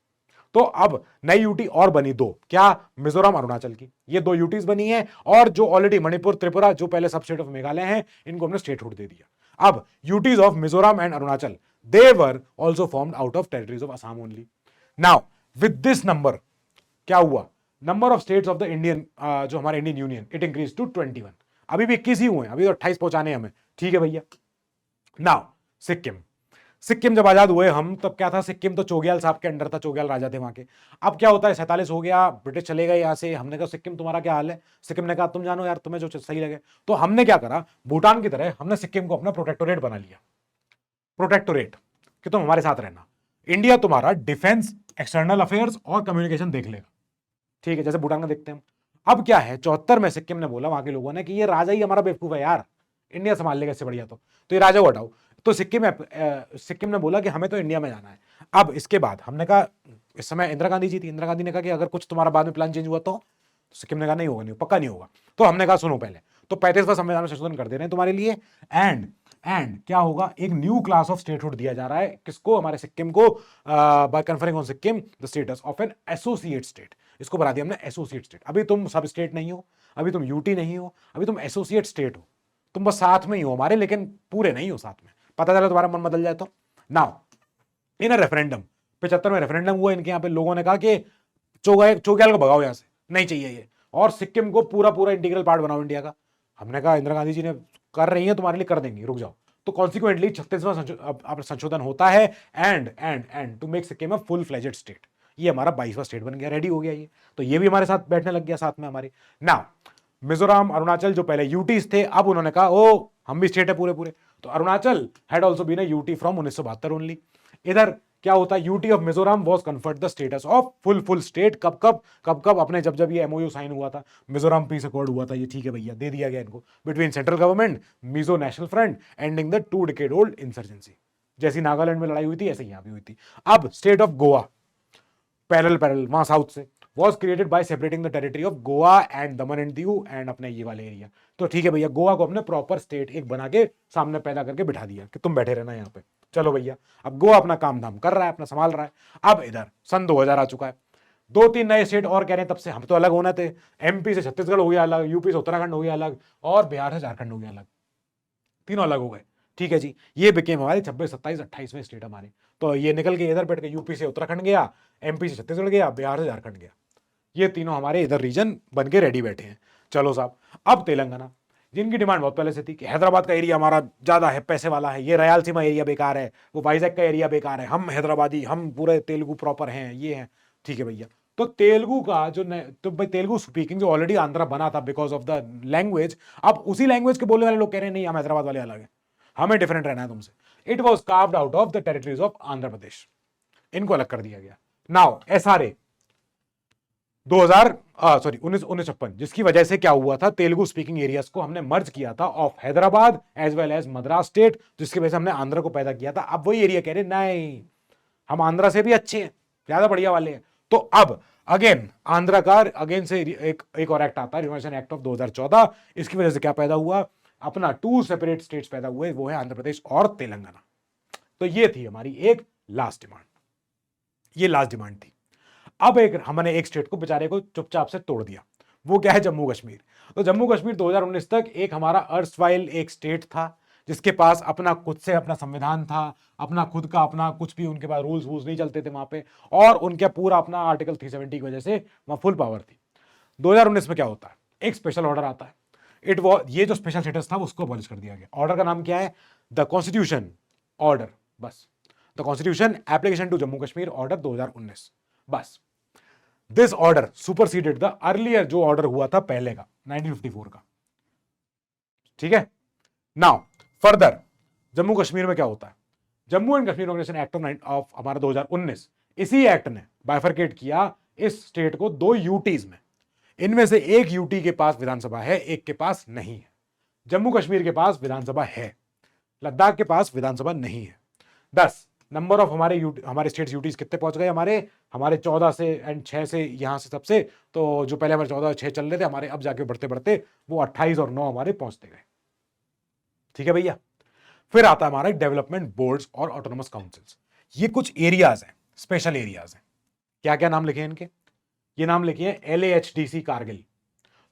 तो अब नई यूटी और बनी 2, क्या, मिजोरम अरुणाचल की, ये 2 यूटीज बनी है। और जो ऑलरेडी मणिपुर त्रिपुरा जो पहले सब स्टेट ऑफ मेघालय हैं, इनको हमने स्टेटहुड दे दिया। अब UTs of Mizoram and Arunachal, they were also formed out of territories of Assam only. Now with this number क्या हुआ, number of states of the Indian, जो हमारे Indian union, it increase to 21। अभी भी 21 ही हुए, अभी तो 28 पहुंचाने हमें, ठीक है भैया। नाउ सिक्किम, सिक्किम जब आजाद हुए हम, तब क्या था, सिक्किम तो चोग्याल साहब के अंडर था, चोग्याल राजा थे वहां के। अब क्या होता है, 47 हो गया, ब्रिटिश चले गए यहाँ से। हमने कहा सिक्किम तुम्हारा क्या हाल है, सिक्किम ने कहा तुम जानो यार, तुम्हें जो सही लगे। तो हमने क्या करा, भूटान की तरह हमने सिक्किम को अपना प्रोटेक्टोरेट बना लिया। प्रोटेक्टोरेट कि तुम हमारे साथ रहना, इंडिया तुम्हारा डिफेंस, एक्सटर्नल अफेयर्स और कम्युनिकेशन देख लेगा, ठीक है, जैसे भूटान का देखते हैं हम। अब क्या है, 74 में सिक्किम ने बोला, वहां के लोगों ने, कि ये राजा ही हमारा बेवकूफ है यार, इंडिया संभाल लेगा इससे बढ़िया, तो ये राजा को हटाओ। तो सिक्किम ने बोला कि हमें तो इंडिया में जाना है। अब इसके बाद हमने कहा, इस समय इंदिरा गांधी जी थी, इंदिरा गांधी ने कहा कि अगर कुछ तुम्हारा बाद में प्लान चेंज हुआ तो सिक्किम ने कहा नहीं होगा, नहीं पक्का नहीं होगा। तो हमने कहा सुनो पहले, तो 35वां संविधान में संशोधन कर दे रहे हैं तुम्हारे लिए, एंड क्या होगा, एक न्यू क्लास ऑफ स्टेटहुड दिया जा रहा है, किसको, हमारे सिक्किम को, by conferring on Sikkim the status of an associate state. इसको बना दिया हमने एसोसिएट स्टेट। अभी तुम सब स्टेट नहीं हो, अभी तुम यूटी नहीं हो, अभी तुम एसोसिएट स्टेट हो, तुम बस साथ में ही हो हमारे, लेकिन पूरे नहीं हो साथ में। पता चला तुम्हारा मन बदल जाए तो। नाउ इन अ रेफरेंडम, 75 में रेफरेंडम हुआ इनके यहाँ पे, लोगों ने कहा कि चोग्याल को भगाओ यहाँ से, नहीं चाहिए ये, और सिक्किम को पूरा पूरा इंटीग्रल पार्ट बनाओ इंडिया का। हमने कहा इंदिरा गांधी जी ने कर रही है तुम्हारे लिए, कर देंगे, रुक जाओ। तो कॉन्सिक्वेंटली 36वां संशोधन होता है, and to make Sikkim a full fledged state. ये हमारा 22वां स्टेट बन गया, रेडी हो गया ये। तो ये भी हमारे साथ बैठने लग गया साथ में हमारे। नाउ मिजोरम अरुणाचल जो पहले यूटीज थे, अब उन्होंने कहा ओ हम भी स्टेट है पूरे पूरे। तो Arunachal had also been a UT from 1972 only. इधर क्या होता है, UT of Mizoram was conferred the status of full state. कब अपने जब ये एमओयू साइन हुआ था, मिजोरम पीस अकॉर्ड हुआ था, ये ठीक है भैया, दे दिया गया इनको, between central government, Mizo national front, ending the 2 decade old insurgency. जैसी नागालैंड में लड़ाई हुई थी ऐसे यहां भी हुई थी। अब स्टेट ऑफ गोवा, पैरेलल वहां साउथ से, was created by separating the territory of Goa and Daman and Diu and अपने ये वाले एरिया। तो ठीक है भैया, गोवा को अपने प्रॉपर स्टेट एक बना के सामने पैदा करके बिठा दिया कि तुम बैठे रहना यहाँ पे। चलो भैया, अब गोवा अपना काम धाम कर रहा है, अपना संभाल रहा है। अब इधर सन 2000 आ चुका है, 2-3 नए स्टेट और कह रहे हैं, तब से हम तो अलग होना थे। एमपी से छत्तीसगढ़ हो गया अलग, यूपी से उत्तराखंड हो गया अलग, और बिहार से झारखंड हो गया अलग, तीनों अलग हो गए। ठीक है जी, ये बिकेम हमारे 26, 27, 28वें स्टेट हमारे। तो ये निकल के इधर बैठ के, यूपी से उत्तराखंड गया, एमपी से छत्तीसगढ़ गया, बिहार से झारखंड गया, ये तीनों हमारे इधर रीजन बन के रेडी बैठे हैं। चलो साहब, अब तेलंगाना, जिनकी डिमांड बहुत पहले से थी कि हैदराबाद का एरिया हमारा ज्यादा है, पैसे वाला है, ये रायलसीमा एरिया बेकार है, वो वाइजैक का एरिया बेकार है, हम हैदराबादी, हम पूरे तेलुगु प्रॉपर हैं, ये हैं। ठीक है भैया, तो तेलुगु का जो तो भाई तेलुगु स्पीकिंग जो ऑलरेडी आंध्रा बना था बिकॉज ऑफ द लैंग्वेज, अब उसी लैंग्वेज के बोलने वाले लोग कह रहे हैं नहीं, हम हैदराबाद वाले अलग है, हमें डिफरेंट रहना है तुमसे। It was carved out of the territories of Andhra Pradesh, इनको अलग कर दिया गया। नाउ एसआरए 1956, जिसकी वजह से क्या हुआ था, तेलुगु स्पीकिंग एरियाज को हमने मर्ज किया था of Hyderabad as well as Madras state, जिसकी वजह से हमने आंध्र को पैदा किया था। अब वही एरिया कह रहे नहीं, हम आंध्र से भी अच्छे हैं, ज्यादा बढ़िया वाले हैं। तो अब अगेन आंध्र का अगेन से एक और एक्ट आता है, रिनोवेशन एक्ट ऑफ 2014। इसकी वजह से क्या पैदा हुआ, अपना 2 सेपरेट स्टेट्स पैदा हुए, वो है आंध्र प्रदेश और तेलंगाना। तो ये थी हमारी एक लास्ट डिमांड, ये लास्ट डिमांड थी। अब हमने एक स्टेट को बेचारे को चुपचाप से तोड़ दिया, वो क्या है, जम्मू कश्मीर। तो जम्मू कश्मीर 2019 तक एक हमारा अर्स्टवाइल एक स्टेट था, जिसके पास अपना खुद से अपना संविधान था, अपना खुद का अपना कुछ भी, उनके पास रूल्स वूल्स नहीं चलते थे वहां पे, और उनके पूरा अपना आर्टिकल 370 की वजह से वहां फुल पावर थी। 2019 में क्या होता है, एक स्पेशल ऑर्डर आता है, इट वॉज, ये जो स्पेशल स्टेटस था उसको अबॉलिश कर दिया गया। ऑर्डर का नाम क्या है? द कॉन्स्टिट्यूशन ऑर्डर, बस। The constitution application to Jammu Kashmir order 2019, बस। This order superseded the earlier जो ऑर्डर हुआ था पहले का 1954 का, ठीक है। नाउ फर्दर जम्मू कश्मीर में क्या होता है? Jammu and Kashmir organisation act of हमारा 2019, इसी एक्ट ने बाइफरकेट किया इस स्टेट को दो यूटीज में। इनमें से एक यूटी के पास विधानसभा है, एक के पास नहीं है। जम्मू कश्मीर के पास विधानसभा है, लद्दाख के पास विधानसभा नहीं है। 10 नंबर ऑफ हमारे स्टेट्स यूटीज कितने पहुंच गए? हमारे 14 से एंड 6 से, यहां से सबसे, तो जो पहले हमारे 14 और 6 चल रहे थे हमारे, अब जाके बढ़ते बढ़ते वो 28 और 9 हमारे पहुंचते गए, ठीक है भैया। फिर आता है हमारा डेवलपमेंट बोर्ड्स और ऑटोनोमस काउंसिल्स। ये कुछ एरियाज हैं, स्पेशल एरियाज हैं। क्या क्या नाम लिखे हैं इनके? ये नाम लिखे हैं LAHDC कारगिल।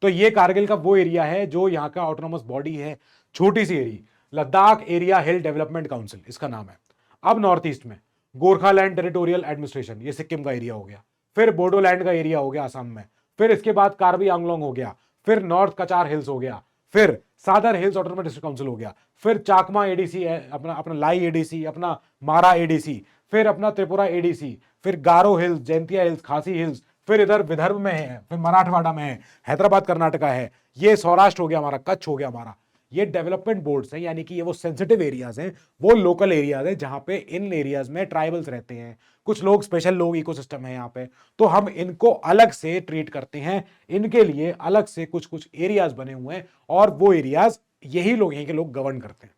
तो ये कारगिल का वो एरिया है जो यहाँ का ऑटोनोमस बॉडी है, छोटी सी area, Ladakh area hill development council इसका नाम है। अब नॉर्थ ईस्ट में गोरखालैंड टेरिटोरियल एडमिनिस्ट्रेशन, ये सिक्किम का एरिया हो गया। फिर बोडोलैंड का एरिया हो गया असम में। फिर इसके बाद कार्बी आंगलोंग हो गया। फिर नॉर्थ कचार हिल्स हो गया। फिर सादर हिल्स ऑटोनोमस डिस्ट्रिक्ट काउंसिल हो गया। फिर चाकमा एडीसी, अपना अपना लाई एडीसी, अपना मारा एडीसी, फिर अपना त्रिपुरा एडीसी, फिर गारो हिल्स, जैंतिया हिल्स, खासी हिल्स, फिर इधर विदर्भ में है, फिर मराठवाड़ा में है, हैदराबाद कर्नाटका है, ये सौराष्ट्र हो गया हमारा, कच्छ हो गया हमारा। ये डेवलपमेंट बोर्ड्स हैं, यानी कि ये वो सेंसिटिव एरियाज हैं, वो लोकल एरियाज हैं जहां पे इन एरियाज में ट्राइबल्स रहते हैं, कुछ लोग स्पेशल लोग, इकोसिस्टम है यहाँ पे, तो हम इनको अलग से ट्रीट करते हैं। इनके लिए अलग से कुछ कुछ एरियाज बने हुए हैं और वो एरियाज यही लोग, यहीं के लोग गवर्न करते हैं,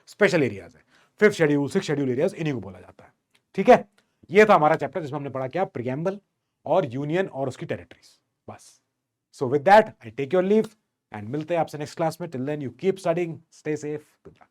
स्पेशल एरियाज है। 5th schedule, 6th schedule areas, इन्हीं को बोला जाता है, ठीक है। ये था हमारा चैप्टर जिसमें हमने पढ़ा क्या? प्रिएम्बल और यूनियन और उसकी टेरिटरीज, बस। So with that I take your leave and मिलते हैं आपसे नेक्स्ट क्लास में। Till then you keep studying, stay safe, good luck.